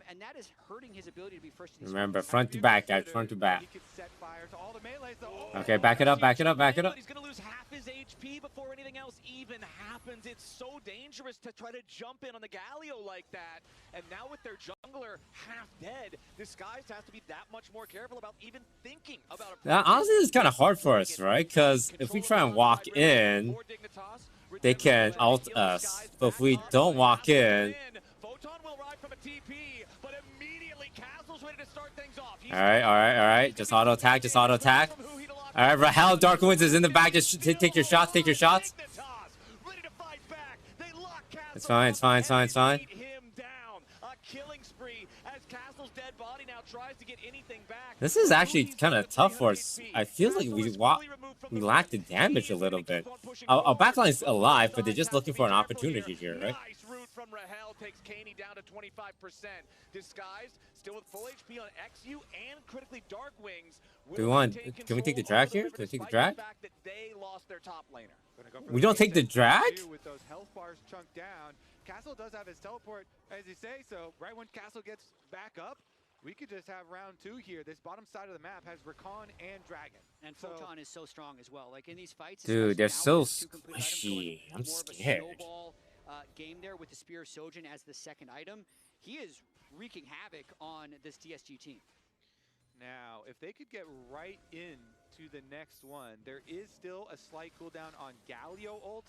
And that is hurting his ability to be first to these. Remember, front to back, guys, front to back. He could set fire to all the melees. Okay, back it up. He's going to lose half his HP before anything else even happens. It's so dangerous to try to jump in on the Galio like that. And now with their jungler half dead, Disguised has to be that much more careful about even thinking about a... Now, honestly, it's kind of hard for us, right? Because if we try and walk in, they can ult us. But if we don't walk in... Alright. Just auto attack. Alright, Rahel, Dark Winds is in the back. Just take your shots. It's fine. This is actually kind of tough for us. I feel like we lack the damage a little bit. Our backline is alive, but they're just looking for an opportunity here, right? From Rahel takes Kaney down to 25%. Disguised still with full HP on XU and critically Dark Wings. Can we take the drag here? Can we take the drag? They lost their top laner. We don't take the drag? With those health bars chunked down, Castle does have his teleport, as you say. So right when Castle gets back up, we could just have round 2 here. This bottom side of the map has Rakan and Dragon. And Photon is so strong as well. Like in these fights, dude, they're so squishy. I'm scared. Game there with the Spear of Sojin as the second item. He is wreaking havoc on this DSG team. Now, if they could get right into the next one, there is still a slight cooldown on Galio ult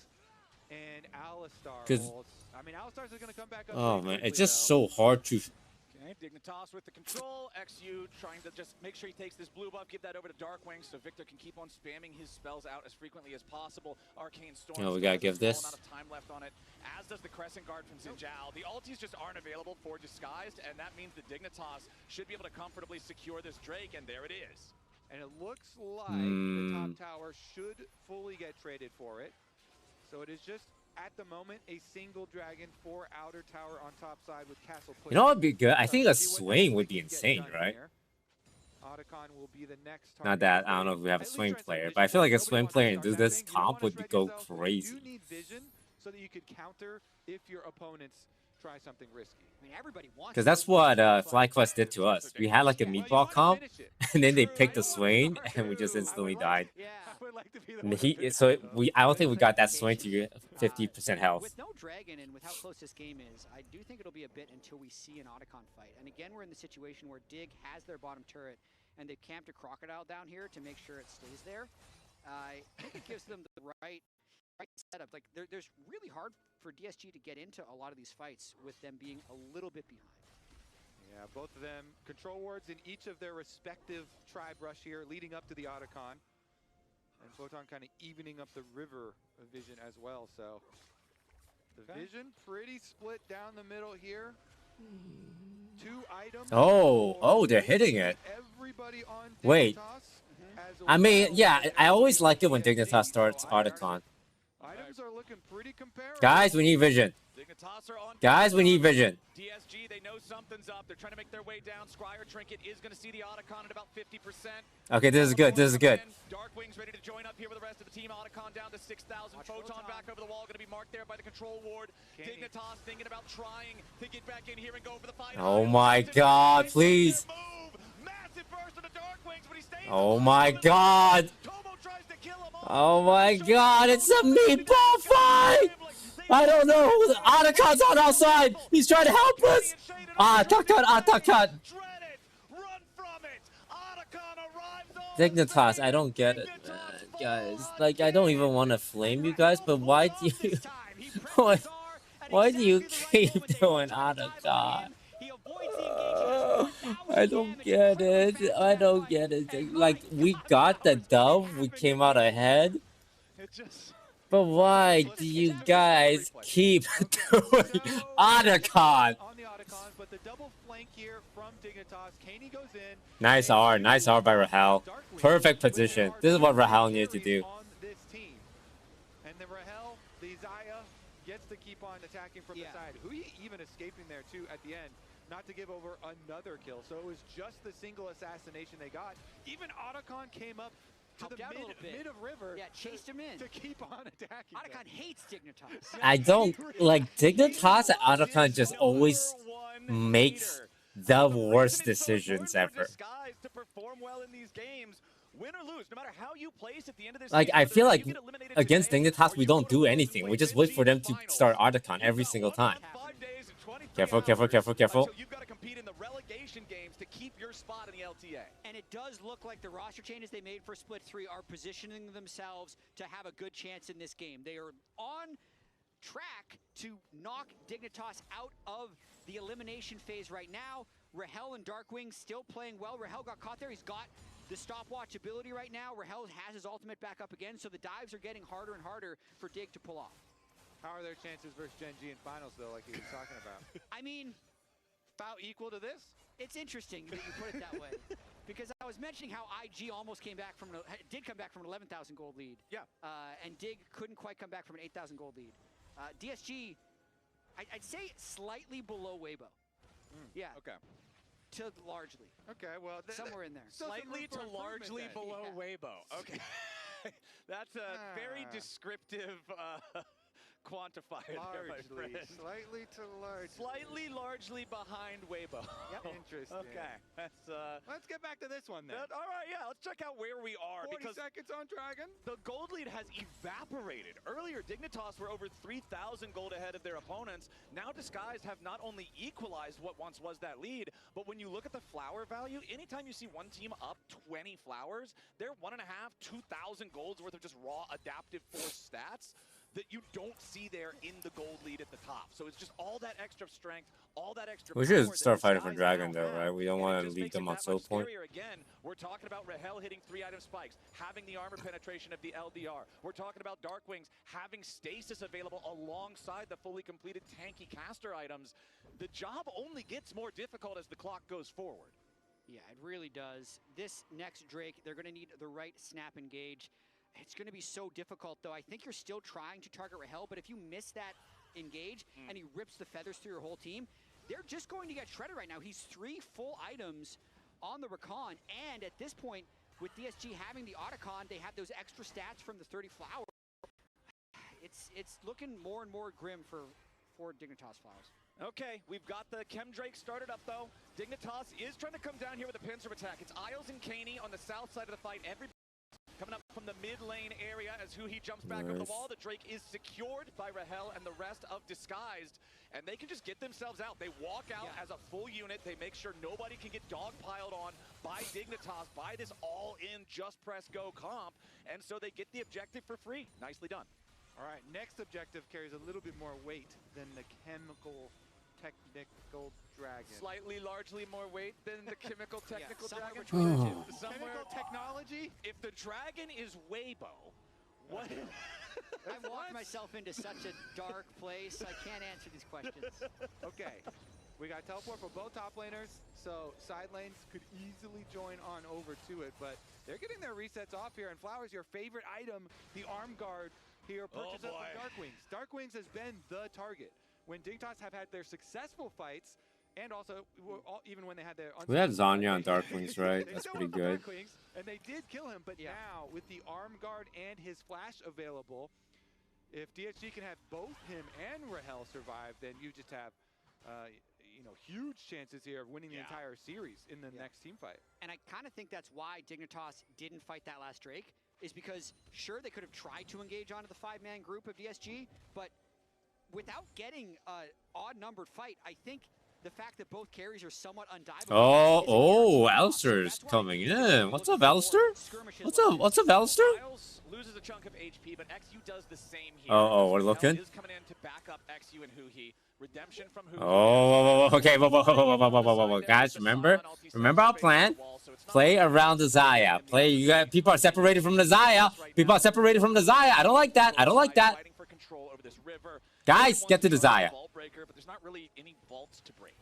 and Alistar ult. I mean, Alistar's going to come back up. Oh man, it's just so hard to. Okay, Dignitas with the control. XU trying to just make sure he takes this blue buff, give that over to Darkwing so Victor can keep on spamming his spells out as frequently as possible. Arcane Storm. Oh, we gotta give this. Amount of time left on it, as does the Crescent Guard from Xinjiao. The ultis just aren't available for Disguised, and that means the Dignitas should be able to comfortably secure this Drake, and there it is. And it looks like the top tower should fully get traded for it. So it is just, at the moment, a single dragon for outer tower on top side with castle. You know what would be good? I think a swing would be insane, right? Otacon will be the next Not that, I don't know if we have a swing player, but I feel like a swing player in this comp would go crazy. You need vision so that you could counter if your opponents try something risky. I mean, everybody wants. Because that's what FlyQuest did to us. We had like a meatball comp, and then they picked a swing, and we just instantly died. I don't think we got that swing to 50% health. With no dragon and with how close this game is, I do think it'll be a bit until we see an Otacon fight. And again, we're in the situation where Dig has their bottom turret, and they've camped a Crocodile down here to make sure it stays there. I think it gives them the right setup. Like, there's really hard for DSG to get into a lot of these fights with them being a little bit behind. Yeah, both of them control wards in each of their respective tribe rush here, leading up to the Otacon. And Photon kind of evening up the river vision as well. So the vision pretty split down the middle here. 2 items. Oh, they're hitting it. Wait. I mean, yeah, I always like it when Dignitas starts Otacon. Items are looking pretty comparable. Guys, we need vision. Guys, we need vision. DSG, they know something's up. They're trying to make their way down. Scryer Trinket is going to see the Otacon at about 50%. Okay, this is good. This is good. Darkwing's ready to join up here with the rest of the team. Otacon down to 6,000. Photon back over the wall, going to be marked there by the control ward. Dignitas thinking about trying to get back in here and go for the fight. Oh my god, please. Oh my god. Oh my god, it's a meatball fight! I don't know. Otacon's on outside. He's trying to help us. Otacon. Dignitas, I don't get it, man. Guys. Like, I don't even want to flame you guys, but why do you... why do you keep doing Otacon? I don't get it. I don't get it. Like, we got the dub. We came out ahead. But why do you guys keep doing Otacon? Nice R by Rahel. Perfect position. This is what Rahel needed to do. And the Rahel, the Zaya, gets to keep on attacking from the side. Hui even escaping there too at the end, not to give over another kill. So it was just the single assassination they got. Even Otacon came up to the mid of river. Yeah, chased him in to keep on attacking. Otacon hates Dignitas. I don't like Dignitas and Otacon just always makes the worst decisions ever. Like, I feel like against Dignitas we don't do anything. We just wait for them to start Otacon every single time. Careful, careful, careful, careful. You've got to compete in the relegation games to keep your spot in the LTA. And it does look like the roster changes they made for Split 3 are positioning themselves to have a good chance in this game. They are on track to knock Dignitas out of the elimination phase right now. Rahel and Darkwing still playing well. Rahel got caught there. He's got the stopwatch ability right now. Rahel has his ultimate back up again, so the dives are getting harder and harder for Dig to pull off. How are their chances versus Gen G in finals, though, like he was talking about? I mean, about equal to this? It's interesting that you put it that way. Because I was mentioning how IG almost came back from, did come back from an 11,000 gold lead. Yeah. And Dig couldn't quite come back from an 8,000 gold lead. DSG, I'd say slightly below Weibo. Yeah. Okay. To largely. Okay, well. Somewhere in there. Slightly to largely below Weibo. Okay. That's a very descriptive quantifier there, my friend. Slightly to large. Slightly, largely behind Weibo. Yep. Interesting. Okay, that's let's get back to this one then. All right, yeah, let's check out where we are. 40 seconds on Dragon. The gold lead has evaporated. Earlier, Dignitas were over 3,000 gold ahead of their opponents. Now Disguised have not only equalized what once was that lead, but when you look at the flower value, anytime you see one team up 20 flowers, they're 1.5, 2,000 golds worth of just raw adaptive force stats that you don't see there in the gold lead at the top. So it's just all that extra strength, all that extra We should start fighting for Dragon though, right? We don't want to leave them on soul point. Again, we're talking about Rahel hitting 3-item spikes, having the armor penetration of the LDR. We're talking about Darkwings having stasis available alongside the fully completed tanky caster items. The job only gets more difficult as the clock goes forward. Yeah, it really does. This next Drake, they're going to need the right snap engage. It's going to be so difficult, though. I think you're still trying to target Rahel, but if you miss that engage and he rips the feathers through your whole team, they're just going to get shredded right now. He's 3 full items on the Recon, and at this point, with DSG having the Otacon, they have those extra stats from the 30 flowers. It's looking more and more grim for Dignitas Flowers. Okay, we've got the Chem Drake started up, though. Dignitas is trying to come down here with a pincer attack. It's Isles and Caney on the south side of the fight. Everybody coming up from the mid lane area as Huhi jumps back on the wall. The Drake is secured by Rahel and the rest of Disguised, and they can just get themselves out. They walk out as a full unit. They make sure nobody can get dogpiled on by Dignitas, by this all-in just press go comp, and so they get the objective for free. Nicely done. All right, next objective carries a little bit more weight than the chemical technical dragon. Slightly, largely more weight than the chemical technical dragon. Chemical technology? If the dragon is Weibo, what? I've walked myself into such a dark place. I can't answer these questions. Okay, we got teleport for both top laners, so side lanes could easily join on over to it, but they're getting their resets off here. And Flowers, your favorite item, the arm guard here, purchased from Darkwings. Darkwings has been the target. When Dignitas have had their successful fights, and also even when they had their... We had Zanya on Darkwings, right? That's pretty good. And they did kill him, but now with the arm guard and his flash available, if DSG can have both him and Rahel survive, then you just have huge chances here of winning the entire series in the next team fight. And I kind of think that's why Dignitas didn't fight that last Drake, is because sure, they could have tried to engage onto the 5-man group of DSG, but without getting an odd-numbered fight, I think the fact that both carries are somewhat undiveable. Alistair's coming in. What's up, Alistair? What's up, Alistair? Loses a chunk of HP, but XU does the same here. We're looking. Is coming in to back up XU and Huhi. Redemption from Huhi. Okay, whoa, guys, remember our plan. Play around the Zaya. People are separated from the Zaya. People are separated from the Zaya. I don't like that. I don't like that. Guys, get to the Zaya. But there's not really any vaults to break.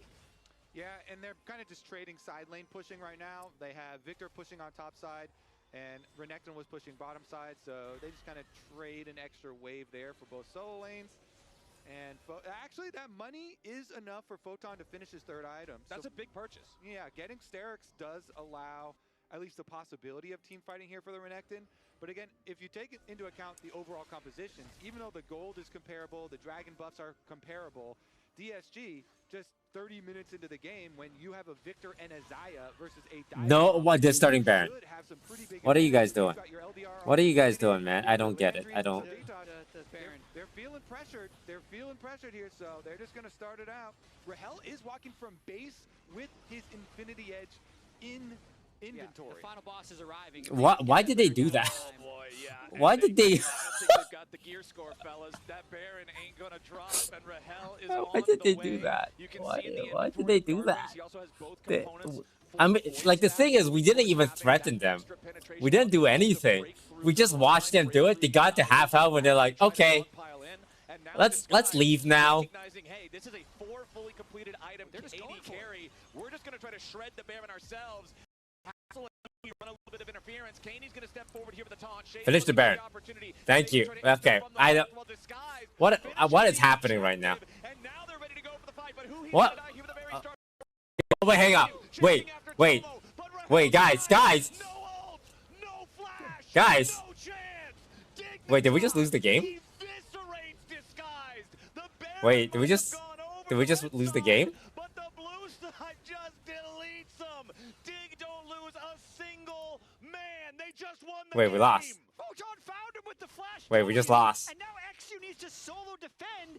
Yeah, and they're kind of just trading side lane pushing right now. They have Victor pushing on top side, and Renekton was pushing bottom side, so they just kind of trade an extra wave there for both solo lanes. And actually, that money is enough for Photon to finish his third item. That's a big purchase. Yeah, getting Sterix does allow at least the possibility of team fighting here for the Renekton. But again, if you take into account the overall compositions, even though the gold is comparable, the dragon buffs are comparable, DSG, just 30 minutes into the game, when you have a Victor and a Zaya versus a they're starting Baron. What are you guys doing? What are you guys doing, man? I don't get it. I don't. They're feeling pressured. They're feeling pressured here, so they're just going to start it out. Rahel is walking from base with his Infinity Edge in inventory. The final boss is arriving. Why did they do that? Oh boy, yeah. Why did they? I don't think they've got the gear score, fellas. That Baron ain't gonna drop, and Rahel is Why did they do that? Why did they do that? I mean, like, the thing is, we didn't even threaten them. We didn't do anything. We just watched them do it. They got to half health and they're like, okay, let's leave now. Hey, this is a 4 fully completed item AD carry. We're just gonna try to shred the Baron ourselves. We run a little bit of interference. Kaney's gonna step forward here with the taunt. Finish the Baron. Thank you. Okay. I don't. What is happening right now? What? Wait, hang on. Wait, guys. Wait, did we just lose the game? Wait, did we just lose the game? But the blue side just deletes them. Dig don't lose a single man. They just won the Wait, game. we lost. Photon found him with the flash. Wait, we just lost. And now XU needs to solo defend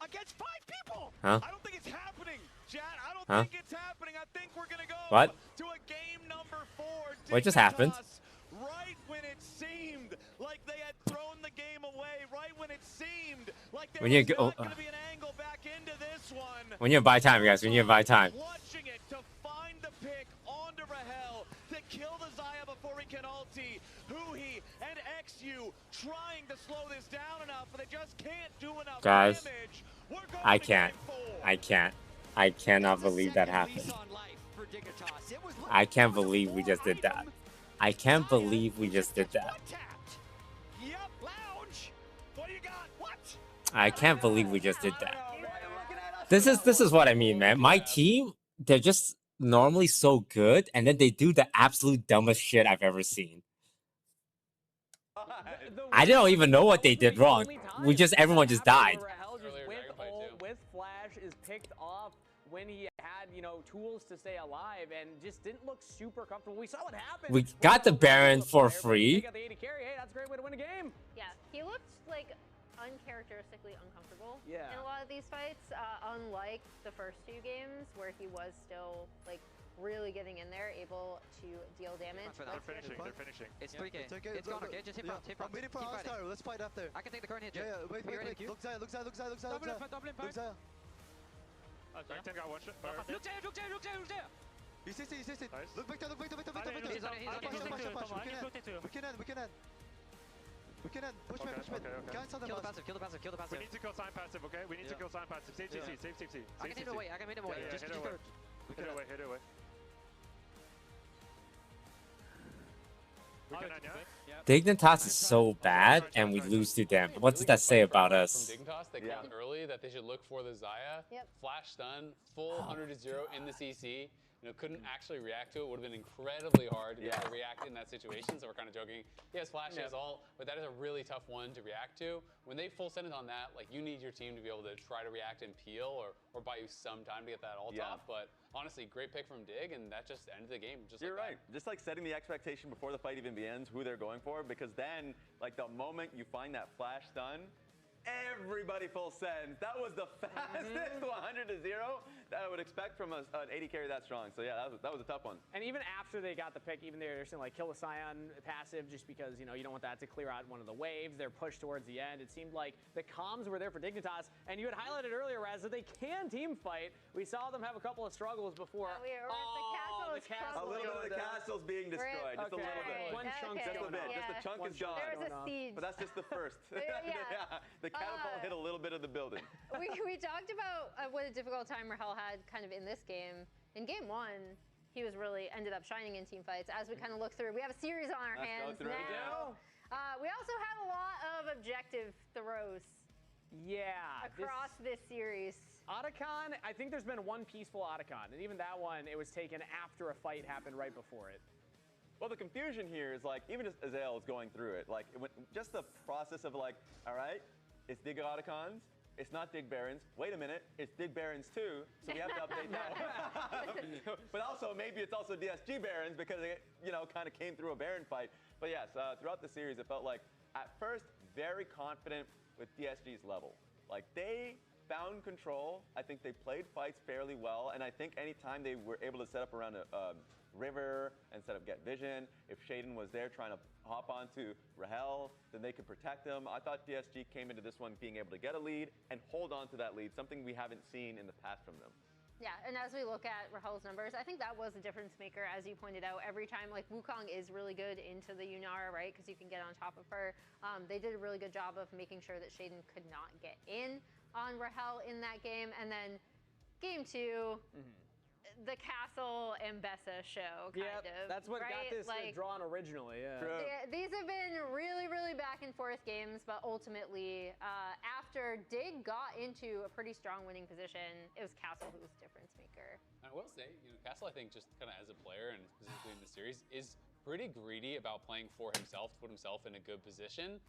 against 5 people. Huh? I don't think it's happening, Chad. I don't Huh? think it's happening. I think we're gonna go What? to a game number 4. What just happened? Right when it seemed like they had thrown the game away, right when it seemed like there We need was to go. not going to be an angle back into this one. We need to buy time, guys. We need to buy time. Clutching it to find the pick onto Rahel to kill the Xayah before he can ulti. Huhi and XU trying to slow this down enough, but they just can't do enough Guys, damage. We're going I to can't. game 4. I can't. I cannot believe that happened. I can't believe we just did that. I can't believe we just did that. Yep, lounge. What do you got? What? I can't believe we just did that. This is what I mean, man. My team, they're just normally so good, and then they do the absolute dumbest shit I've ever seen. I don't even know what they did wrong. Everyone just died. With Flash is picked off when he had, you know, tools to stay alive and just didn't look super comfortable. We saw what happened. We got the Baron for free. They got the AD carry. Hey, that's a great way to win a game. Yeah, he looked like uncharacteristically uncomfortable in Yeah. a lot of these fights, unlike the first 2 games where he was still like really getting in there, able to deal damage. They're finishing. It's 3K. It's okay. It's gone, okay? Just hit front, hit front. I'm waiting for Keep fighting. All-Star. Let's fight after. I can take the current hit. Yeah, wait. Are you ready? Look Xayah. Double impact. Back 10 got one shot. Look there. He's 60. Nice. Look back there. He's on it. We can end. Push me. Cancel the Kill the boss. passive. We need to kill sign passive, okay? We need to kill sign passive. Save CC. I can hit him away. Just hit it away. We can end, yeah? Dignitas is so bad, and we lose to them. What does that say about us? From Dignitas, they called early that they should look for the Xayah. Yep. Flash stun, full 100 to 0 in the CC. You know, couldn't actually react to it. Would have been incredibly hard to be able to react in that situation. So we're kind of joking. He has flash, he has all, but that is a really tough one to react to. When they full send it on that, like, you need your team to be able to try to react and peel or buy you some time to get that ult off. But honestly, great pick from Dig, and that just ended the game. You're right. Just like setting the expectation before the fight even begins, who they're going for, because then, like, the moment you find that flash stun, everybody full sends. That was the fastest 100 to 0 that I would expect from an AD carry that strong. So yeah, that was a tough one. And even after they got the pick, even they're saying like kill the Scion passive just because, you know, you don't want that to clear out one of the waves. They're pushed towards the end. It seemed like the comms were there for Dignitas, and you had highlighted earlier, Raz, that they can team fight. We saw them have a couple of struggles before. The castle. A little bit of the castle's being destroyed. Just a little bit. One chunk. Just a bit. Just the chunk is gone. There's a siege. But that's just the first. The catapult hit a little bit of the building. We talked about what a difficult time Rahel had kind of in this game. In game 1, he was really ended up shining in team fights. As we kind of look through, we have a series on our hands now. We also have a lot of objective throws. Yeah. Across this series. Otacon, I think there's been one peaceful Otacon, and even that one, it was taken after a fight happened right before it. Well, the confusion here is like, even as Azael is going through it, like, just the process of like, all right, it's Dig Otacons, it's not Dig Barons. Wait a minute, it's Dig Barons too, so we have to update that. But also, maybe it's also DSG Barons because it, you know, kind of came through a Baron fight. But yes, throughout the series, it felt like, at first, very confident with DSG's level. Like, they found control. I think they played fights fairly well, and I think anytime they were able to set up around a river and set up get vision, if Shaden was there trying to hop onto Rahel, then they could protect him. I thought DSG came into this one being able to get a lead and hold on to that lead, something we haven't seen in the past from them. Yeah, and as we look at Rahel's numbers, I think that was a difference maker, as you pointed out. Every time, like, Wukong is really good into the Yunara, right, because you can get on top of her. They did a really good job of making sure that Shaden could not get in on Rahel in that game. And then game 2, the Castle and Bessa show, kind of. That's what got this drawn originally, These have been really, really back and forth games, but ultimately, after Dig got into a pretty strong winning position, it was Castle who was difference maker. I will say, you know, Castle, I think, just kind of as a player and specifically in the series, is pretty greedy about playing for himself to put himself in a good position.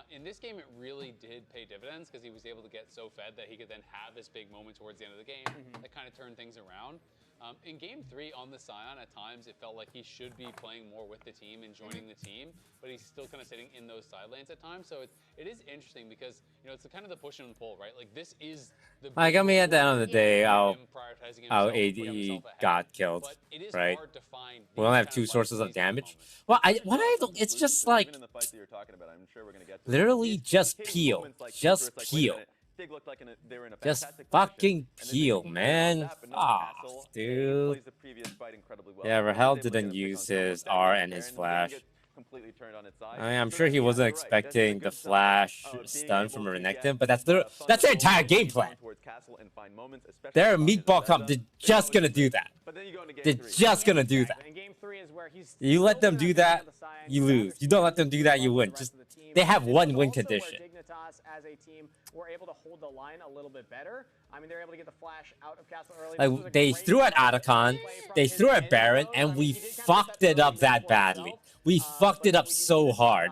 In this game, it really did pay dividends because he was able to get so fed that he could then have this big moment towards the end of the game that kind of turned things around. In Game 3 on the Scion, at times it felt like he should be playing more with the team and joining the team, but he's still kind of sitting in those side lanes at times. So it is interesting because, you know, it's kind of the push and pull, right? Like this is the Like, I mean, at the end of the day, our AD got killed, right? We only have 2 sources of damage. Well, it's just like, literally just peel. Just peel. Just fucking peel, man. Ah, dude. Yeah, Rahel didn't use his R and his flash. I mean, I'm sure he wasn't expecting the flash stun from a Renekton, but that's their entire game plan. They're a meatball comp. They're just gonna do that. They're just gonna do that. You let them do that, you lose. You don't let them do that, you win. Just they have one win condition. DIGNITAS as a team were able to hold the line a little bit better. I mean, they're able to get the flash out of Castle early. Like, they threw at Otacon, they threw at Baron, and we fucked it up that badly. We fucked it up so hard.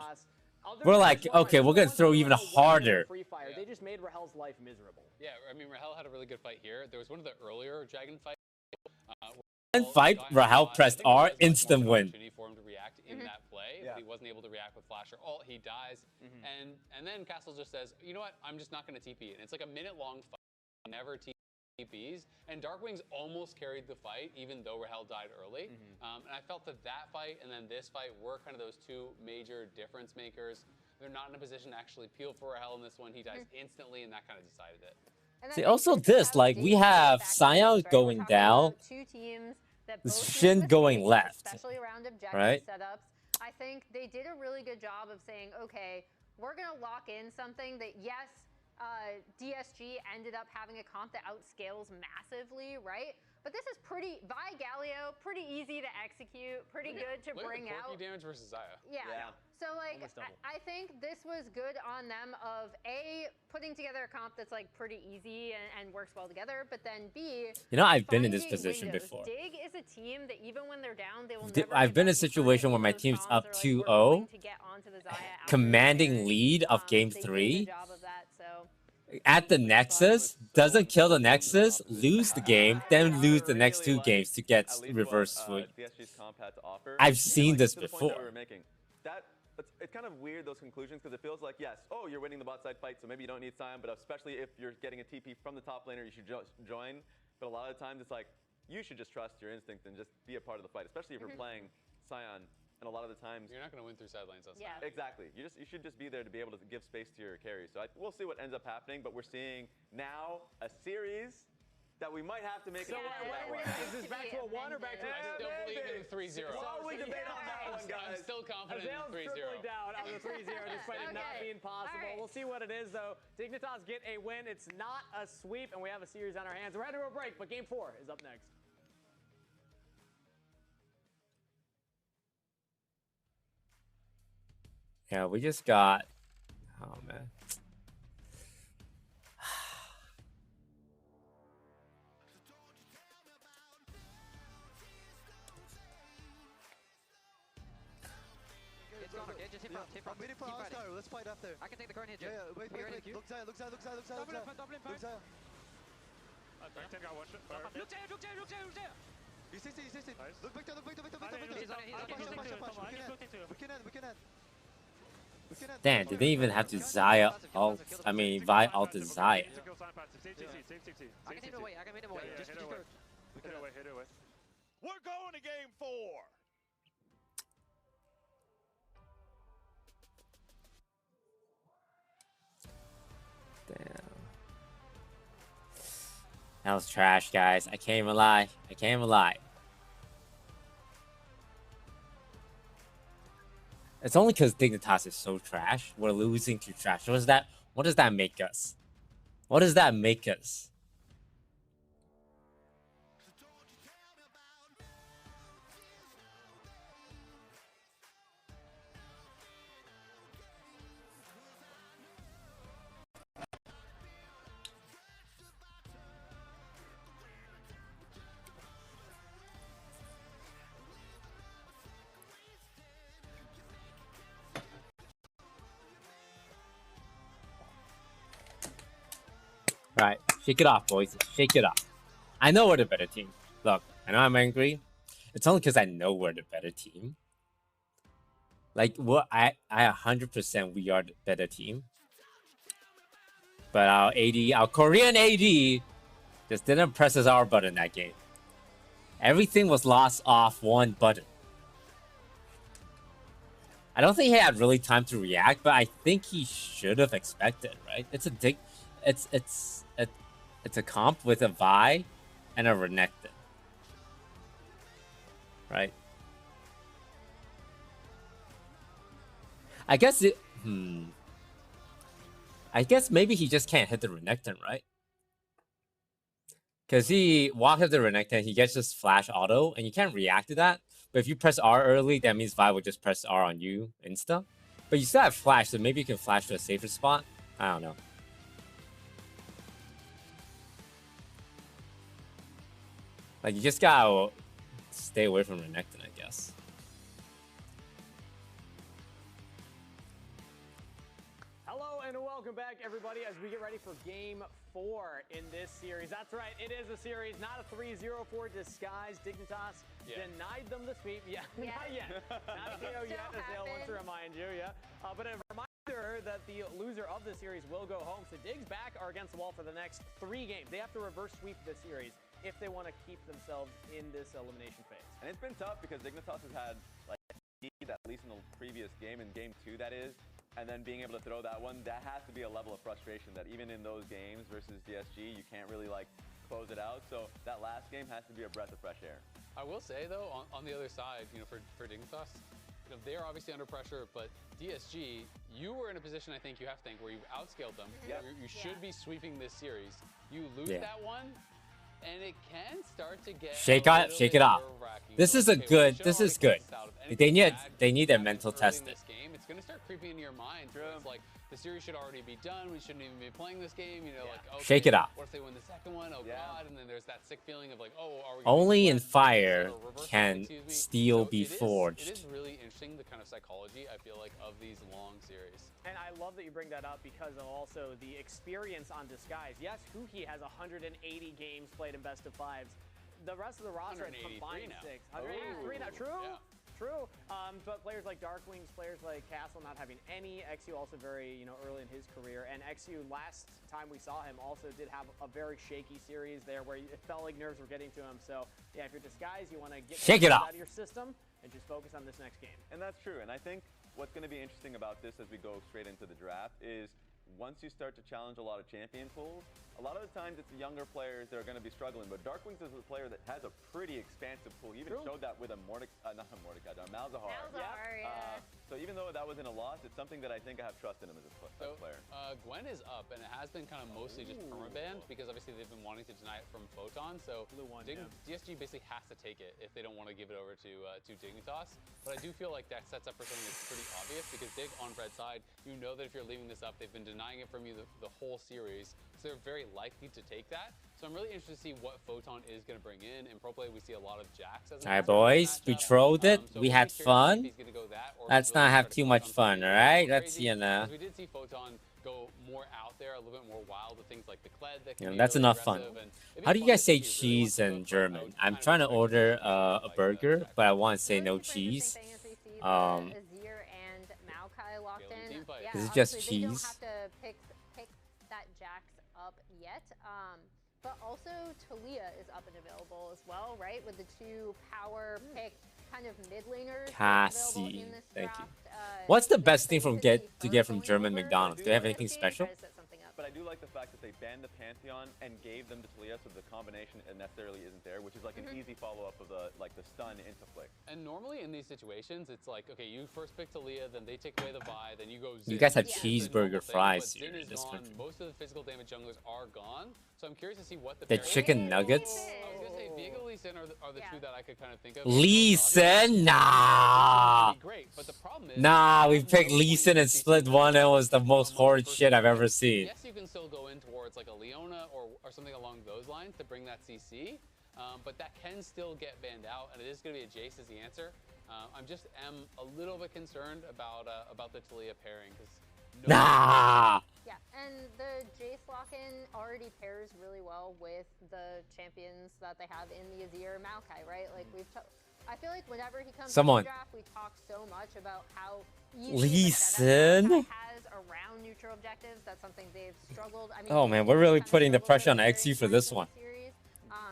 We're like, okay, we're gonna throw even harder. They just made Rahel's life miserable. Yeah, I mean, Rahel had a really good fight here. There was one of the earlier Dragon fights. Rahel pressed R, instant win. For him to react in that play, but he wasn't able to react with flash or ult. He dies, and then Castle just says, you know what? I'm just not going to TP. And it's like a minute-long fight. Never TPs, and Darkwings almost carried the fight, even though Rahel died early. And I felt that fight and then this fight were kind of those 2 major difference makers. They're not in a position to actually peel for Rahel in this one. He dies instantly, and that kind of decided it. See, also this, like, we have Scion going down, Shin going left, especially around objective right? setups. I think they did a really good job of saying, okay, we're going to lock in something that, yes, DSG ended up having a comp that outscales massively, right? But this is pretty, Vi Galio, pretty easy to execute, pretty good to bring out. Damage versus Xayah. Yeah. So, like, I think this was good on them of, A, putting together a comp that's, like, pretty easy and works well together, but then, B, you know, I've been in this position before. Dig is a team that even when they're down, they will never I've been in a situation where my team's up 2-0, commanding lead of Game 3. At the Nexus, doesn't kill the Nexus, lose the game, then lose the next 2 games to get reverse sweep. I've seen this before. It's kind of weird, those conclusions, because it feels like, yes, oh, you're winning the bot side fight, so maybe you don't need Scion, but especially if you're getting a TP from the top laner, you should just join. But a lot of the times, it's like, you should just trust your instinct and just be a part of the fight, especially if you're playing Scion. And a lot of the times you're not going to win through side lanes. Exactly. You should just be there to be able to give space to your carry. So we'll see what ends up happening. But we're seeing now a series that we might have to make. So is this back to a 1 or back to a 2? I still believe in 3-0. Well, we debate on that one, guys. I'm still confident in 3-0. down on the 3-0 despite it not being possible. We'll see what it is though. DIGNITAS get a win. It's not a sweep, and we have a series on our hands. We're heading to a break, but Game 4 is up next. Yeah, we just got... Oh, man. I'm waiting for All-Star. Let's fight after. I can take the current hit. Yeah, wait. Look Xayah. You see. Look back there. We can end. Damn, did they even have to Xayah ult? I mean, Vi ult to Xayah. I can hit away. Just hit away. We're going to Game 4. Damn. That was trash, guys. I can't even lie. It's only because DIGNITAS is so trash. We're losing to trash. What does that make us? What does that make us? Right, shake it off, boys. Shake it off. I know we're the better team. Look, I know I'm angry. It's only because I know we're the better team. Like, I 100% we are the better team. But our AD, our Korean AD, just didn't press his R button that game. Everything was lost off one button. I don't think he had really time to react, but I think he should have expected, right? It's a comp with a Vi and a Renekton, right? I guess I guess maybe he just can't hit the Renekton, right? Because he walks up the Renekton, he gets just flash auto, and you can't react to that. But if you press R early, that means Vi will just press R on you insta. But you still have flash, so maybe you can flash to a safer spot. I don't know. Like, you just gotta stay away from Renekton, I guess. Hello and welcome back, everybody, as we get ready for Game 4 in this series. That's right, it is a series, not a 3-0 for Disguise. Dignitas denied them the sweep. Yeah, not yet. Not a KO yet, as they'll want to remind you, but a reminder that the loser of the series will go home. So Dig's back are against the wall for the next 3 games. They have to reverse sweep this series if they want to keep themselves in this elimination phase. And it's been tough because Dignitas has had, like, at least in the previous game, in Game 2 that is, and then being able to throw that one, that has to be a level of frustration that even in those games versus DSG, you can't really, like, close it out. So that last game has to be a breath of fresh air. I will say, though, on the other side, you know, for Dignitas, you know, they're obviously under pressure, but DSG, you were in a position, I think you have to think, where you outscaled them. Yep. You should be sweeping this series. You lose that one, and it can start to get Shake it off. This is a good. This is good. They need their mental tested. It's gonna start creeping into your mind. It's like the series should already be done. We shouldn't even be playing this game. You know, like, okay, shake it off. What if they win the second one? Oh God! And then there's that sick feeling of like, oh, are we? Only in fire can steel be forged. It is really interesting, the kind of psychology I feel like of these long series. And I love that you bring that up because of also the experience on Disguise. Yes, Huki has 180 games played in best of fives. The rest of the roster has combined 6. 183 now. True. Yeah. True, but players like Darkwings, players like Castle not having any. XU also very, early in his career. And XU, last time we saw him, also did have a very shaky series there where it felt like nerves were getting to him. So, yeah, if you're Disguised, you want to get it out of your system and just focus on this next game. And that's true. And I think what's going to be interesting about this as we go straight into the draft is once you start to challenge a lot of champion pools, a lot of the times it's the younger players that are going to be struggling, but Darkwings is a player that has a pretty expansive pool. He even showed that with a Malzahar. So even though that wasn't a loss, it's something that I think I have trust in him as a player. Gwen is up, and it has been kind of mostly just permabanned because obviously they've been wanting to deny it from Photon. So DSG basically has to take it if they don't want to give it over to Dignitas. But I do feel like that sets up for something that's pretty obvious because Dig on Fred's side, you know that if you're leaving this up, they've been denying it from you the whole series. So they're very likely to take that. So I'm really interested to see what Photon is going to bring in. In Pro Play, we see a lot of Jax. All right, boys, we trolled it. We had fun. Let's not have too much fun, all right? Let's, We did see Photon go more out there, a little bit more wild with things like the Kled. That's enough fun. How do you guys say cheese in German? I'm trying to order a burger, but I want to say no cheese. Is it just cheese? They don't have to pick that Jax up yet. But also Talia is up and available as well, right? With the 2 power pick kind of mid laners. Cassie, thank you. What's the best thing to get from German McDonald's? Do they have anything special? But I do like the fact that they banned the Pantheon and gave them to Talia, so the combination necessarily isn't there, which is like an easy follow-up of the stun into Flick. And normally in these situations, it's like, okay, you first pick Talia, then they take away the Vi, then you go Zin. You guys have cheeseburger fries here in this country. Most of the physical damage junglers are gone, so I'm curious to see what the chicken nuggets. I was gonna say Viego, Lee Sin are the 2 that I could kind of think of. Lee Sin, nah. Nah, we picked Lee Sin and split one. It was the most horrid shit I've ever seen. Yes, you can still go in towards like a Leona or something along those lines to bring that CC, but that can still get banned out, and it is going to be a Jace as the answer. I'm just a little bit concerned about the Talia pairing because Nah! Yeah, and the Jace lock-in already pairs really well with the champions that they have in the Azir Maokai, right? Like I feel like whenever he comes to the draft, we talk so much about how easy Maokai has around neutral objectives. That's something they've struggled. I mean, Oh man, we're really putting the pressure on XU for this one.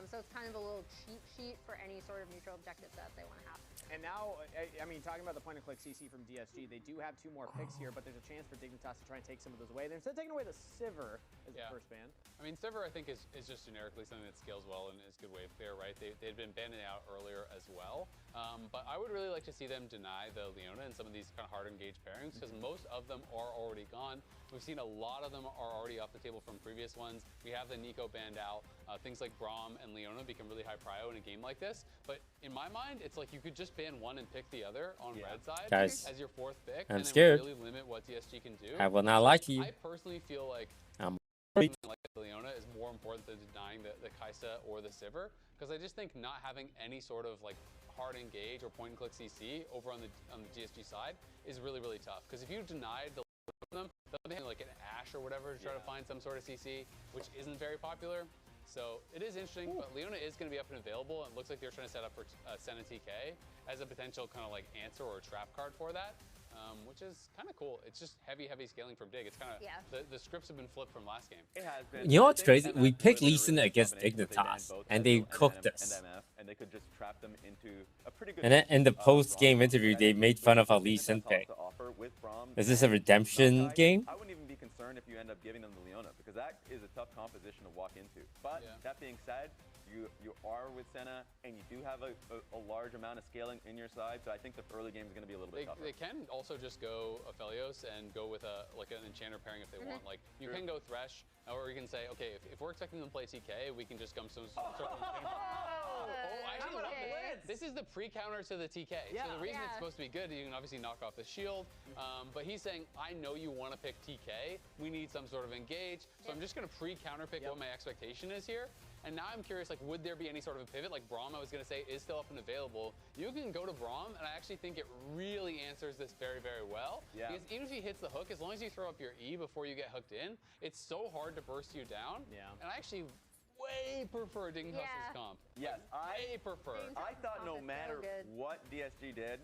So it's kind of a little cheat sheet for any sort of neutral objectives that they want to have. And now, I mean, talking about the point-and-click CC from DSG, they do have 2 more picks here, but there's a chance for Dignitas to try and take some of those away. They're instead taking away the Sivir as the first ban. I mean, Sivir, I think, is just generically something that scales well and is good wave clear, right? They'd been banning out earlier as well. But I would really like to see them deny the Leona and some of these kind of hard engaged pairings, because most of them are already gone. We've seen a lot of them are already off the table from previous ones. We have the Nico banned out. Things like Braum and Leona become really high prio in a game like this. But in my mind, it's like you could just ban one and pick the other on red side as your 4th pick. I'm and scared. Really limit what DSG can do. I will not lie to you. I personally feel like Wait. like Leona is more important than denying the Kaisa or the Sivir, because I just think not having any sort of like hard engage or point and click CC over on the DSG side is really, really tough. Because if you denied the them, they'll be like an Ashe or whatever to try to find some sort of CC, which isn't very popular. So it is interesting, but Leona is going to be up and available, and it looks like they're trying to set up for Senna TK as a potential kind of like answer or trap card for that. Which is kind of cool. It's just heavy scaling from Dig. It's kind of the scripts have been flipped from last game. It has been. You know what's crazy? We picked Lee Sin against Dignitas, and they cooked us. And they could just trap them into a pretty good. And then in the post-game interview, they made fun of how Lee Sin picked. Is this a redemption game? I wouldn't even be concerned if you end up giving them the Leona, because that is a tough composition to walk into. But that being said, you are with Senna, and you do have a large amount of scaling in your side, so I think the early game is going to be a little bit tougher. They can also just go Aphelios and go with like an Enchanter pairing if they want. Like you can go Thresh, or you can say, okay, if we're expecting them to play TK, we can just come some this is the pre-counter to the TK. So the reason it's supposed to be good, you can obviously knock off the shield, but he's saying, I know you want to pick TK. We need some sort of engage, so I'm just going to pre-counter pick what my expectation is here. And now I'm curious, like, would there be any sort of a pivot? Like Braum, I was going to say, is still up and available. You can go to Braum, and I actually think it really answers this very, very well. Because even if he hits the hook, as long as you throw up your E before you get hooked in, it's so hard to burst you down. And I actually way prefer Dignitas' comp. Yes, I prefer. I thought no matter what DSG did,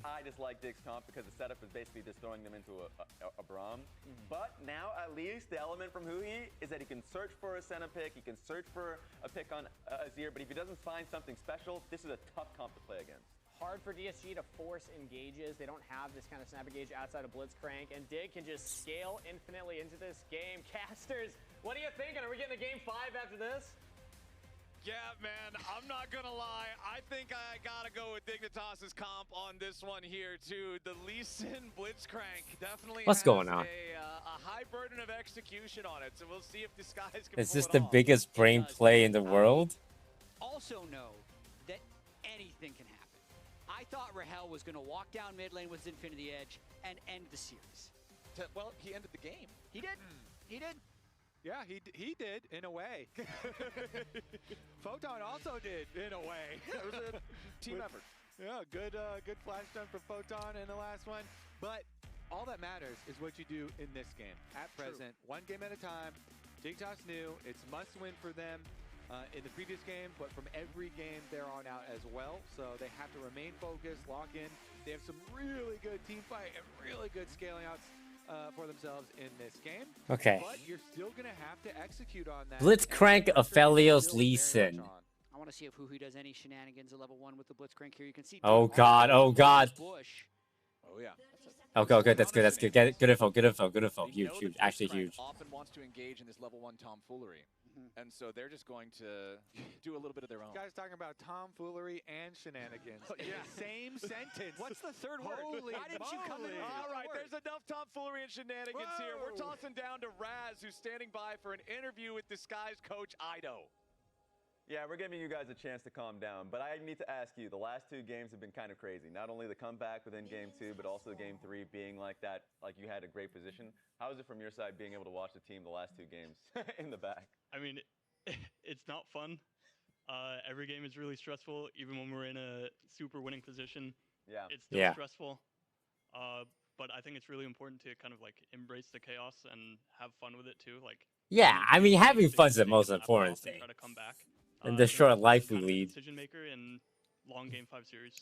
I just like Dig's comp because the setup is basically just throwing them into a Braum. But now at least the element from Huhi is that he can search for a Senna pick, he can search for a pick on Azir, but if he doesn't find something special, this is a tough comp to play against. Hard for DSG to force engages. They don't have this kind of snap engage outside of Blitzcrank, and Dig can just scale infinitely into this game. Casters, what are you thinking? Are we getting a game 5 after this? Yeah, man, I'm not gonna lie. I think I gotta go with Dignitas' comp on this one here, too. The Lee Sin Blitzcrank definitely What's has going on? a high burden of execution on it, so we'll see if this guys can Is pull this it the off. biggest brain play in the world? Also know that anything can happen. I thought Rahel was going to walk down mid lane with Infinity Edge and end the series. Well, he ended the game. He did. He did. Yeah, he did, in a way. Photon also did, in a way. It was a team effort. Yeah, good flash stun for Photon in the last one. But all that matters is what you do in this game. At present, one game at a time. Dignitas knew it's must-win for them in the previous game, but from every game there on out as well. So they have to remain focused, lock in. They have some really good team fight and really good scaling outs for themselves in this game. Okay. But you're still going to have to execute on that. Blitzcrank Aphelios Lee Sin. I want to see if Huhi does any shenanigans at level 1 with the Blitzcrank here. You can see. Oh god, oh god. Bush. Oh yeah. Okay, good, that's good, that's good. Get good info, good info, good info. Huge, huge, actually huge. Often wants to engage in this level 1 tomfoolery. And so they're just going to do a little bit of their own. This guy's talking about tomfoolery and shenanigans. Yeah. Same sentence. What's the third word? Holy Why didn't you come in with All right, word? there's enough tomfoolery and shenanigans here. We're tossing down to Raz, who's standing by for an interview with disguised coach Ido. Yeah, we're giving you guys a chance to calm down, but I need to ask you, the last 2 games have been kind of crazy. Not only the comeback within game 2, but also game 3 being like that, like you had a great position. How is it from your side being able to watch the team the last 2 games in the back? I mean, it's not fun. Every game is really stressful, even when we're in a super winning position. Yeah. It's still stressful. but I think it's really important to kind of like embrace the chaos and have fun with it too. Like Yeah, I mean, having fun's the most important thing. Try to come back. In the short life we lead. Decision maker in long game 5 series.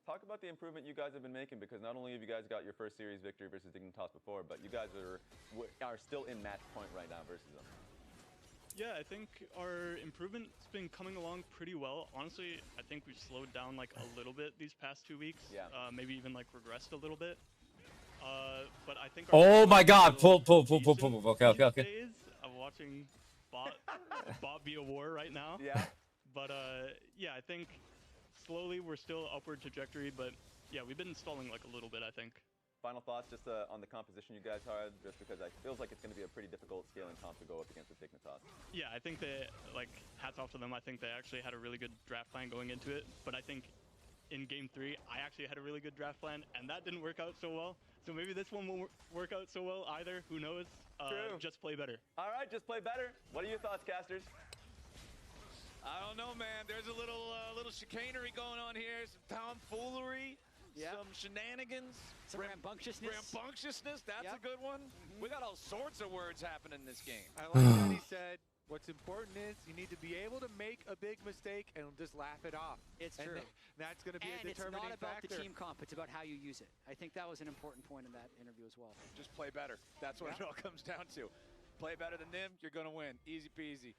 Talk about the improvement you guys have been making, because not only have you guys got your first series victory versus Dignitas before, but you guys are still in match point right now versus them. Yeah, I think our improvement's been coming along pretty well. Honestly, I think we've slowed down like a little bit these past 2 weeks. Yeah. Maybe even like regressed a little bit. But I think. Oh my God! Pull. Okay. Days, I'm watching Bob be a war right now. Yeah. But yeah, I think slowly we're still upward trajectory, but yeah, we've been stalling like a little bit, I think. Final thoughts just on the composition you guys had, just because it feels like it's going to be a pretty difficult scaling comp to go up against the Dignitas. Yeah, I think they, like, hats off to them. I think they actually had a really good draft plan going into it, but I think in Game 3, I actually had a really good draft plan, and that didn't work out so well. So maybe this one won't work out so well either. Who knows? True. Just play better. All right, just play better. What are your thoughts, casters? I don't know, man. There's a little chicanery going on here, some tomfoolery, some shenanigans, some rambunctiousness. Rambunctiousness, that's a good one. We got all sorts of words happening in this game. I like what he said. What's important is you need to be able to make a big mistake and just laugh it off. It's true. That's going to be a determining factor. And it's not about factor. the team comp, it's about how you use it. I think that was an important point in that interview as well. Just play better. That's what it all comes down to. Play better than them, you're going to win. Easy peasy.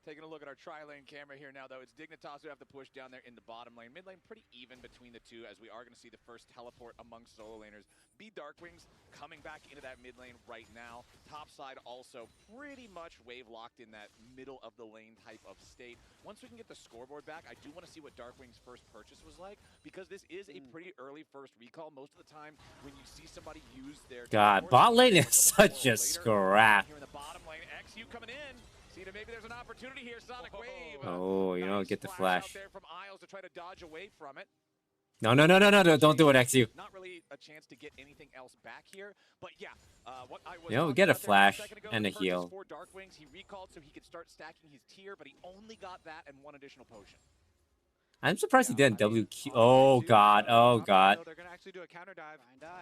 Taking a look at our tri-lane camera here now, though. It's Dignitas who have to push down there in the bottom lane. Mid lane pretty even between the two, as we are going to see the first teleport amongst solo laners. B Darkwings coming back into that mid lane right now. Top side also pretty much wave locked in that middle of the lane type of state. Once we can get the scoreboard back, I do want to see what Darkwings' first purchase was like, because this is a pretty early first recall. Most of the time, when you see somebody use their... God, bot lane is such a scrap. Here in the bottom lane, XU coming in. See, maybe there's an opportunity here. Sonic Wave. Oh, you don't get the flash. Out there from Isles to try to dodge away from it. No, don't do it, XU. Not really a chance to get anything else back here, but yeah. What I was we get a flash and a heal. For Darkwings, he recalled so he could start stacking his tier, but he only got that and one additional potion. I'm surprised he didn't WQ. Oh God. They're gonna actually do a counter dive.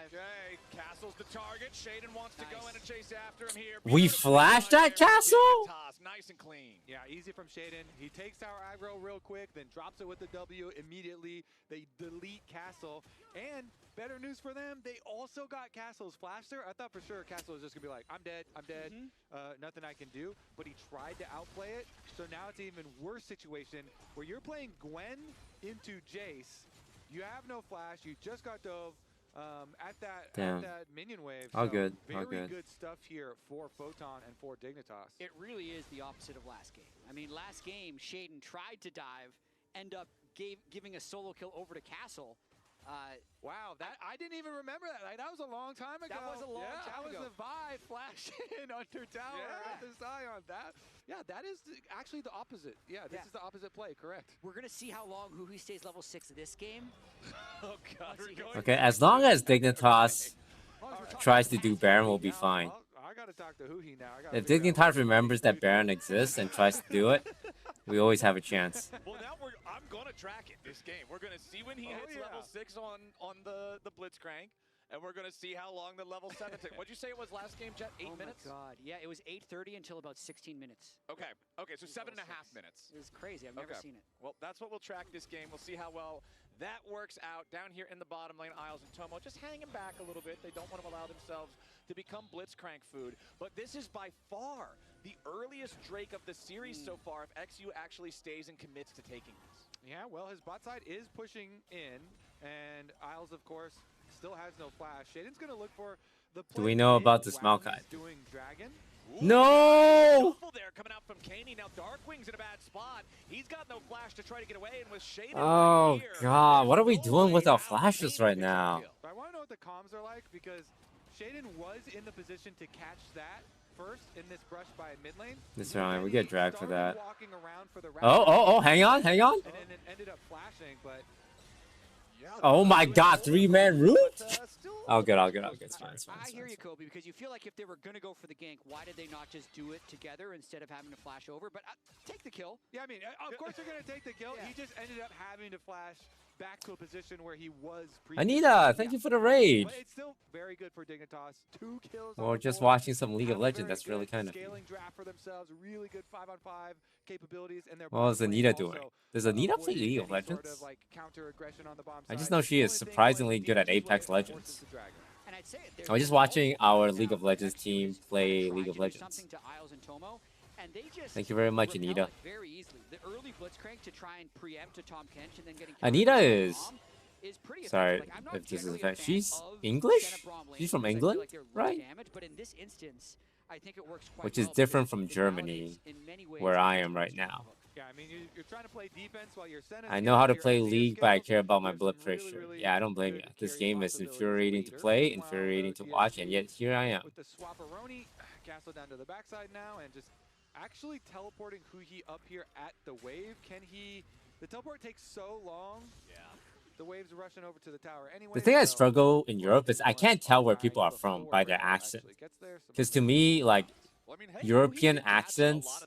Okay, Castle's the target. Shaden wants to go in and chase after him here. We flashed that Castle? Nice and clean. Yeah, easy from Shaden. He takes tower aggro real quick, then drops it with the W immediately. They delete Castle. And better news for them, they also got Castle's flash there. I thought for sure Castle was just gonna be like, I'm dead. Nothing I can do. But he tried to outplay it. So now it's an even worse situation where you're playing Gwen into Jace. You have no flash. You just got dove at that minion wave. All so good. Very good stuff here for Photon and for Dignitas. It really is the opposite of last game. I mean, last game, Shaden tried to dive, end up giving a solo kill over to Castle. Wow, I didn't even remember that. Like, that was a long time ago. That was a long time ago. That was the Vi flash in under tower at the Zion. That is actually the opposite. Yeah, this is the opposite play, correct. We're going to see how long Huhi stays level 6 this game. Oh, God. Okay, as long as Dignitas tries to do Baron, we'll be fine. I got to talk to Huhi now. If Dignitas remembers that Baron exists and tries to do it, we always have a chance. Well, now I'm going to track it this game. We're going to see when he hits level 6 on the Blitzcrank, and we're going to see how long the level 7 takes. What'd you say it was last game, Jet? 8 minutes? Oh, my God. Yeah, it was 8:30 until about 16 minutes. Okay, so 7.5 minutes. It was crazy. I've never seen it. Well, that's what we'll track this game. We'll see how well that works out. Down here in the bottom lane, Isles and Tomo just hanging back a little bit. They don't want to allow themselves to become Blitzcrank food. But this is by far the earliest Drake of the series so far if XU actually stays and commits to taking this. Yeah, well, his bot side is pushing in, and Isles, of course, still has no flash. Shaden's going to look for the play. Do we know about this Maokai? Doing Dragon. No! There coming out from Kaney. Now Darkwing's in a bad spot. He's got no flash to try to get away, and with Shaden Oh, right here, God. What are we doing with our flashes right now? I want to know what the comms are like, because Shaden was in the position to catch that first in this brush by mid lane. That's right. We get dragged for that. For the Hang on. And then it ended up flashing, but... Oh my God, 3-man root? I'll get. It's fine. I hear you, Kobe, because you feel like if they were going to go for the gank, why did they not just do it together instead of having to flash over? But take the kill. Yeah, I mean, of course they're going to take the kill. He just ended up having to flash back to a position where he was previously. Anita, thank you for the raid. But it's still very good for Dignitas. 2 kills. Or just watching some League of Legends. That's really kind of. Scaling draft for themselves. Really good 5-on-5 capabilities. And What is Anita doing? Does Anita play League of Legends? Sort of like counter-aggression on the bomb I just side. know she is surprisingly good at Apex Legends. I was just watching our League of Legends team play League of Legends. Thank you very much, Anita. Anita is... Sorry if this is offensive. She's English? She's from England, right? Which is different from Germany, where I am right now. Yeah, I mean, you're trying to play defense while you're I know how to play League, but I care about my blood pressure. Yeah, I don't blame you. This game is infuriating to play, infuriating to watch, and yet here I am. With the Swapperoni, Castle down to the backside now, and just actually teleporting Huhi up here at the wave. Can he... The teleport takes so long. Yeah. The waves rushing over to the tower anyway. The thing I struggle in Europe is I can't tell where people are from by their accent. Because to me, like, European accents,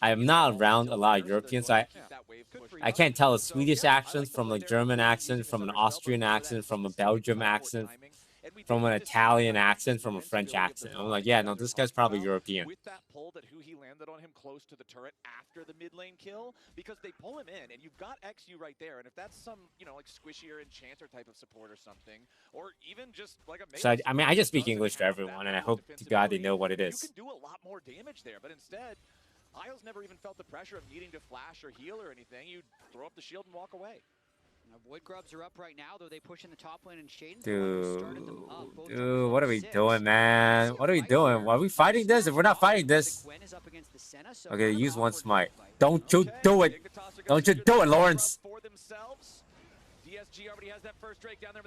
I am not around a lot of Europeans, so I can't tell a Swedish accent from a German accent, from an Austrian accent, from a Belgium accent, from an Italian accent, from a French accent. I'm like, yeah, no, this guy's probably European. With that pull that Huhi landed on him close to the turret after the mid lane kill, because they pull him in, and you've got XU right there, and if that's some, you know, like squishier enchanter type of support or something, or even just like a... So, I mean, I just speak English to everyone, and I hope to God they know what it is. You can do a lot more damage there, but instead, Isles never even felt the pressure of needing to flash or heal or anything. You throw up the shield and walk away. Wood Grubs are up right now, though they push in the top lane, and Shaden's Dude, what are we doing, man? What are we doing? Are we fighting this? If we're not fighting this... Okay, use one smite. Don't you do it! Don't you do it, Lawrence!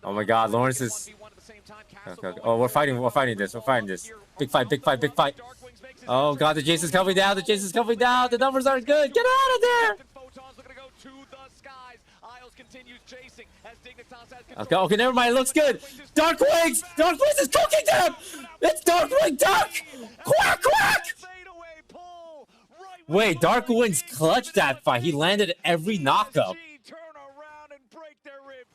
Oh my god, Lawrence is... Okay. Oh, we're fighting this, Big fight, big fight, big fight. Oh god, the Jason's coming down, the numbers aren't good! Get out of there! Okay, never mind, it looks good! Dark Wings is cooking them! It's Darkwing Duck! Quack, quack! Wait, Dark Wings clutched that fight. He landed every knockup.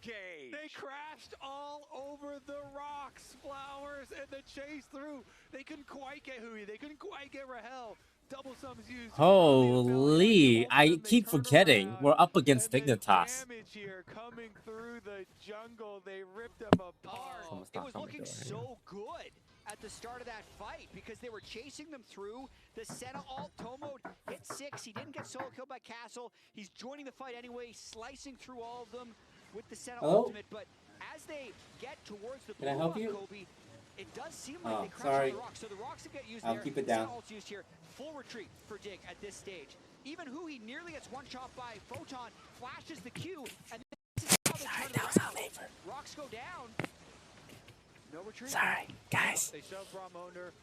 They crashed all over the rocks, Flowers, and the chase through. They couldn't quite get Huhi. They couldn't quite get Rahel. Double sums used. Holy, I keep forgetting. We're up against Dignitas. Here coming through the jungle. They ripped them apart. It was looking so good at the start of that fight because they were chasing them through. The Senna ult, Tomo hit 6. He didn't get solo killed by Castle. He's joining the fight anyway, slicing through all of them with the Senna ultimate. But as they get towards the blue rock, Kobe, it does seem like they crash on the rocks. So the rocks have got used there. Keep it down. Senna ult's used here. Full retreat for Dig at this stage. Even Huhi nearly gets one shot by Photon, flashes the Q, and this is how they turn around. Rocks go down. No retreat. Sorry, guys. They shove Braum under.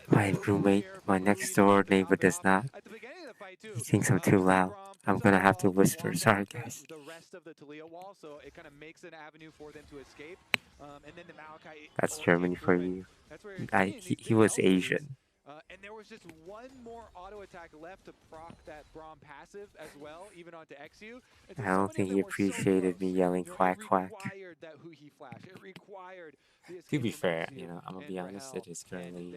My roommate, my next door neighbor does not. He thinks I'm too loud. I'm gonna have to whisper. Sorry, guys. The rest of the Talia wall, so it kind of makes an avenue for them to escape. And then the Maokai. That's Germany for you. He was Asian. And there was just one more auto attack left to proc that Braum passive as well, even onto XU. I don't think he appreciated me yelling quack quack. It required to be fair, you know, I'm gonna be honest, it is currently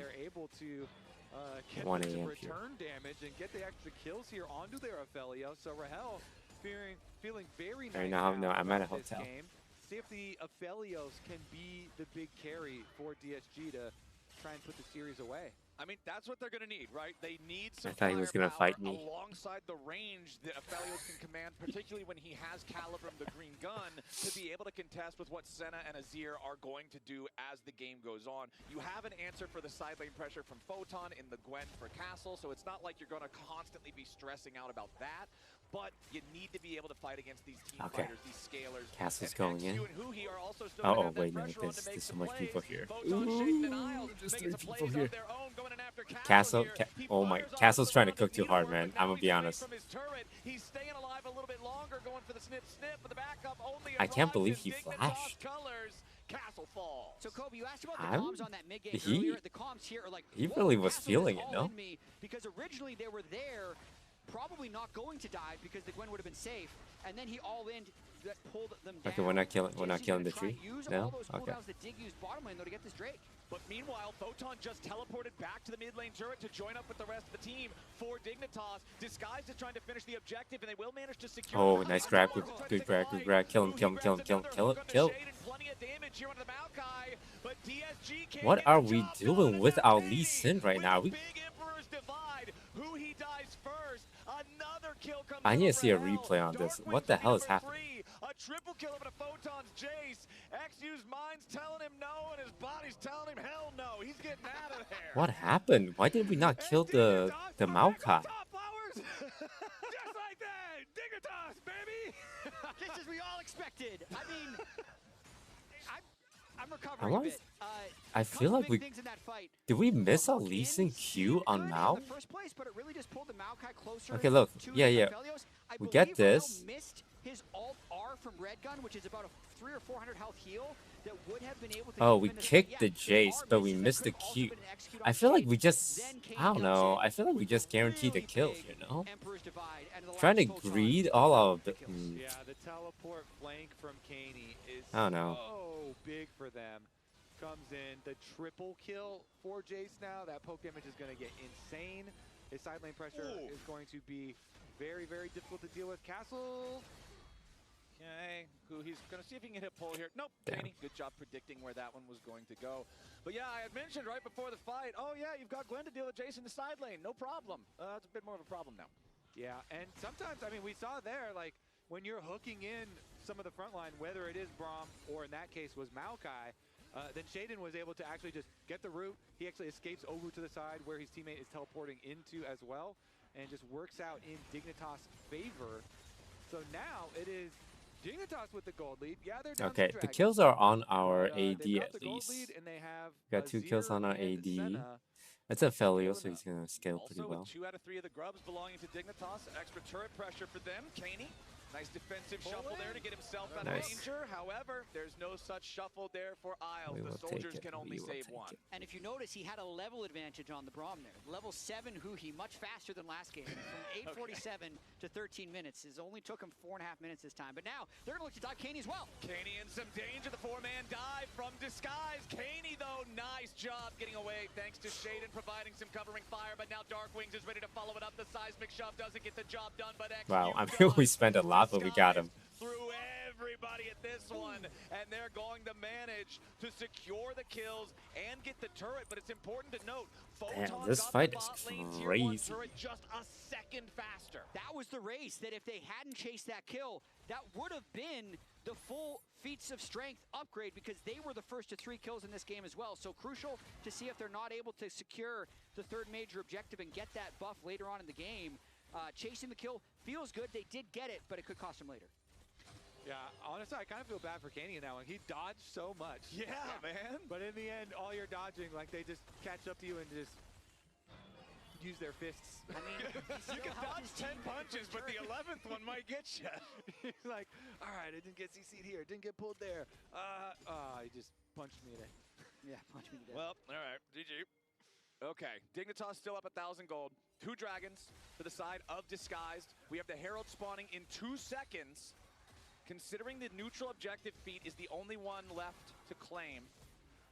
1 a.m. here. Return damage and get the extra kills here onto their Ophelio. So Rahel feeling very nice. No, I'm at a hotel. See if the Ophelios can be the big carry for DSG to try and put the series away. I mean, that's what they're going to need, right? They need some I thought he was going to fight me. Alongside the range that Ophelios can command, particularly when he has Calibrum, the green gun, to be able to contest with what Senna and Azir are going to do as the game goes on. You have an answer for the side lane pressure from Photon in the Gwen for Castle, so it's not like you're going to constantly be stressing out about that. But you need to be able to fight against these team fighters, these scalers. Castle's going in. Oh, wait, no, there's so much people here. Ooh, just 3 people here. Castle, oh my, Castle's trying to cook too hard, man. I'm gonna be honest. I can't believe he flashed. So Kobe, you asked about the comms on that mid game earlier. The comms here are like, he really was feeling it, no? because originally they were there probably not going to die because the Gwen would have been safe, and then he all-in pulled them down. Okay, we're not killing the tree. No? Okay. That Dig used bottom lane though to get this Drake. But meanwhile, Photon just teleported back to the mid lane turret to join up with the rest of the team for Dignitas. Disguised is trying to finish the objective, and they will manage to secure. Oh, nice grab, good grab. Kill him. Plenty of damage here on the Maokai, but DSG can't What are we doing with our Lee Sin right now? Big Emperor's divide. Who he dies first. Another kill comes. I need to see a replay on this. What the hell is happening? A triple kill over to Photon's Jace. XU's mind's telling him no, and his body's telling him hell no. He's getting out of there. What happened? Why did we not kill the Maokai? Just like that, Dignitas, baby. Just as we all expected. I mean, I'm recovering a bit. I feel like we did we miss a Lee Sin Q on Mao? Okay, look, yeah, we get this. Missed his alt R from Red Gun, which is about a 300 or 400 health heal that would have been able to. Oh, we kicked the Jace, but we missed the Q. I feel like we just, I don't know. I feel like we just guaranteed the kill, you know? Trying to greed all of the. Yeah, the teleport flank from Caney is I don't know. so big for them. Comes in the triple kill for Jace now. That poke image is going to get insane. His side lane pressure is going to be very, very difficult to deal with. Castle. Okay, who he's going to see if he can hit pull here. Nope, Danny, good job predicting where that one was going to go. But yeah, I had mentioned right before the fight, oh yeah, you've got Gwen to deal with Jason in the side lane. No problem. That's a bit more of a problem now. Yeah, and sometimes, I mean, we saw there, like, when you're hooking in some of the front line, whether it is Braum or in that case was Maokai, then Shaden was able to actually just get the root. He actually escapes over to the side where his teammate is teleporting into as well, and just works out in Dignitas' favor. So now it is Dignitas with the gold lead. Yeah, they're down Okay, some the dragons, kills are on our but, AD they've got at the gold least. lead, and they have Got 2 kills on our Azir AD. and Senna. That's a Felio, so he's gonna scale pretty Also, well. with 2 out of 3 of the grubs belonging to Dignitas, extra turret pressure for them. Caney, nice defensive shuffle there to get himself out of danger. However, there's no such shuffle there for Isles. The soldiers can only save one. And if you notice, he had a level advantage on the Braum there. Level 7 Huhi, much faster than last game. From 8:47 to 13 minutes. It only took him 4.5 minutes this time. But now, they're going to look to dive Caney as well. Caney in some danger. The 4-man dive from Disguise. Caney, though, nice job getting away thanks to Shaden providing some covering fire. But now Darkwings is ready to follow it up. The seismic shove doesn't get the job done, but XQ Wow, I mean, we spent a lot, but we got him. Through everybody at this one, and they're going to manage to secure the kills and get the turret. But it's important to note, Damn, this fight is crazy. turret just a second faster. That was the race that if they hadn't chased that kill, that would have been the full feats of strength upgrade because they were the first to 3 kills in this game as well. So crucial to see if they're not able to secure the 3rd major objective and get that buff later on in the game. Chasing the kill feels good. They did get it, but it could cost them later. Yeah, honestly, I kind of feel bad for Caney in that one. He dodged so much. Yeah, man. But in the end, all you're dodging, like, they just catch up to you and just use their fists. I mean, you can dodge 10 punches, but the 11th one might get you. He's like, all right, I didn't get CC'd here, didn't get pulled there. He just punched me today. Yeah, punched me today. Well, all right, GG. Okay, Dignitas still up 1,000 gold. 2 dragons to the side of Disguised. We have the Herald spawning in 2 seconds. Considering the neutral objective feat is the only one left to claim,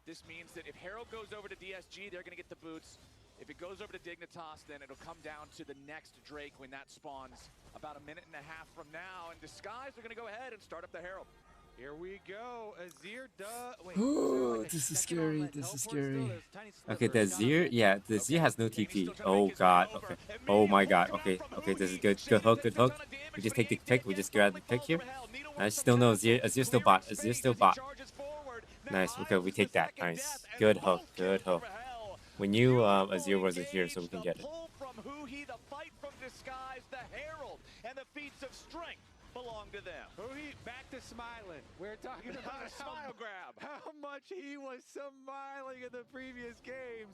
this means that if Herald goes over to DSG, they're going to get the boots. If it goes over to Dignitas, then it'll come down to the next Drake when that spawns about 1.5 minutes from now. And Disguised are going to go ahead and start up the Herald. Here we go. Azir wait, Ooh, this is scary. This is scary. Okay, the Azir, yeah, the Azir has no TP. Oh god. Okay. Oh my god. Okay. Okay, this is good. Good hook. Good hook. We just take the pick. We just grab the pick here. I still know Azir. Azir still bot. Azir still bot. Nice. Okay, we take that. Nice. Good hook. Good hook. We knew Azir wasn't here, so we can get it. From Huhi, the fight from Disguise, the Herald, and the feats of strength belong to them. Huhi back to smiling. We're talking about a smile grab. How much he was smiling in the previous games,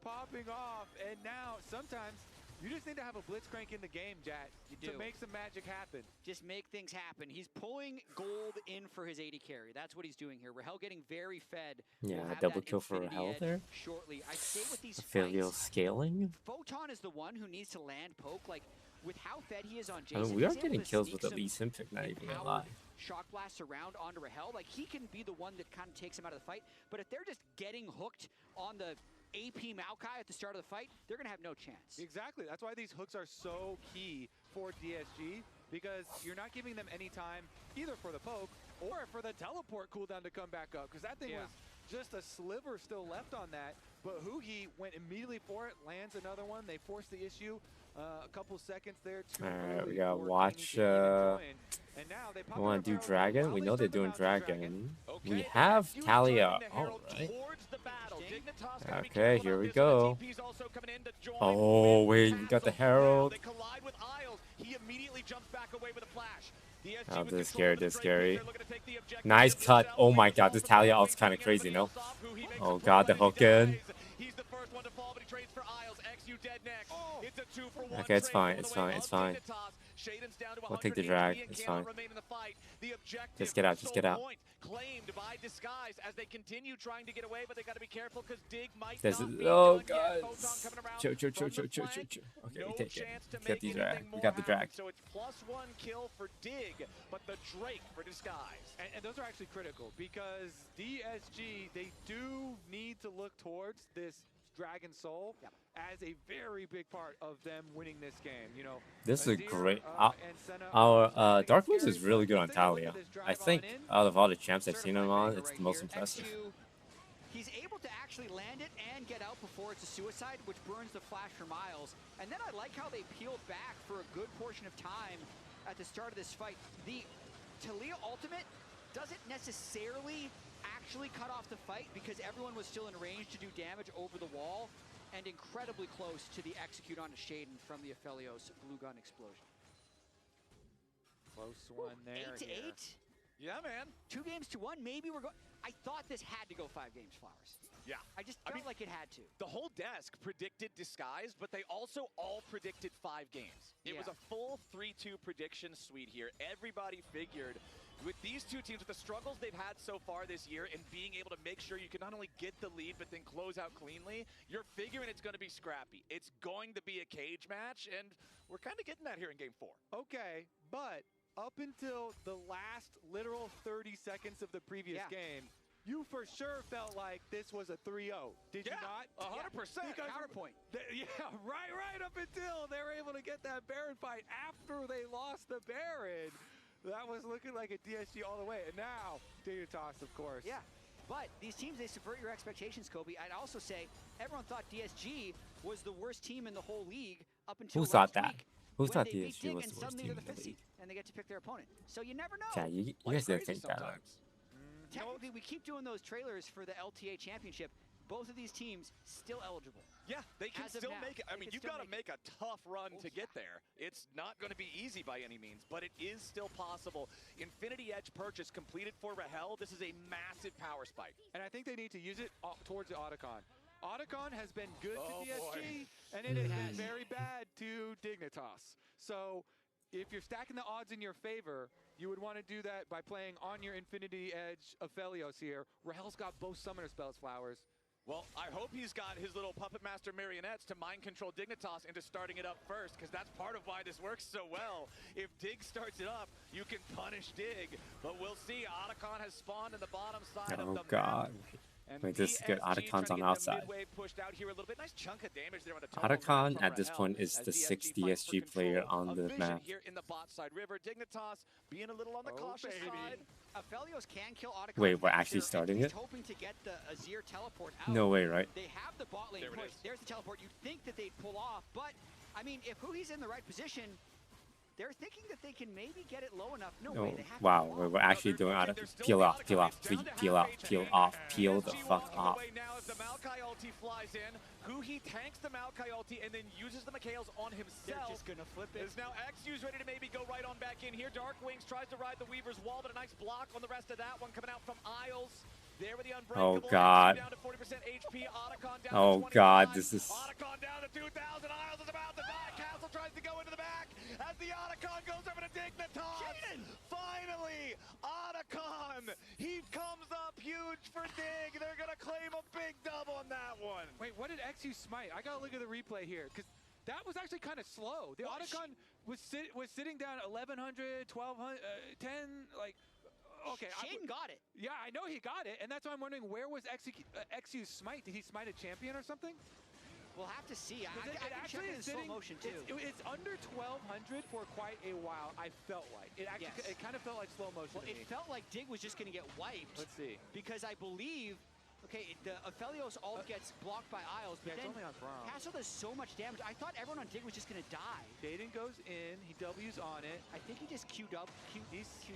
popping off, and now sometimes you just need to have a blitzcrank in the game, Jat, to make some magic happen. Just make things happen. He's pulling gold in for his AD carry. That's what he's doing here. Rahel getting very fed. Yeah, double kill for Rahel there. Shortly. I say with these Failure scaling. Photon is the one who needs to land poke. Like, with how fed he is on I mean, Jason, we are he's able getting to kills sneak with the some Lee Sin pick, not even gonna empowered lie. shock blasts around onto Rahel. Like, he can be the one that kind of takes him out of the fight. But if they're just getting hooked on the AP Maokai at the start of the fight, they're going to have no chance. Exactly. That's why these hooks are so key for DSG, because you're not giving them any time either for the poke or for the teleport cooldown to come back up, because that thing was just a sliver still left on that. But Huhi went immediately for it, lands another one. They forced the issue. A couple seconds there. Alright, we gotta watch. We want to do Dragon. We know they're doing Dragon. We have Talia. Alright. Okay, here we go. Oh, wait, we got the Herald. Oh, this is scary, this is scary. Nice cut. Oh my god, this Talia ult's kind of crazy, no? Oh god, the hook in. Okay, it's fine, it's fine, it's fine. We'll take the drag, it's fine. Just get out, just get out. There's oh god. Chill. Okay, we take it. We got the drag. We got the drag. So it's +1 kill for Dig, but the Drake for Disguise. And those are actually critical, because DSG, they do need to look towards this Dragon Soul as a very big part of them winning this game. You know, this is great. Our Dark Wings is really good on Talia. I think out of all the champs I've seen him on, it's the most impressive. He's able to actually land it and get out before it's a suicide, which burns the flash for Miles. And then I like how they peeled back for a good portion of time at the start of this fight. The Talia ultimate doesn't necessarily actually cut off the fight, because everyone was still in range to do damage over the wall, and incredibly close to the execute onto Shaden from the Aphelios blue gun explosion. Close one there. 8-8. Yeah, man. 2 games to 1. Maybe we're going. I thought this had to go 5 games, Flowers. Yeah. I just felt like it had to. The whole desk predicted Disguise, but they also all predicted 5 games. It was a full 3-2 prediction suite here. Everybody figured with these two teams, with the struggles they've had so far this year, and being able to make sure you can not only get the lead, but then close out cleanly, you're figuring it's going to be scrappy. It's going to be a cage match, and we're kind of getting that here in Game 4. Okay, but up until the last literal 30 seconds of the previous game, you for sure felt like this was a 3-0. Did you not? 100%. Counterpoint. Right up until they were able to get that Baron fight after they lost the Baron. That was looking like a DSG all the way. And now, Dignitas, of course. Yeah, but these teams, they subvert your expectations, Kobe. I'd also say everyone thought DSG was the worst team in the whole league up until Who thought last that? week, Who when thought they beat DSG Dig, was and the worst suddenly team they're in the the 5th seed, league? and they get to pick their opponent. So you never know. Yeah, you guys didn't think that. Technically, we keep doing those trailers for the LTA championship. Both of these teams still eligible. Yeah, they can still now, make it. I mean, you've got to make a tough run to get there. It's not going to be easy by any means, but it is still possible. Infinity Edge purchase completed for Rahel. This is a massive power spike. And I think they need to use it towards the Otacon. Otacon has been good to DSG, and it has been very bad to Dignitas. So if you're stacking the odds in your favor, you would want to do that by playing on your Infinity Edge Aphelios here. Rahel's got both summoner spells, Flowers. Well, I hope he's got his little Puppet Master marionettes to mind control Dignitas into starting it up first, because that's part of why this works so well. If Dig starts it up, you can punish Dig, but we'll see. Otacon has spawned in the bottom side of the god. Wait, this is good. Otacon's on outside. Otacon at this point is the 6th DSG player on the map. Here in the bot side river, Dignitas being a little on the cautious side. Aphelios can kill Otacon. Wait, we're actually starting it? Hoping to get the Azir teleport out. No way, right? They have the bot lane push. There's the teleport. You'd think that they'd pull off, but I mean, if Huhi's in the right position, they're thinking that they can maybe get it low enough. No way, they have wow, we're actually doing out of peel off, please, peel the fuck off. Now as the Maokai ulti flies in, Huhi tanks the Maokai ulti and then uses the Mikhails on himself. They're just gonna flip it. Is now XU's ready to maybe go right on back in here. Dark Wings tries to ride the Weaver's wall, but a nice block on the rest of that one coming out from Isles. There with the Unbreakable. Oh god. Down to 40% HP. Otacon down oh to 25. god, this is. Otacon down to 2,000. Isles is about to die. Castle tries to go into the back as the Otacon goes over to Dignitas. Finally, Otacon. He comes up huge for Dig. They're gonna claim a big dub on that one. Wait, what did XU smite? I gotta look at the replay here, because That was actually kind of slow. The Otacon was sitting down 1100, 1200, 10, like. Okay, Shaden got it. Yeah, I know he got it, and that's why I'm wondering where was XU's smite? Did he smite a champion or something? We'll have to see. I actually check in slow motion too. It's under 1200 for quite a while. I felt like it actually. It kind of felt like slow motion. Well, it felt like Dig was just going to get wiped. Let's see. Because I believe. Okay, the Aphelios ult gets blocked by Isles, but then it's only on Braum. Castle does so much damage. I thought everyone on Dig was just going to die. Jaden goes in, he W's on it. I think he just Q'd up, Q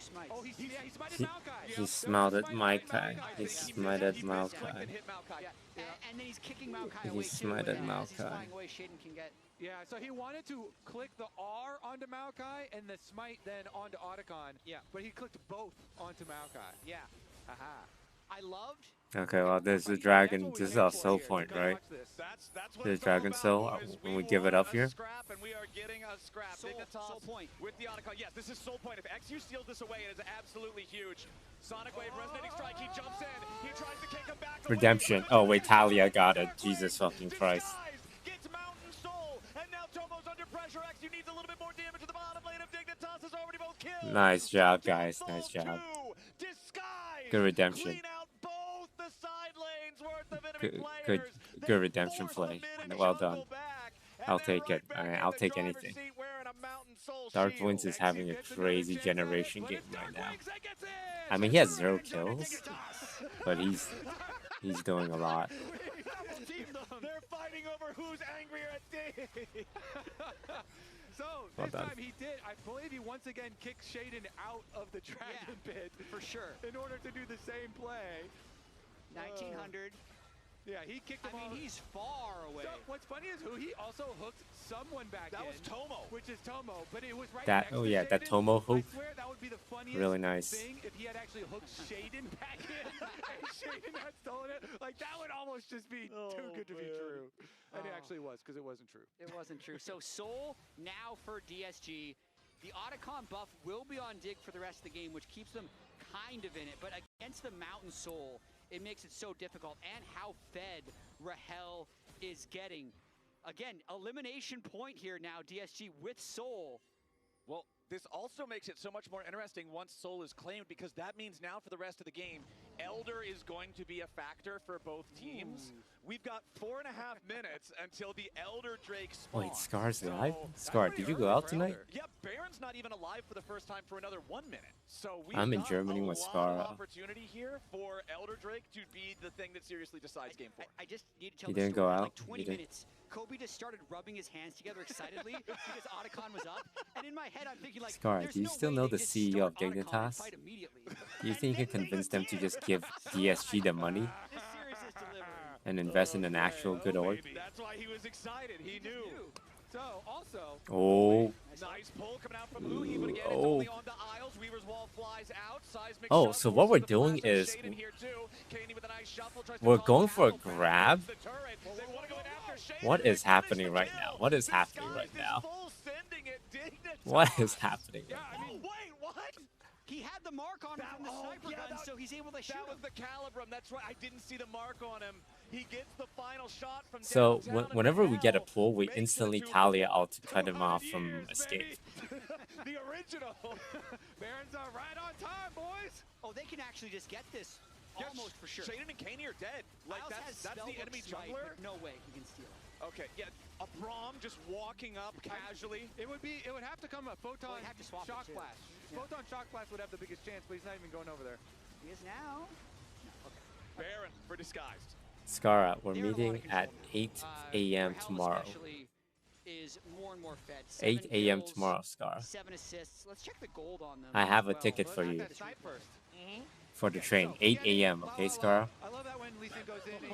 smites. Oh, he smited Maokai. He smited Maokai. He smited Maokai. And then he's kicking Maokai away He smited Maokai. He's flying away, Shaden can get... Yeah, so he wanted to click the R onto Maokai and the smite then onto Otacon. Yeah. But he clicked both onto Maokai. Yeah. Aha. I loved... Okay, well, there's the dragon. This is our soul point, right? The dragon soul. When we give it up here. And we are getting a scrap. Soul point. With the Otacon. Yes, this is soul point. If XU steals this away, it is absolutely huge. Sonic Wave, Resonating Strike, he jumps in. He tries to kick him back. Redemption. Oh, wait, Talia got it. Jesus fucking Christ. Gets Mountain Soul. And now Tomo's under pressure. XU needs a little bit more damage to the bottom lane of Dignitas has already both killed. Nice job, guys. Nice job. Good redemption. Good redemption play. Well done. I'll take it. I'll take anything. Dark Wings is having a crazy generation game right now. I mean, he has 0 kills, but he's doing a lot. They're fighting over who's angrier at Dig. So this time he did. I believe he once again kicked Shaden out of the dragon pit for sure in order to do the same play. 1900. Yeah, he kicked him. I mean, he's far away. So what's funny is who he also hooked someone back in. That was Tomo. Which is Tomo, but it was right that. next to yeah, Shaden. that Tomo hook. I swear that would be the funniest really nice thing if he had actually hooked Shaden back in and Shaden had stolen it. Like that would almost just be too good to be true. And it actually was, because it wasn't true. It wasn't true. So Soul now for DSG. The Otacon buff will be on Dig for the rest of the game, which keeps them kind of in it. But against the Mountain Soul, it makes it so difficult. And how fed Rahel is getting. Again, elimination point here now, DSG with Soul. Well, this also makes it so much more interesting once Soul is claimed, because that means now for the rest of the game, Elder is going to be a factor for both teams. We've got 4.5 minutes until the Elder Drake spawns. Wait, Scar's alive? Scar, did you go out tonight? Yeah, Baron's not even alive for the first time for another 1 minute. So I'm in Germany with Scar. Opportunity here for Elder Drake to be the thing that seriously decides game 4. I just need to tell he the didn't story. go out. Like 20 minutes. Kobe just started rubbing his hands together excitedly because Otacon was up. And in my head, I'm thinking like, Scar, do you still know the CEO of Dignitas? Do you think you can convince them to just give DSG the money and invest in an actual good org? That's why he was excited. He knew. So also, nice pull coming out from Luhi, but again, it's only on the Isles. Weaver's Wall flies out. Seismic oh, so what we're doing is we're going for a grab. What is happening right now? What is happening right now? What is happening right now? Wait, what? He had the mark on him from the sniper gun, so he's able to shoot That was the Calibrum. That's right. I didn't see the mark on him. He gets the final shot from so whenever we get a pull, we instantly Talia out to cut him off from escape. The original. Barons are right on time, boys. Oh, they can actually just get this almost for sure. Shaden and Kaney are dead. Like that's the enemy jungler. No way he can steal it. Okay, yeah, a Braum just walking up casually. It would have to come a Photon Shock Blast. Yeah. Photon Shock Blast would have the biggest chance, but he's not even going over there. He is now. Okay. Baron for disguised. Skara, we're meeting at 8 a.m. tomorrow. Is more and more fed. 8 a.m. tomorrow, Skara. 7 assists. Let's check the gold on them. I have a ticket for you. For the train, 8 a.m. Okay, Skara.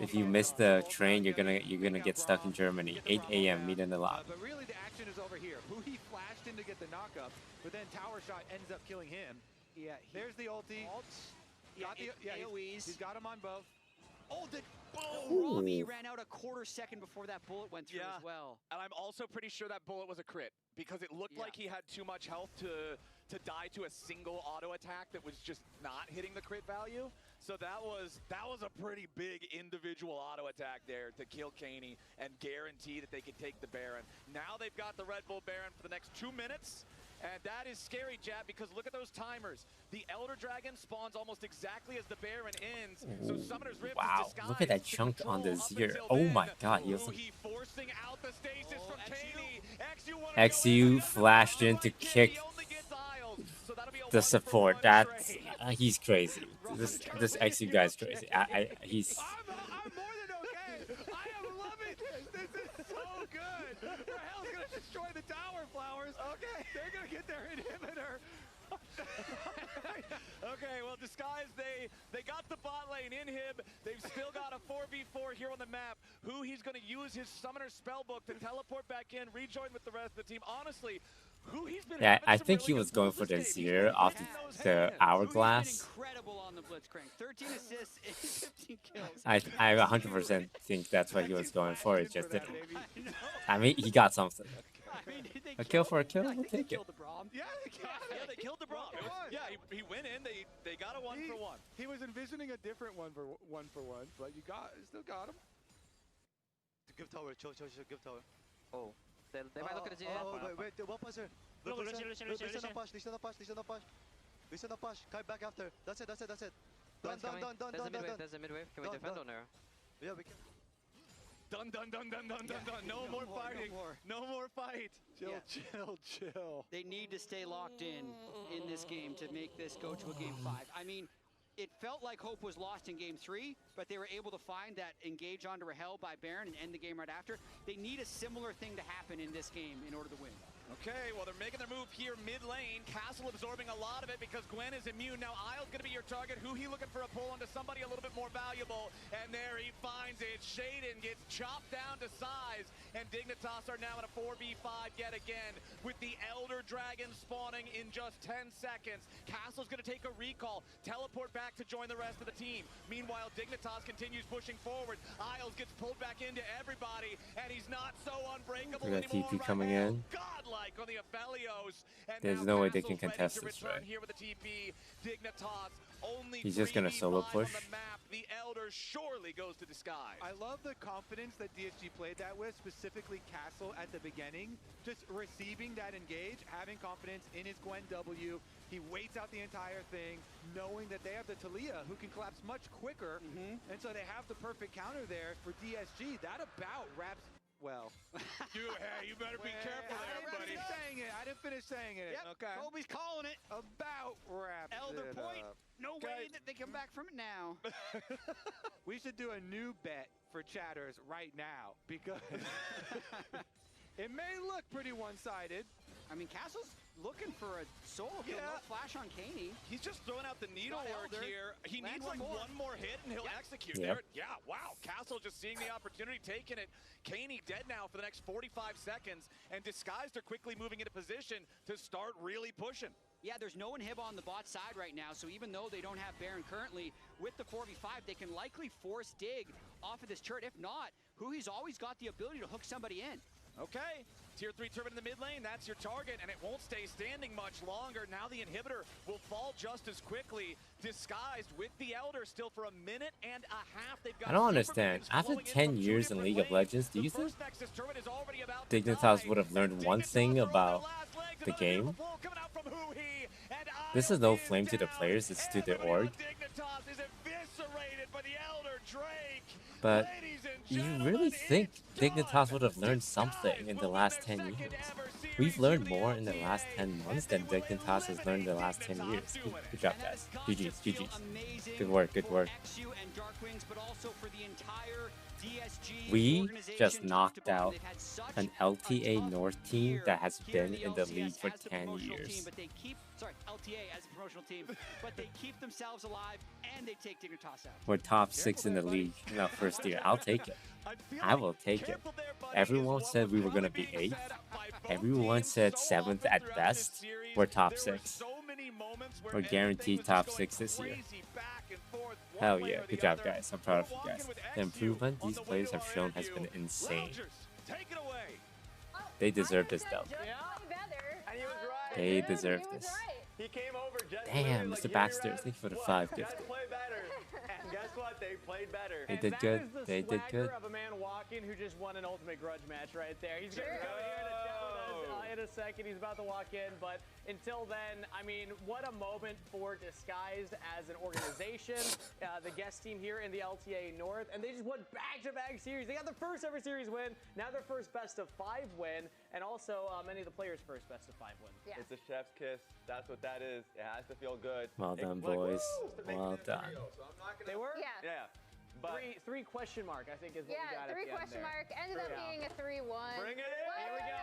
If you miss the train, you're gonna get stuck in Germany. 8 a.m. Meet in the lot. But really, the action is over here. Who he flashed in to get the knockup, but then Tower Shot ends up killing him. Yeah. There's the ulti. AoEs. He's got him on both. Oh, the Robbie ran out a quarter second before that bullet went through as well. And I'm also pretty sure that bullet was a crit, because it looked like he had too much health to die to a single auto attack that was just not hitting the crit value. So that was a pretty big individual auto attack there to kill Caney and guarantee that they could take the Baron. Now they've got the Red Bull Baron for the next 2 minutes. And that is scary, Jab, because look at those timers. The Elder Dragon spawns almost exactly as the Baron ends. So Summoner's Rift Wow, is look at that chunk on the Zir. Oh my god, he was forcing out the stasis from Caney. XU flashed in to kick the support. That's he's crazy. This XU guy's crazy. He's. I'm more than okay. I am loving this. This is so good. Rahel's gonna destroy the tower, Flowers. Okay, they're gonna get their inhibitor. Okay, well, Disguise, they got the bot lane inhib. They've still got a 4v4 here on the map. Who he's going to use his Summoner Spellbook to teleport back in, rejoin with the rest of the team. Honestly, who he's been Yeah, I think he was going for the Zir off the hourglass. Incredible on the Blitzcrank. 13 assists, 15 kills. I 100% think that's what he was going for. It just didn't. I mean, he got something. A kill for a kill, we'll take it. Yeah, they killed the Braum. Yeah, he went in. They got a 1-for-1. He was envisioning a different one for one, but you still got him. Give tower, chill, give tower. Oh, they might look at the wait, one passer. Listen, push. Kite back after. That's it. Done. There's a midwave. Can we defend on there? Yeah, we can. Done. No more fighting. No more fight. Chill. They need to stay locked in this game to make this go to a game 5. I mean, it felt like hope was lost in game 3, but they were able to find that engage onto Rahel by Baron and end the game right after. They need a similar thing to happen in this game in order to win. Okay, well, they're making their move here mid lane. Castle absorbing a lot of it because Gwen is immune. Now Isle's going to be your target. Who he looking for a pull onto somebody a little bit more valuable. And there he finds it. Shaden gets chopped down to size. And Dignitas are now in a 4v5 yet again with the Elder Dragon spawning in just 10 seconds. Castle's going to take a recall, teleport back to join the rest of the team. Meanwhile, Dignitas continues pushing forward. Isles gets pulled back into everybody, and he's not so unbreakable We got anymore. TP coming in. Godlike on the Aphelios. And There's no way they can contest this, right? Here with the TP. Dignitas only He's just gonna solo push. on the map. The Elder surely goes to Disguise. I love the confidence that DSG played that with, specifically Castle at the beginning. Just receiving that engage, having confidence in his Gwen W. He waits out the entire thing, knowing that they have the Talia, who can collapse much quicker. And so they have the perfect counter there for DSG. That about wraps... Well, you better be careful there, buddy. I didn't finish saying it. Yep, Okay. Kobe's calling it. About wraps Elder it point. up. No way that they come back from it now. We should do a new bet for chatters right now because it may look pretty one-sided. I mean, Castle's looking for a solo kill, no flash on Caney. He's just throwing out the needlework here. He needs like one more hit and he'll execute there. Yeah, wow. Castle just seeing the opportunity, taking it. Caney dead now for the next 45 seconds, and Disguised are quickly moving into position to start really pushing. Yeah, there's no inhib on the bot side right now, so even though they don't have Baron currently, with the 4v5, they can likely force Dig off of this turret. If not, Huhi's always got the ability to hook somebody in. Okay, tier 3 turret in the mid lane, that's your target, and it won't stay standing much longer. Now the inhibitor will fall just as quickly. Disguised with the Elder still for a minute and a half. They've got I don't understand. After 10 years in League of Legends, do you think Dignitas would have learned one thing about the game? This is no flame to the players, it's to the org. But you really think Dignitas would have learned something in the last 10 years? We've learned more in the last 10 months than Dignitas has learned in the last 10 years. Good job, guys. GG's. Good work. We just knocked out an LTA North team that has been in the league for 10 years. Sorry, LTA as a promotional team, but they keep themselves alive and they take Dignitas out. We're top 6 in the league in our first year. I'll take it. I will take it. Everyone said we were going to be 8th. Everyone said 7th at best. We're top 6. We're guaranteed top 6 this year. Hell yeah. Good job, guys. I'm proud of you guys. The improvement these players have shown has been insane. They deserve this though. They deserve this. Damn, Mr. Baxter, thank you for the 5 gifted. what? They played better. They did good. That is the They did good. swagger of a man walking who just won an Ultimate Grudge match right there. He's going to go here to chat with us in a second. He's about to walk in, but until then, I mean, what a moment for Disguised as an organization. The guest team here in the LTA North, and they just won back-to-back series. They got their first ever series win, now their first best-of-5 win, and also many of the players' first best-of-5 win. Yeah. It's a chef's kiss. That's what that is. It has to feel good. Well done, boys. Well done. They were? Yeah. Yeah. But Three question mark, I think, is what we got at the 3 end question there. mark. Ended up being a 3-1. Bring it in. Here we go.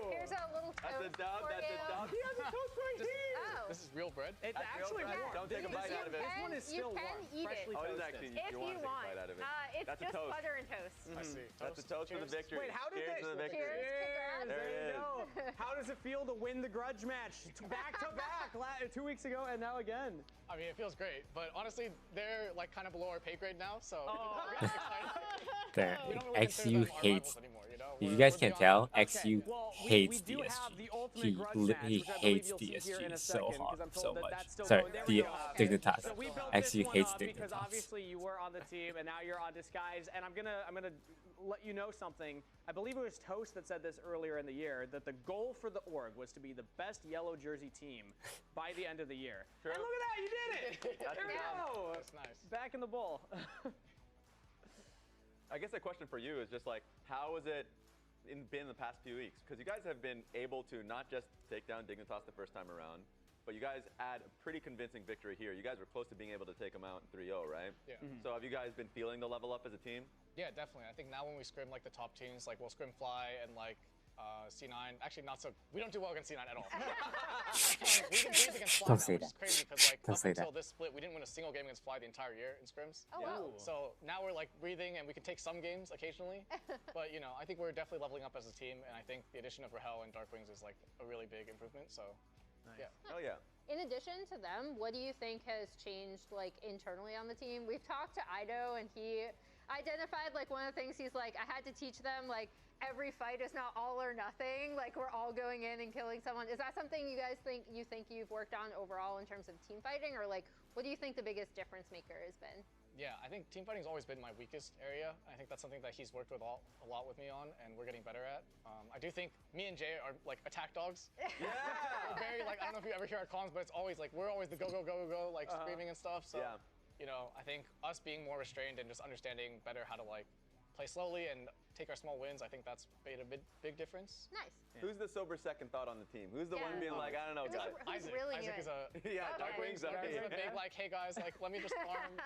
Here's a little toast That's a dub. for That's you. a dub. He has a toast right here. Oh. This is real bread? It's That's actually real bread. warm. Don't take a bite out of it. This one is You still can warm. eat it. Freshly Oh, it is toasted. actually. If You want you to take a want. bite out of it. It's That's a just toast. butter and toast. I see. That's a toast for the victory. Wait, how did Cheers they? to the victory. Cheers. There There it you is. go. How does it feel to win the grudge match back to back 2 weeks ago and now again? I mean, it feels great, but honestly, they're like kind of below our pay grade now, so Oh. we're getting excited. There. We don't really consider XU them our hates. rivals anymore, you know? If you We're guys can't beyond tell, that. XU Well, hates we do have the DSG. ultimate grudge match, He which I believe hates you'll see here in a DSG so second, hard, because I'm told so that much. that's still Sorry, going. There the we go. Dignitas. So we built XU this one hates up because Dignitas. obviously you were on the team and now you're on Disguise, and I'm gonna let you know something. I believe it was Toast that said this earlier in the year, that the goal for the org was to be the best yellow jersey team by the end of the year. True. And look at that, you did it! There we go! That's nice. Back in the bowl. I guess a question for you is just like, how has it been the past few weeks? Because you guys have been able to not just take down Dignitas the first time around, but you guys had a pretty convincing victory here. You guys were close to being able to take them out in 3-0, right? Yeah. So have you guys been feeling the level up as a team? Yeah, definitely. I think now when we scrim like the top teams, like we'll scrim Fly and like C9. Actually, not so. We don't do well against C9 at all. We didn't do against Fly Don't now, say which that. is crazy because like Don't up say until that. this split, we didn't win a single game against Fly the entire year in scrims. Oh, wow. So now we're like breathing and we can take some games occasionally. But you know, I think we're definitely leveling up as a team, and I think the addition of Rahel and Darkwings is like a really big improvement. So yeah. Oh yeah. In addition to them, what do you think has changed like internally on the team? We've talked to Ido, and he identified like one of the things he's like, I had to teach them like every fight is not all or nothing. Like we're all going in and killing someone. Is that something you guys think you've worked on overall in terms of team fighting, or like what do you think the biggest difference maker has been? Yeah, I think team fighting's always been my weakest area. I think that's something that he's worked with a lot with me on, and we're getting better at. I do think me and Jay are like attack dogs. Yeah. We're very like, I don't know if you ever hear our comms, but it's always like we're always the go like screaming and stuff. So Yeah. you know, I think us being more restrained and just understanding better how to like play slowly and take our small wins, I think that's made a big difference. Nice. Who's the sober second thought on the team? Who's the Yeah. one being like, I don't know, guys? Who's really Isaac new is a Yeah, Okay. Darkwings. Darkwings Okay. is a big like, hey guys, like let me just farm.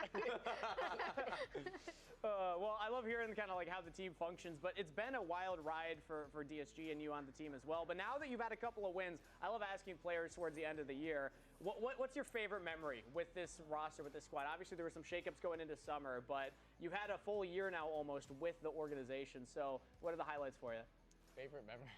Well, I love hearing kind of like how the team functions, but it's been a wild ride for DSG and you on the team as well. But now that you've had a couple of wins, I love asking players towards the end of the year, what's your favorite memory with this roster, with this squad? Obviously, there were some shakeups going into summer, but you've had a full year now almost with the organization. So what are the highlights for you? Favorite memory?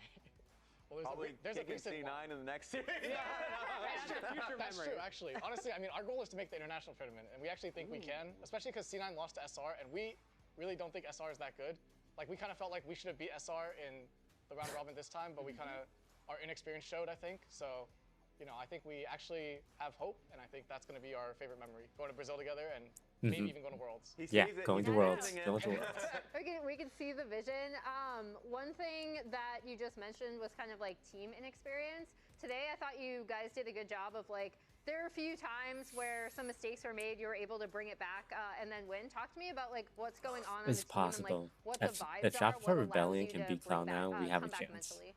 Well, Probably there's a kicking recent C9 in the next series. That's your future That's memory. true, actually. Honestly, I mean, our goal is to make the international tournament, and we actually think we can, especially because C9 lost to SR, and we really don't think SR is that good. Like, we kind of felt like we should have beat SR in the round robin this time, but we kind of, our inexperience showed, I think. So, you know, I think we actually have hope, and I think that's going to be our favorite memory. Going to Brazil together and maybe even going to Worlds. Yeah, going to Worlds. Going to Worlds. We can see the vision. One thing that you just mentioned was kind of like team inexperience. Today, I thought you guys did a good job of like, there are a few times where some mistakes were made, you were able to bring it back and then win. Talk to me about like what's going on It's the team possible. and like what the If vibes Shop are, for what allows Rebellion you can to beat bring Cloud9, back, we have a come back chance. mentally.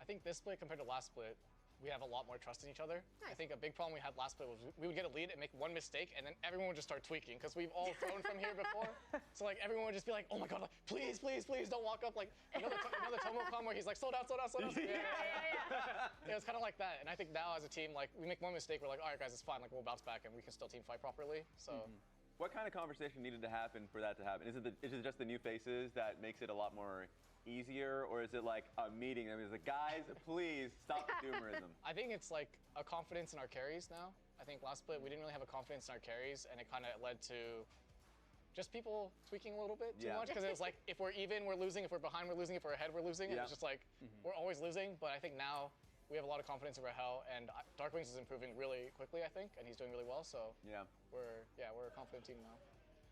I think this split compared to last split, we have a lot more trust in each other. I think a big problem we had last split was we would get a lead and make one mistake, and then everyone would just start tweaking because we've all thrown from here before. So like everyone would just be like, "Oh my god, like, please, please, please, don't walk up!" Like another Tomocom where he's like, "Slow down, slow down, slow down." Yeah, it's kind of like that. And I think now as a team, like we make one mistake, we're like, "All right, guys, it's fine. Like we'll bounce back and we can still team fight properly." So. What kind of conversation needed to happen for that to happen? Is it just the new faces that makes it a lot more easier, or is it like a meeting? I mean, it's like, guys, please stop the doomerism. I think it's like a confidence in our carries now. I think last split we didn't really have a confidence in our carries, and it kind of led to just people tweaking a little bit too much because it was like if we're even, we're losing. If we're behind, we're losing. If we're ahead, we're losing. And it's just like we're always losing. But I think now we have a lot of confidence in Rahel, and Darkwings is improving really quickly, I think, and he's doing really well. So we're a confident team now.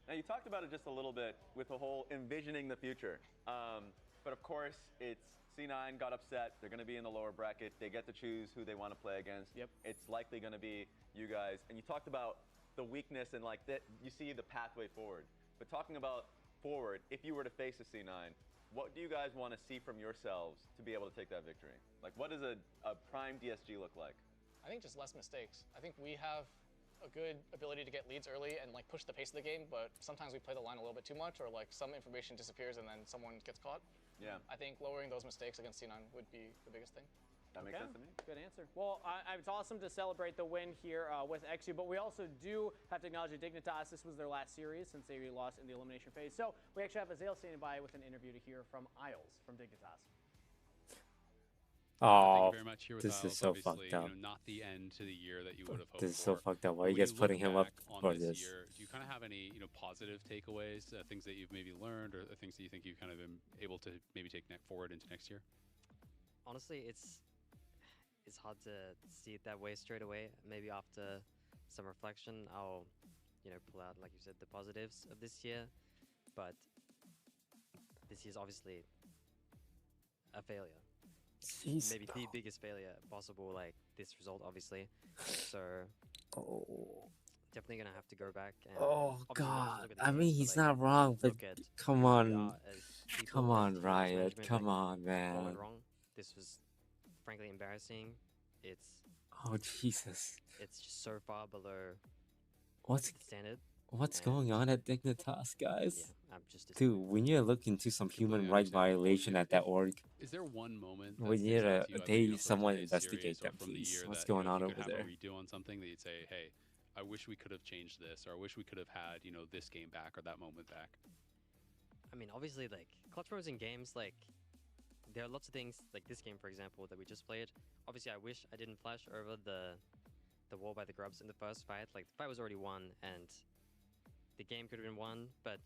Now you talked about it just a little bit with the whole envisioning the future, but of course it's C9 got upset. They're going to be in the lower bracket. They get to choose who they want to play against. Yep. It's likely going to be you guys. And you talked about the weakness and like that you see the pathway forward. But talking about forward, if you were to face a C9, what do you guys want to see from yourselves to be able to take that victory? Like, what does a prime DSG look like? I think just less mistakes. I think we have a good ability to get leads early and like push the pace of the game, but sometimes we play the line a little bit too much, or like some information disappears and then someone gets caught. Yeah. I think lowering those mistakes against C9 would be the biggest thing. That makes sense to me. Good answer. Well, it's awesome to celebrate the win here with XU, but we also do have to acknowledge that Dignitas, this was their last series since they lost in the elimination phase. So we actually have Azale standing by with an interview to hear from Isles from Dignitas. Oh, Thank you very much. Here with this Isles, is so obviously, fucked up. You know, not the end to the year that you would have hoped This is so for. fucked up. Why are you When guys putting look him up back on for this this? year, do you kind of have any, positive takeaways, things that you've maybe learned, or things that you think you've kind of been able to maybe take forward into next year? Honestly, it's hard to see it that way straight away. Maybe after some reflection, I'll, pull out, like you said, the positives of this year. But this year's obviously a failure. Jeez. Maybe the biggest failure possible, like this result, obviously. So definitely gonna have to go back. And Oh obviously not just God! look at the I games, mean, but, he's like, not wrong, but look at come who we on, are as people, come as on, team, as Riot, management, come like, on, what man. went wrong? This was frankly embarrassing. It's Oh Jesus! it's just so far below What's the standard. what's and going on at Dignitas, guys? Yeah, I'm just Dude, we need to look into some human right violation at that org. Is there one moment We that need sticks out to to you, either, from someone today's investigate series or them, from the please. year What's that, going on you over could there? have a redo on something that you'd say, hey, I wish we could have changed this, or I wish we could have had, this game back or that moment back? I mean, obviously, like, clutch moments in games, like, there are lots of things, like this game, for example, that we just played. Obviously, I wish I didn't flash over the wall by the grubs in the first fight. Like, the fight was already won, and the game could have been won, but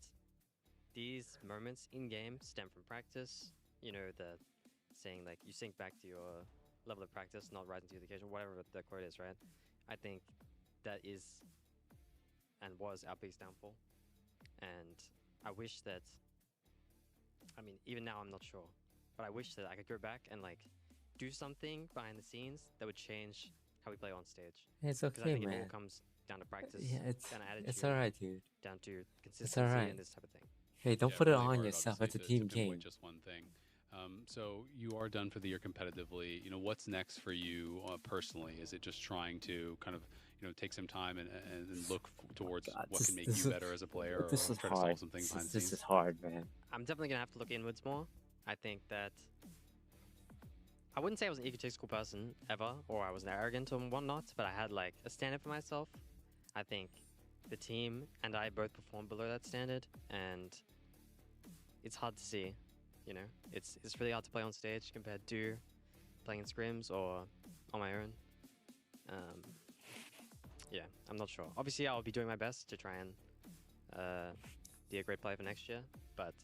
these moments in-game stem from practice. The saying, like, you sink back to your level of practice, not rising to the occasion, whatever the quote is, right? I think that is and was our biggest downfall. And I wish that, I mean, even now I'm not sure, but I wish that I could go back and, like, do something behind the scenes that would change how we play on stage. It's 'Cause I okay, think it all man. comes down to practice, Yeah, down to attitude, it's alright, dude. down to It's consistency alright. and this type of thing. Hey, don't Yeah, put it really on hard, yourself. obviously, It's a team to pinpoint game. just one thing. So you are done for the year competitively. What's next for you personally? Is it just trying to kind of, take some time and look towards what can make you better as a player, or This is try to solve hard. some things behind the This scenes? is hard, man. I'm definitely gonna have to look inwards more. I think that I wouldn't say I was an egotistical person ever, or I was arrogant or whatnot, but I had like a standard for myself. I think the team and I both performed below that standard, and it's hard to see. It's really hard to play on stage compared to playing in scrims or on my own. Yeah, I'm not sure. Obviously, I'll be doing my best to try and be a great player for next year, but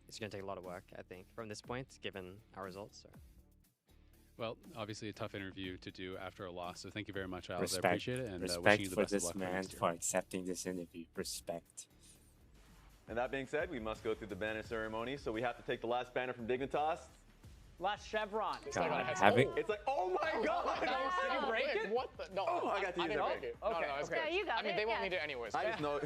it's going to take a lot of work, I think, from this point, given our results. So. Well, obviously a tough interview to do after a loss, so thank you very much, Alex. Respect. I appreciate it, and Respect wishing you the for best of this luck for man next year. for accepting this interview. Respect. And that being said, we must go through the banner ceremony, so we have to take the last banner from Dignitas. Last chevron. God, having It's like, oh my God! Did you break it? What the? No, Oh, I got to use didn't it. break it. Okay, No, it's okay. good. Yeah, you got I mean, it, they won't yeah. need it anyways. I just know,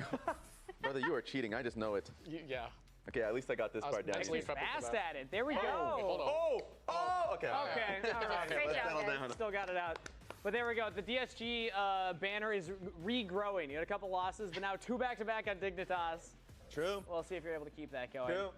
brother, you are cheating. I just know it. Yeah. Okay, at least I got this I was part down. mentally He's prepping for fast that. at it. There we go. hold on. Okay. Okay, all right. Great Let's job, settle guys. down. Still got it out. But there we go. The DSG banner is regrowing. You had a couple losses, but now 2 back-to-back on Dignitas. True. We'll see if you're able to keep that going. True.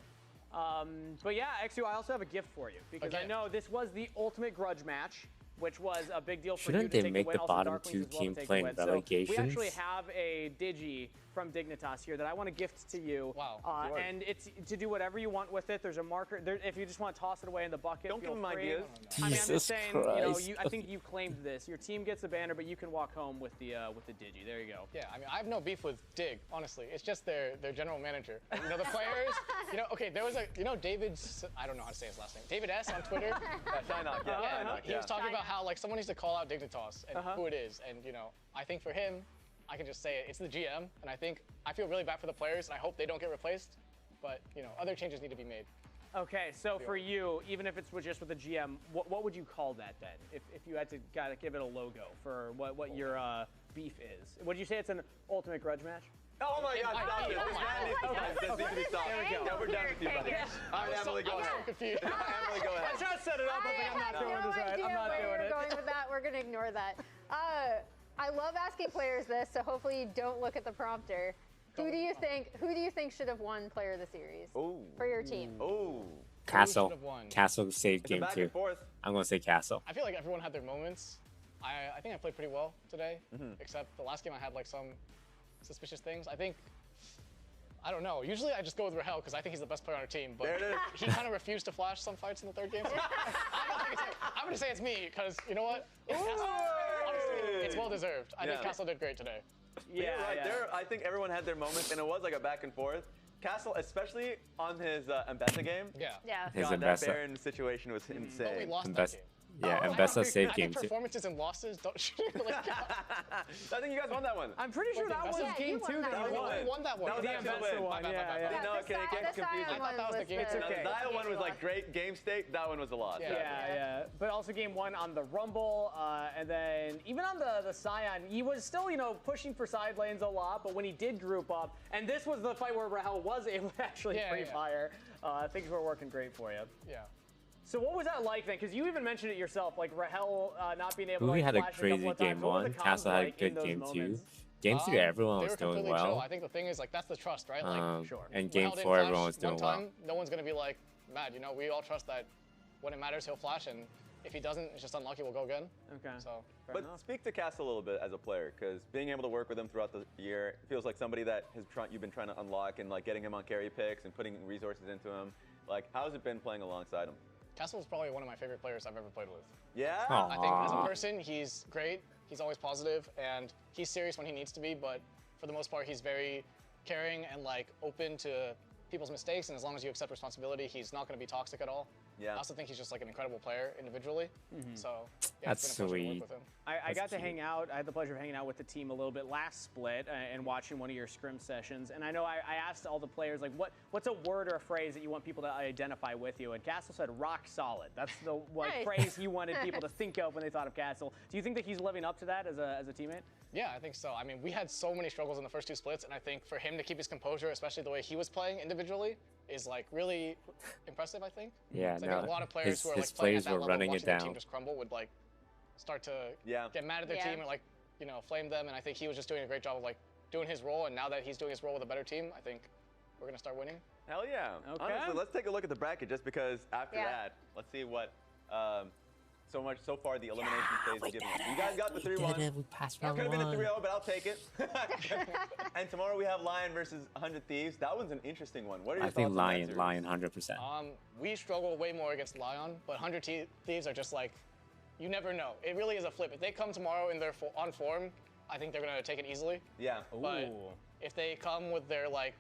But yeah, XU, I also have a gift for you because I Again. know this was the ultimate grudge match, which was a big deal for Shouldn't you to they take make the win. the Also, bottom Darkwings two as well to team take playing the win. So we actually relegations? have a Digi from Dignitas here that I want to gift to you. Wow. And it's to do whatever you want with it. There's a marker. If you just want to toss it away in the bucket, Don't give feel them free. ideas. I mean, I'm just saying, you know, Christ. I think you claimed this. Your team gets a banner, but you can walk home with the Digi. There you go. Yeah, I mean, I have no beef with Dig, honestly. It's just their general manager. You know, the players, you know, okay, there was a, you know, David's, I don't know how to say his last name. David S. on Twitter. He was talking about how, like, someone needs to call out Dignitas and who it is. And, you know, I think for him, I can just say it. It's the GM, and I feel really bad for the players, and I hope they don't get replaced. But, you know, other changes need to be made. Okay, so for you, even if it's just with the GM, what would you call that then? If you had to gotta give it a logo for what your beef is, would you say it's an ultimate grudge match? Oh my God! Stop it! This needs to be stopped. There we go. Yeah, we're done with you, buddy. All right, Emily, go ahead. Confused. Emily, go ahead. I tried to set it up. I'm not doing this right. I'm not doing it. Going with that, we're gonna ignore that. I love asking players this, so hopefully you don't look at the prompter. Who do you think should have won Player of the Series for your team? Castle. Castle saved game 2. I'm gonna say Castle. I feel like everyone had their moments. I think I played pretty well today, except the last game I had like some suspicious things. I don't know. Usually I just go with Rahel because I think he's the best player on our team, but he kind of refused to flash some fights in the third game. So I'm gonna say it's me because you know what? It's Castle. Honestly, it's well deserved. I think Castle did great today. Yeah, right. There, I think everyone had their moments, and it was like a back and forth. Castle, especially on his Mbessa game. Yeah. His God, that Mbessa. Baron situation was insane. But we lost that game. Yeah, Mbessa saved game 2. Performances and losses don't really count. I think you guys won that one. I'm pretty sure that was game 2 that you won. We won that one. That was the actually Mbessa one. Yeah. No, it gets confusing. I thought that was the game. It's okay. The Dial one was like great game state. That one was a loss. Yeah. But also game 1 on the Rumble, and then even on the Scion, he was still, you know, pushing for side lanes a lot, but when he did group up, and this was the fight where Rahel was able to actually free fire, things were working great for you. Yeah. So what was that like then? Because you even mentioned it yourself, like Rahel not being able to We had a flash crazy couple of game times. What were 1. the comms Castle had a like in good those game 2. moments? Game 3, everyone They was were doing completely well. chill. I think the thing is, like, that's the trust, right? Like, And game Rahel didn't 4, flash everyone was doing one well. time, no one's gonna be like mad. You know, we all trust that when it matters, he'll flash, and if he doesn't, it's just unlucky. We'll go again. Okay. So. But speak to Castle a little bit as a player, because being able to work with him throughout the year feels like somebody that you've been trying to unlock and like getting him on carry picks and putting resources into him. Like, how's it been playing alongside him? Castle is probably one of my favorite players I've ever played with. Yeah? I think as a person, he's great. He's always positive, and he's serious when he needs to be, but for the most part, he's very caring and like open to people's mistakes, and as long as you accept responsibility, he's not going to be toxic at all. Yeah. I also think he's just like an incredible player individually. So yeah, That's it's been a pleasure to sweet. work with him. I got to hang out. I had the pleasure of hanging out with the team a little bit last split and watching one of your scrim sessions. And I know I asked all the players, like, what's a word or a phrase that you want people to identify with you? And Castle said rock solid. That's the phrase he wanted people to think of when they thought of Castle. Do you think that he's living up to that as a teammate? Yeah, I think so. I mean, we had so many struggles in the first 2 splits, and I think for him to keep his composure, especially the way he was playing individually, is like really impressive, I think. Yeah, I think a lot of players who are like playing at that level, running it watching their down. team just crumble would like start to get mad at their team and like, you know, flame them, and I think he was just doing a great job of like doing his role, and now that he's doing his role with a better team, I think we're gonna start winning. Hell yeah. Okay. Honestly, let's take a look at the bracket just because after that, let's see what so far the elimination phase is giving. You guys got the 3-1. We passed It round could have been a 1. 3-0, but I'll take it. And tomorrow we have Lion versus 100 Thieves. That one's an interesting one. What are your I think thoughts on that Lion series? 100%. We struggle way more against Lion, but 100 Thieves are just like, you never know. It really is a flip. If they come tomorrow in their on form, I think they're gonna take it easily. Yeah. But if they come with their like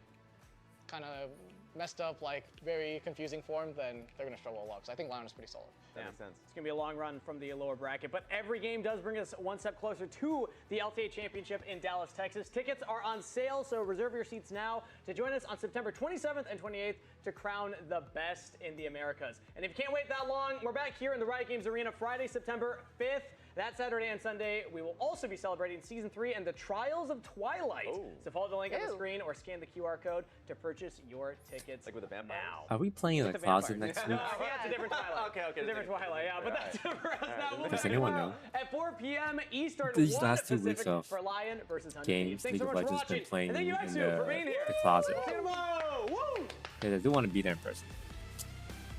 kind of messed up, like very confusing form, then they're gonna struggle a lot. So I think Lion is pretty solid. That makes sense. It's going to be a long run from the lower bracket, but every game does bring us one step closer to the LTA Championship in Dallas, Texas. Tickets are on sale, so reserve your seats now to join us on September 27th and 28th to crown the best in the Americas. And if you can't wait that long, we're back here in the Riot Games Arena Friday, September 5th. That Saturday and Sunday, we will also be celebrating Season 3 and the Trials of Twilight. So follow the link on the screen or scan the QR code to purchase your tickets like with the vampire now. Are we playing in the closet next week? Yeah, it's a different Twilight. Okay. It's a different Twilight, yeah. But that's it for us now. We'll Does be anyone tomorrow know? at 4 p.m. Eastern, These 1 last 2 Pacific weeks of for Lion versus 100 games, Thieves. Thanks League so of much for Legends been watching. playing And thank you, in Exu, for being here. the closet. See you tomorrow. Woo! Because I do want to be there in person.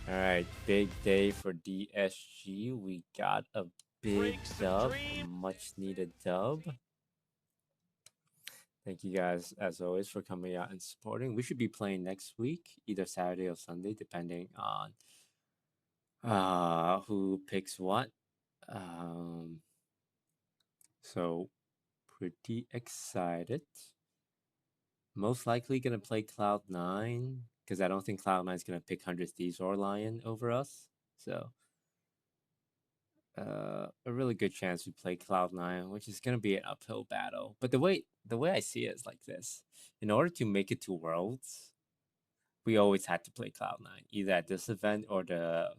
All right, big day for DSG. We got a big dub, a much needed dub. Thank you guys, as always, for coming out and supporting. We should be playing next week, either Saturday or Sunday, depending on who picks what. So pretty excited. Most likely gonna play Cloud9 because I don't think Cloud9 is gonna pick 100 Thieves or Lion over us. So a really good chance we play Cloud9, which is gonna be an uphill battle. But the way I see it is like this: in order to make it to Worlds, we always had to play Cloud9, either at this event or the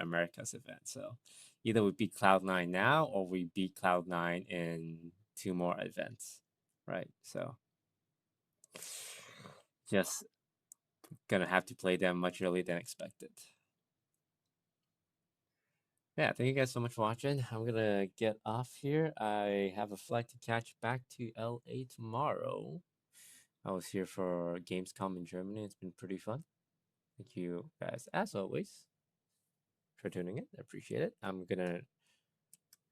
Americas event. So either we beat Cloud9 now or we beat Cloud9 in 2 more events, right? So just gonna have to play them much earlier than expected. Yeah, thank you guys so much for watching. I'm gonna get off here. I have a flight to catch back to LA tomorrow. I was here for Gamescom in Germany. It's been pretty fun. Thank you guys, as always, for tuning in. I appreciate it. I'm gonna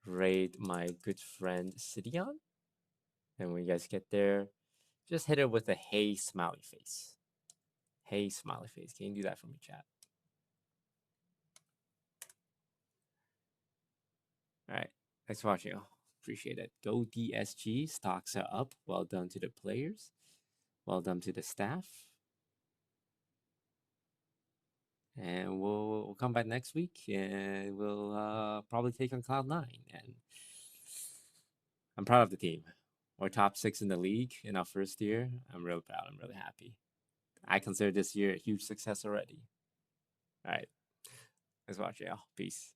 raid my good friend Sidion. And when you guys get there, just hit her with a hey smiley face. Hey smiley face. Can you do that for me, chat? All right. Thanks for watching. Appreciate it. Go DSG. Stocks are up. Well done to the players. Well done to the staff. And we'll come back next week and we'll probably take on Cloud9. And I'm proud of the team. We're top 6 in the league in our first year. I'm really proud. I'm really happy. I consider this year a huge success already. All right. Thanks for watching, y'all. Peace.